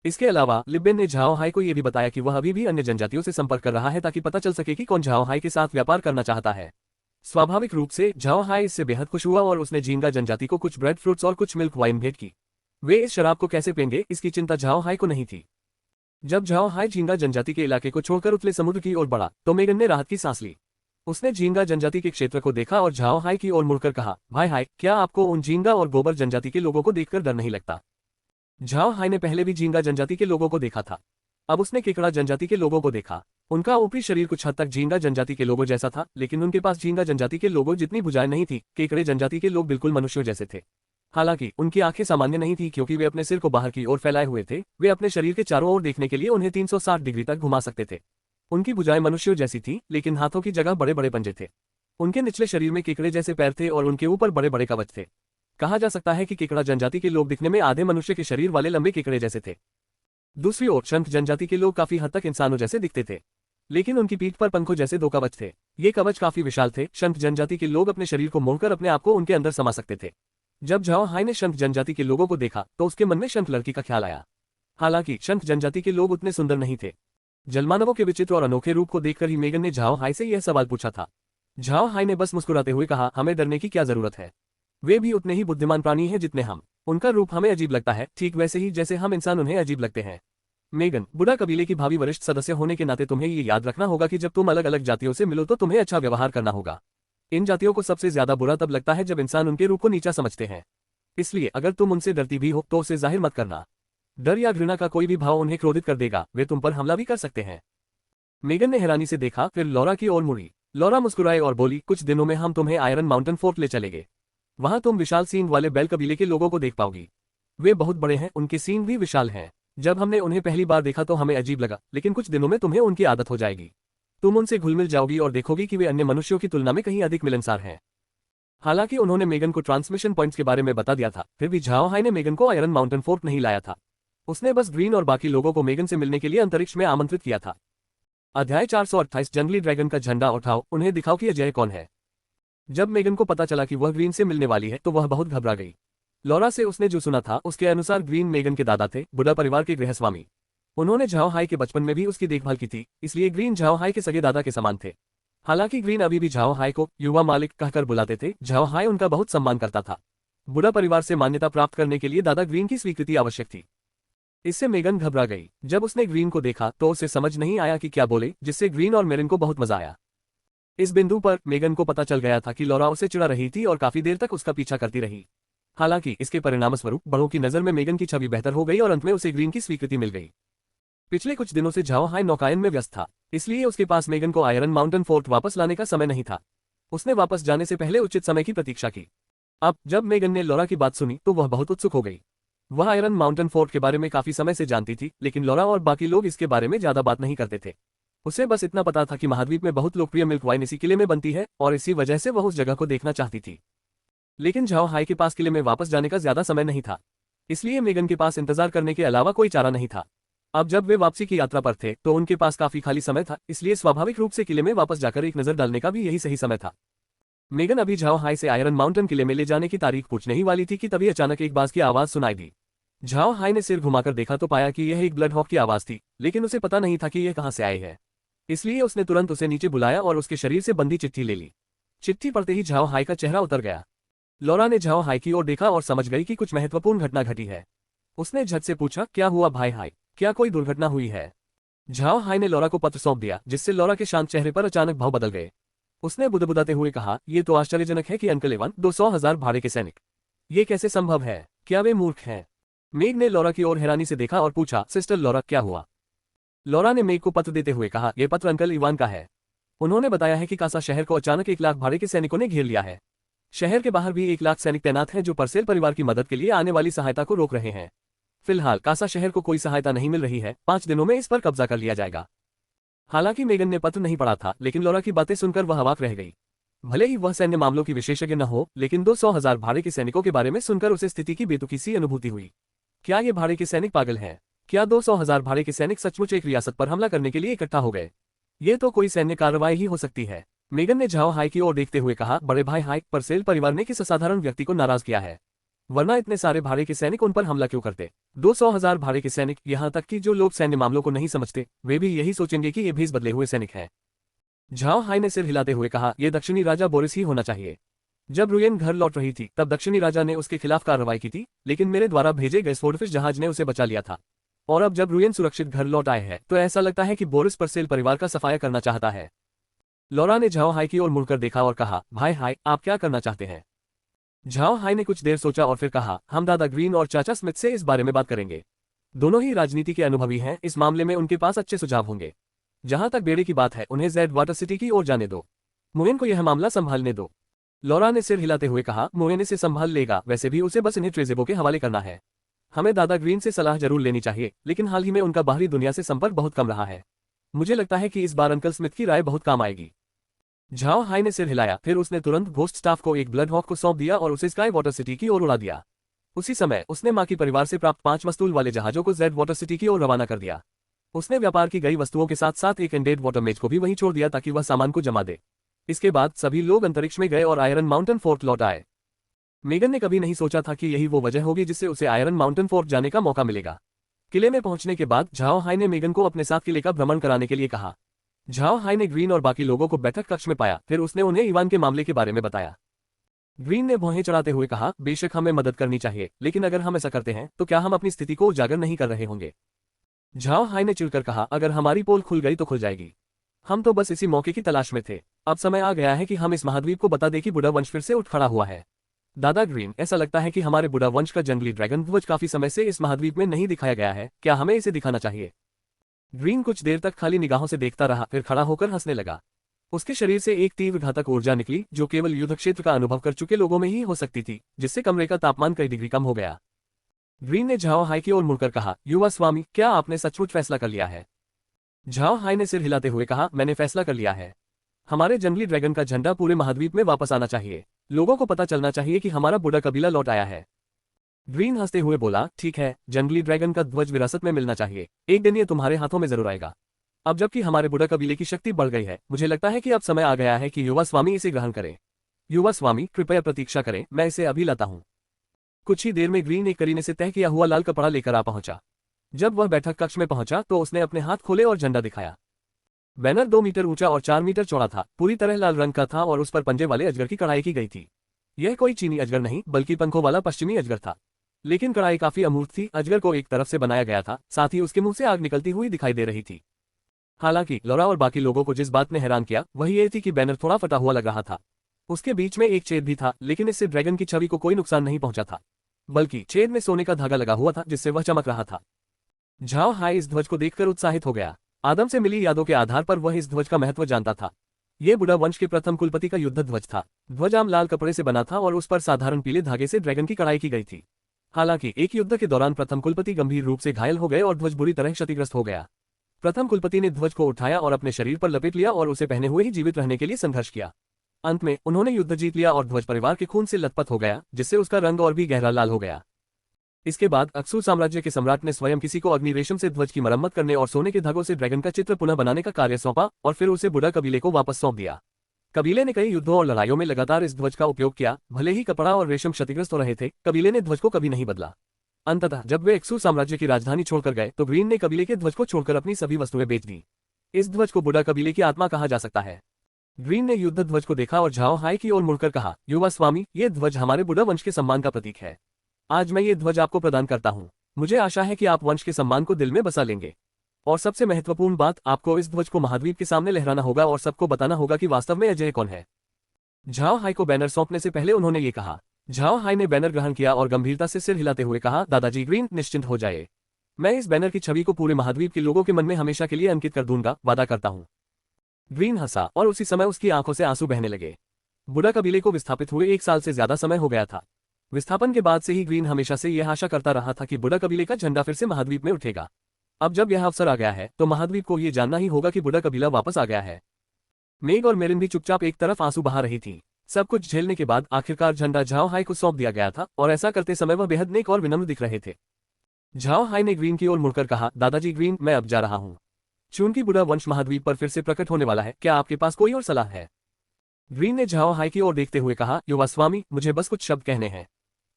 इसके अलावा लिब्बेन ने झाओ हाय को यह भी बताया कि वह अभी भी अन्य जनजातियों से संपर्क कर रहा है, ताकि पता चल सके कि कौन झाओ हाय के साथ व्यापार करना चाहता है। स्वाभाविक रूप से झाओ हाय इससे बेहद खुश हुआ और उसने झींगा जनजाति को कुछ ब्रेड फ्रूट्स और कुछ मिल्क वाइन भेंट की। वे इस शराब को कैसे पेंगे, इसकी चिंता झाओ हाय को नहीं थी। जब झाओ हाय झींगा जनजाति के इलाके को छोड़कर उतले समुद्र की ओर बढ़ा तो मेगन ने राहत की सांस ली। उसने झींगा जनजाति के क्षेत्र को देखा और झाओ हाय की ओर मुड़कर कहा, भाई हाय, क्या आपको उन झींगा और गोबर जनजाति के लोगों को देखकर डर नहीं लगता? झाओ हाय ने पहले भी झींगा जनजाति के लोगों को देखा था। अब उसने केकड़ा जनजाति के लोगों को देखा। उनका ऊपरी शरीर कुछ हद तक झींगा जनजाति के लोगों जैसा था, लेकिन उनके पास झींगा जनजाति के लोगों जितनी भुजाएं नहीं थी। केकड़े जनजाति के लोग बिल्कुल मनुष्यों जैसे थे। हालांकि उनकी आंखें सामान्य नहीं थी, क्योंकि वे अपने सिर को बाहर की ओर फैलाए हुए थे। वे अपने शरीर के चारों ओर देखने के लिए उन्हें 360 डिग्री तक घुमा सकते थे। उनकी भुजाएं मनुष्यों जैसी थी, लेकिन हाथों की जगह बड़े बड़े पंजे थे। उनके निचले शरीर में केकड़े जैसे पैर थे और उनके ऊपर बड़े बड़े कवच थे। कहा जा सकता है कि केकड़ा जनजाति के लोग दिखने में आधे मनुष्य के शरीर वाले लंबे केकड़े जैसे थे। दूसरी ओर शंख जनजाति के लोग काफी हद तक इंसानों जैसे दिखते थे, लेकिन उनकी पीठ पर पंखों जैसे 2 कवच थे। ये कवच काफी विशाल थे। शंख जनजाति के लोग अपने शरीर को मोड़कर अपने आप को उनके अंदर समा सकते थे। जब झाओ हाय ने शंख जनजाति के लोगों को देखा तो उसके मन में शंख लड़की का ख्याल आया। हालांकि शंख जनजाति के लोग उतने सुंदर नहीं थे। जलमानवों के विचित्र और अनोखे रूप को देखकर ही मेगन ने झाओ हाय से यह सवाल पूछा था। झाओ हाय ने बस मुस्कुराते हुए कहा, हमें डरने की क्या जरूरत है? वे भी उतने ही बुद्धिमान प्राणी हैं जितने हम। उनका रूप हमें अजीब लगता है, ठीक वैसे ही जैसे हम इंसान उन्हें अजीब लगते हैं। मेगन, बुढ़ा कबीले की भावी वरिष्ठ सदस्य होने के नाते तुम्हें ये याद रखना होगा कि जब तुम अलग अलग जातियों से मिलो तो तुम्हें अच्छा व्यवहार करना होगा। इन जातियों को सबसे ज्यादा बुरा तब लगता है जब इंसान उनके रूप को नीचा समझते हैं। इसलिए अगर तुम उनसे डरती भी हो तो उसे जाहिर मत करना। डर या घृणा का कोई भी भाव उन्हें क्रोधित कर देगा। वे तुम पर हमला भी कर सकते हैं। मेगन ने हैरानी से देखा, फिर लॉरा की ओर मुड़ी। लॉरा मुस्कुराए और बोली, कुछ दिनों में हम तुम्हें आयरन माउंटेन फोर्ट ले चलेंगे। वहां तुम विशाल सींग वाले बैल कबीले के लोगों को देख पाओगी। वे बहुत बड़े हैं, उनके सींग भी विशाल हैं। जब हमने उन्हें पहली बार देखा तो हमें अजीब लगा, लेकिन कुछ दिनों में तुम्हें उनकी आदत हो जाएगी। तुम उनसे घुल मिल जाओगी और देखोगी कि वे अन्य मनुष्यों की तुलना में कहीं अधिक मिलनसार हैं। हालांकि उन्होंने मेगन को ट्रांसमिशन पॉइंट्स के बारे में बता दिया था, फिर भी झाओ हाय ने मेगन को आयरन माउंटेन फोर्ट नहीं लाया था। उसने बस ग्रीन और बाकी लोगों को मेगन से मिलने के लिए अंतरिक्ष में आमंत्रित किया था। अध्याय 428 जंगली ड्रैगन का झंडा उठाओ, उन्हें दिखाओ कि अजय कौन है। जब मेगन को पता चला कि वह ग्रीन से मिलने वाली है तो वह बहुत घबरा गई। लॉरा से उसने जो सुना था उसके अनुसार ग्रीन मेगन के दादा थे, बुढ़ा परिवार के गृहस्वामी। उन्होंने झाओ हाय के बचपन में भी उसकी देखभाल की थी, इसलिए ग्रीन झाओ हाय के सगे दादा के समान थे। हालांकि ग्रीन अभी भी झाओ हाय को युवा मालिक कहकर बुलाते थे। झाओ हाय उनका बहुत सम्मान करता था। बुढ़ा परिवार से मान्यता प्राप्त करने के लिए दादा ग्रीन की स्वीकृति आवश्यक थी। इससे मेगन घबरा गई। जब उसने ग्रीन को देखा तो उसे समझ नहीं आया कि क्या बोले, जिससे ग्रीन और मेरिन को बहुत मजा आया। इस बिंदु पर मेगन को पता चल गया था कि लॉरा उसे चिढ़ा रही थी और काफी देर तक उसका पीछा करती रही। हालांकि इसके परिणामस्वरूप बड़ों की नजर में मेगन की छवि बेहतर हो गई और अंत में उसे ग्रीन की स्वीकृति मिल गई। पिछले कुछ दिनों से झाओ हाई नौकायन में व्यस्त था, इसलिए उसके पास मेगन को आयरन माउंटेन फोर्ट वापस लाने का समय नहीं था। उसने वापस जाने से पहले उचित समय की प्रतीक्षा की। अब जब मेगन ने लॉरा की बात सुनी तो वह बहुत उत्सुक हो गई। वह आयरन माउंटेन फोर्ट के बारे में काफी समय से जानती थी, लेकिन लॉरा और बाकी लोग इसके बारे में ज्यादा बात नहीं करते थे। उसे बस इतना पता था कि महाद्वीप में बहुत लोकप्रिय मिल्क वाइन इसी किले में बनती है और इसी वजह से वह उस जगह को देखना चाहती थी। लेकिन झाओ हाई के पास किले में वापस जाने का ज्यादा समय नहीं था, इसलिए मेगन के पास इंतजार करने के अलावा कोई चारा नहीं था। अब जब वे वापसी की यात्रा पर थे तो उनके पास काफी खाली समय था, इसलिए स्वाभाविक रूप से किले में वापस जाकर एक नजर डालने का भी यही सही समय था। मेगन अभी झाओ हाई से आयरन माउंटेन किले में ले जाने की तारीख पूछने ही वाली थी कि तभी अचानक एक बाज की आवाज सुनाई दी। झाओ हाई ने सिर घुमाकर देखा तो पाया कि यह एक ब्लड हॉक की आवाज थी, लेकिन उसे पता नहीं था कि यह कहां से आई है। इसलिए उसने तुरंत उसे नीचे बुलाया और उसके शरीर से बंधी चिट्ठी ले ली। चिट्ठी पढ़ते ही झाओ हाई का चेहरा उतर गया। लॉरा ने झाओ हाई की ओर देखा और समझ गई कि कुछ महत्वपूर्ण घटना घटी है। उसने झट से पूछा, क्या हुआ भाई हाई, क्या कोई दुर्घटना हुई है? झाओ हाई ने लॉरा को पत्र सौंप दिया, जिससे लॉरा के शांत चेहरे पर अचानक भाव बदल गए। उसने बुदबुदाते हुए कहा, ये तो आश्चर्यजनक है कि अंकल एवन 200,000 भाड़े के सैनिक, ये कैसे संभव है? क्या वे मूर्ख हैं? मेग ने लॉरा की ओर हैरानी से देखा और पूछा, सिस्टर लॉरा क्या हुआ? लॉरा ने मेग को पत्र देते हुए कहा, यह पत्र अंकल इवान का है। उन्होंने बताया है कि कासा शहर को अचानक 1 लाख भाड़े के सैनिकों ने घेर लिया है। शहर के बाहर भी 1 लाख सैनिक तैनात हैं जो परसेल परिवार की मदद के लिए आने वाली सहायता को रोक रहे हैं। फिलहाल कासा शहर को कोई सहायता नहीं मिल रही है, 5 दिनों में इस पर कब्जा कर लिया जाएगा। हालांकि मेगन ने पत्र नहीं पढ़ा था, लेकिन लॉरा की बातें सुनकर वह अवाक रह गई। भले ही वह सैन्य मामलों की विशेषज्ञ न हो, लेकिन 200,000 भाड़े के सैनिकों के बारे में सुनकर उसे स्थिति की बेतुकी सी अनुभूति हुई। क्या ये भाड़े के सैनिक पागल हैं? क्या 200,000 भाड़े के सैनिक सचमुच एक रियासत पर हमला करने के लिए इकट्ठा हो गए? ये तो कोई सैन्य कार्रवाई ही हो सकती है। मेगन ने झाओ हाई की ओर देखते हुए कहा, बड़े भाई हाई, परसेल परिवार ने किस असाधारण व्यक्ति को नाराज किया है? वरना इतने सारे भाड़े के सैनिक उन पर हमला क्यों करते? 200,000 भाड़े के सैनिक, यहाँ तक कि जो लोग सैन्य मामलों को नहीं समझते वे भी यही सोचेंगे कि ये भेस बदले हुए सैनिक हैं। झाओ हाई ने सिर हिलाते हुए कहा, यह दक्षिणी राजा बोरिस ही होना चाहिए। जब रुयेन घर लौट रही थी तब दक्षिणी राजा ने उसके खिलाफ कार्रवाई की थी, लेकिन मेरे द्वारा भेजे गए स्वॉर्डफिश जहाज ने उसे बचा लिया था। और अब जब रुयेन सुरक्षित घर लौट आए हैं तो ऐसा लगता है कि बोरिस परसेल परिवार का सफाया करना चाहता है। लॉरा ने झाओ हाई की ओर मुड़कर देखा और कहा, भाई हाई, आप क्या करना चाहते हैं? झाओ हाई ने कुछ देर सोचा और फिर कहा, हम दादा ग्रीन और चाचा स्मिथ से इस बारे में बात करेंगे। दोनों ही राजनीति के अनुभवी हैं, इस मामले में उनके पास अच्छे सुझाव होंगे। जहां तक बेड़े की बात है, उन्हें जेड वाटर सिटी की ओर जाने दो। मोएन को यह मामला संभालने दो। लॉरा ने सिर हिलाते हुए कहा, मोएन इसे संभाल लेगा, वैसे भी उसे बस इन्हें ट्रेजेबो के हवाले करना है। हमें दादा ग्रीन से सलाह जरूर लेनी चाहिए, लेकिन हाल ही में उनका बाहरी दुनिया से संपर्क बहुत कम रहा है। मुझे लगता है कि इस बार अंकल स्मिथ की राय बहुत काम आएगी। झाओ हाई ने सिर हिलाया, फिर उसने तुरंत घोस्ट स्टाफ को एक ब्लड हॉक को सौंप दिया और उसे स्काई वाटर सिटी की ओर उड़ा दिया। उसी समय उसने माँ की परिवार से प्राप्त 5 मस्तूल वाले जहाजों को जेड वाटर सिटी की ओर रवाना कर दिया। उसने व्यापार की गई वस्तुओं के साथ साथ एक एंडेड वाटर मेज को भी वहीं छोड़ दिया ताकि वह सामान को जमा दे। इसके बाद सभी लोग अंतरिक्ष में गए और आयरन माउंटेन फोर्ट लौट आए। मेगन ने कभी नहीं सोचा था कि यही वो वजह होगी जिससे उसे आयरन माउंटेन फोर्ट जाने का मौका मिलेगा। किले में पहुंचने के बाद झाओ हाई ने मेगन को अपने साथ किले का भ्रमण कराने के लिए कहा। झाओ हाई ने ग्रीन और बाकी लोगों को बैठक कक्ष में पाया, फिर उसने उन्हें इवान के मामले के बारे में बताया। ग्रीन ने भौहें चढ़ाते हुए कहा, बेशक हमें मदद करनी चाहिए, लेकिन अगर हम ऐसा करते हैं तो क्या हम अपनी स्थिति को उजागर नहीं कर रहे होंगे? झाओ हाई ने चिढ़कर कहा, अगर हमारी पोल खुल गई तो खुल जाएगी। हम तो बस इसी मौके की तलाश में थे। अब समय आ गया है कि हम इस महाद्वीप को बता दें कि बुढ़ा वंश फिर से उठ खड़ा हुआ है। दादा ग्रीन, ऐसा लगता है कि हमारे बुढ़ा वंश का जंगली ड्रैगन ध्वज काफी समय से इस महाद्वीप में नहीं दिखाया गया है, क्या हमें इसे दिखाना चाहिए? ग्रीन कुछ देर तक खाली निगाहों से देखता रहा, फिर खड़ा होकर हंसने लगा। उसके शरीर से एक तीव्र घातक ऊर्जा निकली जो केवल युद्ध क्षेत्र का अनुभव कर चुके लोगों में ही हो सकती थी, जिससे कमरे का तापमान कई डिग्री कम हो गया। ग्रीन ने झाओ हाई की ओर मुड़कर कहा, युवा स्वामी, क्या आपने सचमुच फैसला कर लिया है? झाओ हाई ने सिर हिलाते हुए कहा, मैंने फैसला कर लिया है। हमारे जंगली ड्रैगन का झंडा पूरे महाद्वीप में वापस आना चाहिए। लोगों को पता चलना चाहिए कि हमारा बूढ़ा कबीला लौट आया है। ग्रीन हंसते हुए बोला, ठीक है, जंगली ड्रैगन का ध्वज विरासत में मिलना चाहिए। एक दिन ये तुम्हारे हाथों में जरूर आएगा। अब जबकि हमारे बूढ़ा कबीले की शक्ति बढ़ गई है, मुझे लगता है कि अब समय आ गया है कि युवा स्वामी इसे ग्रहण करें। युवा स्वामी, कृपया प्रतीक्षा करें, मैं इसे अभी लाता हूं। कुछ ही देर में ग्रीन एक करीने से तय किया हुआ लाल कपड़ा लेकर आ पहुंचा। जब वह बैठक कक्ष में पहुंचा तो उसने अपने हाथ खोले और झंडा दिखाया। बैनर 2 मीटर ऊंचा और 4 मीटर चौड़ा था, पूरी तरह लाल रंग का था और उस पर पंजे वाले अजगर की कढ़ाई की गई थी। यह कोई चीनी अजगर नहीं बल्कि पंखों वाला पश्चिमी अजगर था, लेकिन कढ़ाई काफी अमूर्त थी। अजगर को एक तरफ से बनाया गया था, साथ ही उसके मुंह से आग निकलती हुई दिखाई दे रही थी। हालांकि लॉरा और बाकी लोगों को जिस बात ने हैरान किया वही ये थी कि बैनर थोड़ा फटा हुआ लग रहा था। उसके बीच में एक छेद भी था, लेकिन इससे ड्रैगन की छवि को कोई नुकसान नहीं पहुंचा था, बल्कि छेद में सोने का धागा लगा हुआ था जिससे वह चमक रहा था। झाओ हाई इस ध्वज को देखकर उत्साहित हो गया। आदम से मिली यादों के आधार पर वह इस ध्वज का महत्व जानता था। यह बुढ़ा वंश के प्रथम कुलपति का युद्ध ध्वज था। ध्वज आम लाल कपड़े से बना था और उस पर साधारण पीले धागे से ड्रैगन की कढ़ाई की गई थी। हालांकि एक युद्ध के दौरान प्रथम कुलपति गंभीर रूप से घायल हो गए और ध्वज बुरी तरह क्षतिग्रस्त हो गया। प्रथम कुलपति ने ध्वज को उठाया और अपने शरीर पर लपेट लिया और उसे पहने हुए ही जीवित रहने के लिए संघर्ष किया। अंत में उन्होंने युद्ध जीत लिया और ध्वज परिवार के खून से लथपथ हो गया, जिससे उसका रंग और भी गहरा लाल हो गया। इसके बाद अक्सू साम्राज्य के सम्राट ने स्वयं किसी को अग्नि रेशम से ध्वज की मरम्मत करने और सोने के धागों से ड्रैगन का चित्र पुनः बनाने का कार्य सौंपा और फिर उसे बुढ़ा कबीले को वापस सौंप दिया। कबीले ने कई युद्धों और लड़ाइयों में लगातार इस ध्वज का उपयोग किया। भले ही कपड़ा और रेशम क्षतिग्रस्त हो रहे थे, कबीले ने ध्वज को कभी नहीं बदला। अंततः जब वे अक्सू साम्राज्य की राजधानी छोड़कर गए तो ग्रीन ने कबीले के ध्वज को छोड़कर अपनी सभी वस्तुएं बेच दी। इस ध्वज को बुढ़ा कबीले की आत्मा कहा जा सकता है। ग्रीन ने युद्ध ध्वज को देखा और झाओ हाई की ओर मुड़कर कहा, युवा स्वामी, ये ध्वज हमारे बुढ़ा वंश के सम्मान का प्रतीक है। आज मैं ये ध्वज आपको प्रदान करता हूँ। मुझे आशा है कि आप वंश के सम्मान को दिल में बसा लेंगे। और सबसे महत्वपूर्ण बात, आपको इस ध्वज को महाद्वीप के सामने लहराना होगा और सबको बताना होगा कि वास्तव में अजय कौन है। झाओ हाई को बैनर सौंपने से पहले उन्होंने ये कहा। झाओ हाई ने बैनर ग्रहण किया और गंभीरता से सिर हिलाते हुए कहा, दादाजी ग्रीन, निश्चिंत हो जाए। मैं इस बैनर की छवि को पूरे महाद्वीप के लोगों के मन में हमेशा के लिए अंकित कर दूंगा, वादा करता हूं। ग्रीन हंसा और उसी समय उसकी आंखों से आंसू बहने लगे। बुढ़ा कबीले को विस्थापित हुए 1 साल से ज्यादा समय हो गया था। विस्थापन के बाद से ही ग्रीन हमेशा से यह आशा करता रहा था कि बुढ़ा कबीले का झंडा फिर से महाद्वीप में उठेगा। अब जब यह अवसर आ गया है तो महाद्वीप को यह जानना ही होगा कि बुढ़ा कबीला वापस आ गया है। मेग और मेरिन भी चुपचाप एक तरफ आंसू बहा रही थी। सब कुछ झेलने के बाद आखिरकार झंडा झाओ हाई को सौंप दिया गया था और ऐसा करते समय वह बेहद नेक और विनम्र दिख रहे थे। झाओ हाई ने ग्रीन की ओर मुड़कर कहा, दादाजी ग्रीन, मैं अब जा रहा हूं। चूंकि बुढ़ा वंश महाद्वीप पर फिर से प्रकट होने वाला है, क्या आपके पास कोई और सलाह है? ग्रीन ने झाओ हाई की ओर देखते हुए कहा, युवा स्वामी, मुझे बस कुछ शब्द कहने हैं।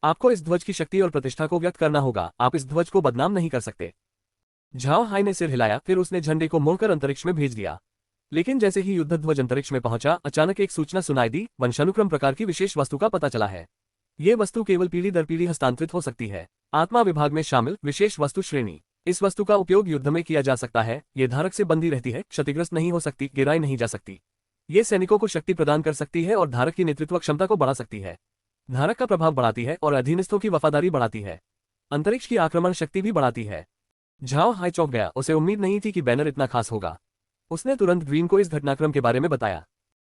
आपको इस ध्वज की शक्ति और प्रतिष्ठा को व्यक्त करना होगा। आप इस ध्वज को बदनाम नहीं कर सकते। झाओ हाई ने सिर हिलाया, फिर उसने झंडे को मोड़कर अंतरिक्ष में भेज दिया। लेकिन जैसे ही युद्ध ध्वज अंतरिक्ष में पहुंचा, अचानक एक सूचना सुनाई दी। वंशानुक्रम प्रकार की विशेष वस्तु का पता चला है। ये वस्तु केवल पीढ़ी दर पीढ़ी हस्तांतरित हो सकती है। आत्मा विभाग में शामिल विशेष वस्तु श्रेणी। इस वस्तु का उपयोग युद्ध में किया जा सकता है। ये धारक से बंधी रहती है, क्षतिग्रस्त नहीं हो सकती, गिराई नहीं जा सकती। ये सैनिकों को शक्ति प्रदान कर सकती है और धारक की नेतृत्व क्षमता को बढ़ा सकती है। धारक का प्रभाव बढ़ाती है और अधीनस्थों की वफादारी बढ़ाती है। अंतरिक्ष की आक्रमण शक्ति भी बढ़ाती है। झाओ हाई चौंक गया। उसे उम्मीद नहीं थी कि बैनर इतना खास होगा। उसने तुरंत ग्रीन को इस घटनाक्रम के बारे में बताया।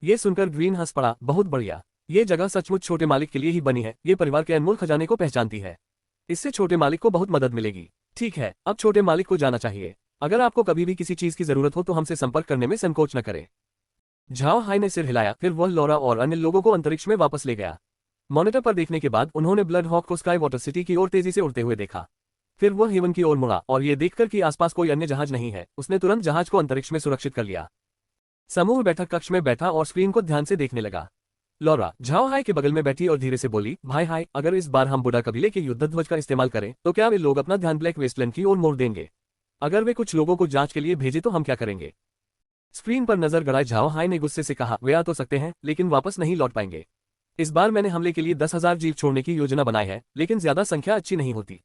ये सुनकर ग्रीन हंस पड़ा, बहुत बढ़िया। ये जगह सचमुच छोटे मालिक के लिए ही बनी है। ये परिवार के अनमोल खजाने को पहचानती है। इससे छोटे मालिक को बहुत मदद मिलेगी। ठीक है, अब छोटे मालिक को जाना चाहिए। अगर आपको कभी भी किसी चीज की जरूरत हो तो हमसे संपर्क करने में संकोच न करें। झाओ हाई ने सिर हिलाया, फिर वह लॉरा और अन्य लोगों को अंतरिक्ष में वापस ले गया। मॉनिटर पर देखने के बाद उन्होंने ब्लड हॉक को स्काई वाटर सिटी की ओर तेजी से उड़ते हुए देखा। फिर वह हेवन की ओर मुड़ा और ये देखकर कि आसपास कोई अन्य जहाज नहीं है, उसने तुरंत जहाज को अंतरिक्ष में सुरक्षित कर लिया। समूह बैठक कक्ष में बैठा और स्क्रीन को ध्यान से देखने लगा। लॉरा झाओ हाई के बगल में बैठी और धीरे से बोली, भाई हाई, अगर इस बार हम बुढ़ा कबीले के युद्ध ध्वज का इस्तेमाल करें तो क्या वे लोग अपना ध्यान ब्लैक वेस्टलैंड की ओर मोड़ देंगे? अगर वे कुछ लोगों को जांच के लिए भेजे तो हम क्या करेंगे? स्क्रीन पर नजर गड़ाए झाओ हाई ने गुस्से से कहा, वे आ तो सकते हैं लेकिन वापस नहीं लौट पाएंगे। इस बार मैंने हमले के लिए 10,000 जीव छोड़ने की योजना बनाई है, लेकिन ज्यादा संख्या अच्छी नहीं होती।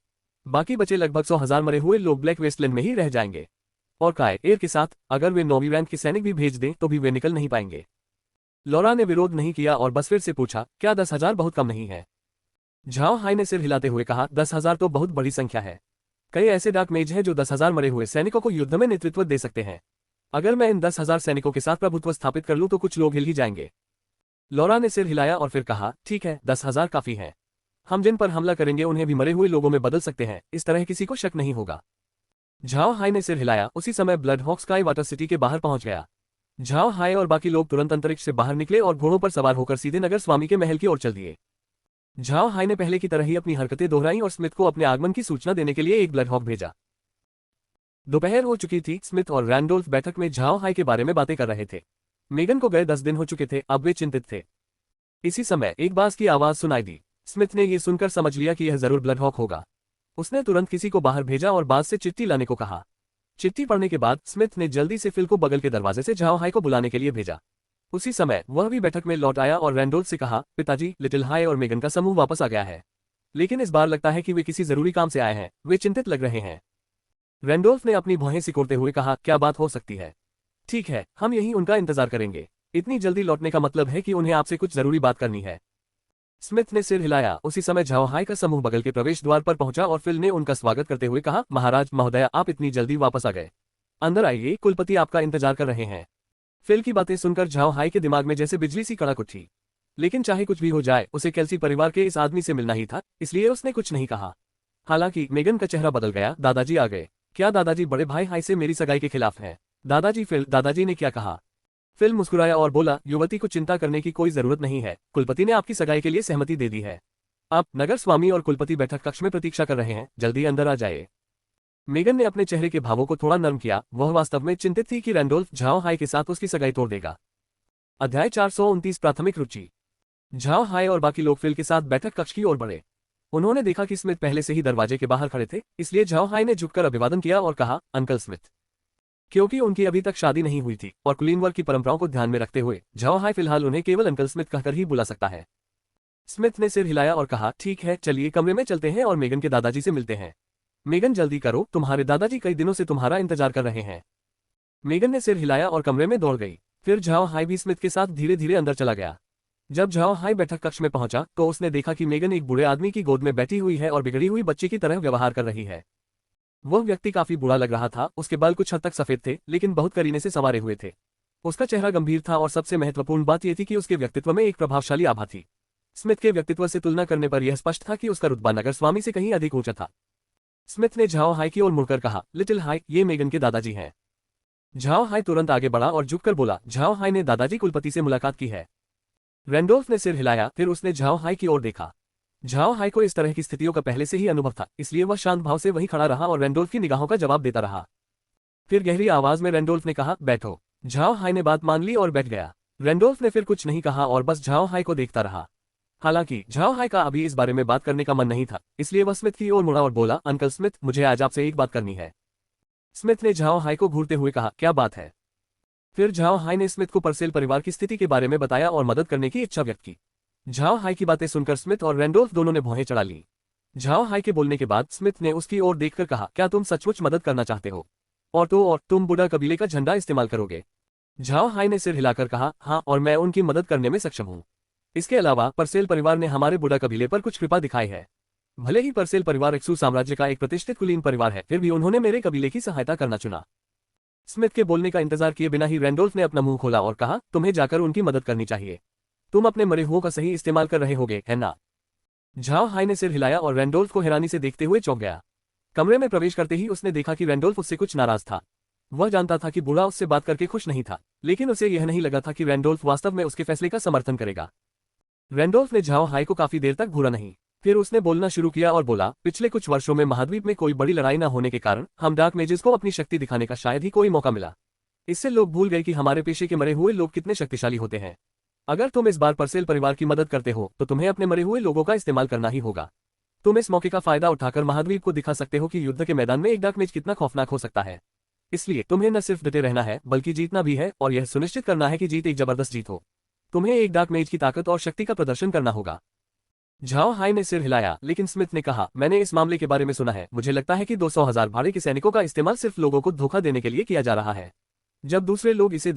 बाकी बचे लगभग 100,000 मरे हुए लोग ब्लैक वेस्टलैंड में ही रह जाएंगे। और काय एयर के साथ अगर वे 9वीं रैंक के सैनिक भी भेज दें तो भी वे निकल नहीं पाएंगे। लॉरा ने विरोध नहीं किया और बस फिर से पूछा, क्या 10,000 बहुत कम नहीं है? झाओ हाई ने सिर हिलाते हुए कहा, 10,000 तो बहुत बड़ी संख्या है। कई ऐसे डार्क मेज हैं जो 10,000 मरे हुए सैनिकों को युद्ध में नेतृत्व दे सकते हैं। अगर मैं इन 10,000 सैनिकों के साथ प्रभुत्व स्थापित कर लूं तो कुछ लोग हिल ही जाएंगे। लॉरा ने सिर हिलाया और फिर कहा, ठीक है, 10,000 काफी है। हम जिन पर हमला करेंगे उन्हें भी मरे हुए लोगों में बदल सकते हैं, इस तरह किसी को शक नहीं होगा। झाओ हाई ने सिर हिलाया। उसी समय Blood Hawk Sky Water City के बाहर पहुंच गया। झाओ हाई और बाकी लोग तुरंत अंतरिक्ष से बाहर निकले और घोड़ों पर सवार होकर सीधे नगर स्वामी के महल की ओर चल दिए। झाओ हाई ने पहले की तरह ही अपनी हरकतें दोहराई और स्मिथ को अपने आगमन की सूचना देने के लिए एक ब्लड हॉक भेजा। दोपहर हो चुकी थी। स्मिथ और रैंडोल्फ बैठक में झाओ हाई के बारे में बातें कर रहे थे। मेगन को गए 10 दिन हो चुके थे, अब वे चिंतित थे। इसी समय एक बाज की आवाज सुनाई दी। स्मिथ ने यह सुनकर समझ लिया कि यह जरूर ब्लड हॉक होगा। उसने तुरंत किसी को बाहर भेजा और बाज से चिट्ठी लाने को कहा। चिट्ठी पढ़ने के बाद स्मिथ ने जल्दी से फिल को बगल के दरवाजे से झाओ हाई को बुलाने के लिए भेजा। उसी समय वह भी बैठक में लौट आया और रैंडोल्फ से कहा, पिताजी, लिटिल हाई और मेगन का समूह वापस आ गया है, लेकिन इस बार लगता है कि वे किसी जरूरी काम से आए हैं। वे चिंतित लग रहे हैं। रैंडोल्फ ने अपनी भौहें सिकोड़ते हुए कहा, क्या बात हो सकती है? ठीक है, हम यहीं उनका इंतजार करेंगे। इतनी जल्दी लौटने का मतलब है कि उन्हें आपसे कुछ जरूरी बात करनी है। स्मिथ ने सिर हिलाया। उसी समय झाओ हाई का समूह बगल के प्रवेश द्वार पर पहुंचा और फिल ने उनका स्वागत करते हुए कहा, महाराज महोदया, आप इतनी जल्दी वापस आ गए। अंदर आइए, कुलपति आपका इंतजार कर रहे हैं। फिल की बातें सुनकर झाओ हाई के दिमाग में जैसे बिजली सी कड़क उठी। लेकिन चाहे कुछ भी हो जाए, उसे केल्सी परिवार के इस आदमी से मिलना ही था, इसलिए उसने कुछ नहीं कहा। हालांकि मेगन का चेहरा बदल गया। दादाजी आ गए। क्या दादाजी बड़े भाई हाई से मेरी सगाई के खिलाफ हैं? दादाजी फिल, दादाजी ने क्या कहा? फिल मुस्कुराया और बोला, युवती को चिंता करने की कोई जरूरत नहीं है। कुलपति ने आपकी सगाई के लिए सहमति दे दी है। आप नगर स्वामी और कुलपति बैठक कक्ष में प्रतीक्षा कर रहे हैं, जल्दी अंदर आ जाइए। मेगन ने अपने चेहरे के भावों को थोड़ा नरम किया। वह वास्तव में चिंतित थी कि रैंडोल्फ झाओ हाई के साथ उसकी सगाई तोड़ देगा। अध्याय 429 प्राथमिक रुचि। झाओ हाई और बाकी लोग फिल के साथ बैठक कक्ष की ओर बढ़े। उन्होंने देखा कि स्मिथ पहले से ही दरवाजे के बाहर खड़े थे, इसलिए झाओ हाई ने झुककर अभिवादन किया और कहा, अंकल स्मिथ। क्योंकि उनकी अभी तक शादी नहीं हुई थी और कुलीनवर्ग की परंपराओं को ध्यान में रखते हुए झाओ हाई फिलहाल उन्हें केवल अंकल स्मिथ कहकर ही बुला सकता है। स्मिथ ने सिर हिलाया और कहा, ठीक है, चलिए कमरे में चलते हैं और मेगन के दादाजी से मिलते हैं। मेगन जल्दी करो, तुम्हारे दादाजी कई दिनों से तुम्हारा इंतजार कर रहे हैं। मेगन ने सिर हिलाया और कमरे में दौड़ गई। फिर झाओ हाई भी स्मिथ के साथ धीरे धीरे अंदर चला गया। जब झाओ हाई बैठक कक्ष में पहुंचा तो उसने देखा कि मेगन एक बूढ़े आदमी की गोद में बैठी हुई है और बिगड़ी हुई बच्ची की तरह व्यवहार कर रही है। वह व्यक्ति काफी बुरा लग रहा था। उसके बाल कुछ हद तक सफेद थे, लेकिन बहुत करीने से संवारे हुए थे। उसका चेहरा गंभीर था और सबसे महत्वपूर्ण बात यह थी कि उसके व्यक्तित्व में एक प्रभावशाली आभा थी। स्मिथ के व्यक्तित्व से तुलना करने पर यह स्पष्ट था कि उसका रुतबा नगर स्वामी से कहीं अधिक ऊंचा था। स्मिथ ने झाओ हाई की ओर मुड़कर कहा, लिटिल हाई, ये मेगन के दादाजी हैं। झाओ हाई तुरंत आगे बढ़ा और झुककर बोला, झाओ हाई ने दादाजी कुलपति से मुलाकात की है। रैंडोल्फ ने सिर हिलाया, फिर उसने झाओ हाई की ओर देखा। झाओ हाई को इस तरह की स्थितियों का पहले से ही अनुभव था, इसलिए वह शांत भाव से वहीं खड़ा रहा और रैंडोल्फ की निगाहों का जवाब देता रहा। फिर गहरी आवाज में रैंडोल्फ ने कहा, बैठो। झाओ हाई ने बात मान ली और बैठ गया। रैंडोल्फ ने फिर कुछ नहीं कहा और बस झाओ हाई को देखता रहा। हालांकि झाओ हाई का अभी इस बारे में बात करने का मन नहीं था, इसलिए वह स्मिथ की ओर मुड़ा और बोला, अंकल स्मिथ, मुझे आज आपसे एक बात करनी है। स्मिथ ने झाओ हाई को घूरते हुए कहा, क्या बात है? फिर झाओ हाई ने स्मिथ को परसेल परिवार की स्थिति के बारे में बताया और मदद करने की इच्छा व्यक्त की। झाओ हाई की बातें सुनकर स्मिथ और रैंडोल्फ दोनों ने भौहें चढ़ा ली। झाओ हाई के बोलने के बाद स्मिथ ने उसकी ओर देखकर कहा, क्या तुम सचमुच मदद करना चाहते हो? और तुम बुढ़ा कबीले का झंडा इस्तेमाल करोगे? झाओ हाई ने सिर हिलाकर कहा, हाँ, और मैं उनकी मदद करने में सक्षम हूँ। इसके अलावा परसेल परिवार ने हमारे बुढ़ा कबीले पर कुछ कृपा दिखाई है। भले ही परसेल परिवार एक्सू साम्राज्य का एक प्रतिष्ठित कुलीन परिवार है, फिर भी उन्होंने मेरे कबीले की सहायता करना चुना। स्मिथ के बोलने का इंतजार किए बिना ही रैंडोल्फ ने अपना मुंह खोला और कहा, तुम्हें जाकर उनकी मदद करनी चाहिए। तुम अपने मरे हुओं का सही इस्तेमाल कर रहे होगे, है ना? झाओ हाई ने सिर हिलाया और रैंडोल्फ को हैरानी से देखते हुए चौंक गया। कमरे में प्रवेश करते ही उसने देखा कि रैंडोल्फ उससे कुछ नाराज था। वह जानता था कि बूढ़ा उससे बात करके खुश नहीं था, लेकिन उसे यह नहीं लगा था कि रैंडोल्फ वास्तव में उसके फैसले का समर्थन करेगा। रैंडोल्फ ने झाओ हाई को काफी देर तक घूरा नहीं। फिर उसने बोलना शुरू किया और बोला, पिछले कुछ वर्षों में महाद्वीप में कोई बड़ी लड़ाई न होने के कारण हम डार्क मेजेस को अपनी शक्ति दिखाने का शायद ही कोई मौका मिला। इससे लोग भूल गए कि हमारे पेशे के मरे हुए लोग कितने शक्तिशाली होते हैं। अगर तुम इस बार परसेल परिवार की मदद करते हो तो तुम्हें अपने मरे हुए लोगों का इस्तेमाल करना ही होगा। तुम इस मौके का फायदा उठाकर महाद्वीप को दिखा सकते हो कि युद्ध के मैदान में एक डार्क मेज कितना खौफनाक हो सकता है। इसलिए तुम्हें न सिर्फ डटे रहना है, बल्कि जीतना भी है, और यह सुनिश्चित करना है कि जीत एक जबरदस्त जीत हो। तुम्हें एक डार्क मेज की ताकत और शक्ति का प्रदर्शन करना होगा। झाओ हाई ने सिर हिलाया, लेकिन स्मिथ ने कहा, मैंने इस मामले के बारे में सुना है। मुझे लगता है कि 200,000 भाड़े के सैनिकों का इस्तेमाल सिर्फ लोगों को धोखा देने के लिए किया जा रहा है। जब दूसरे लोग इसे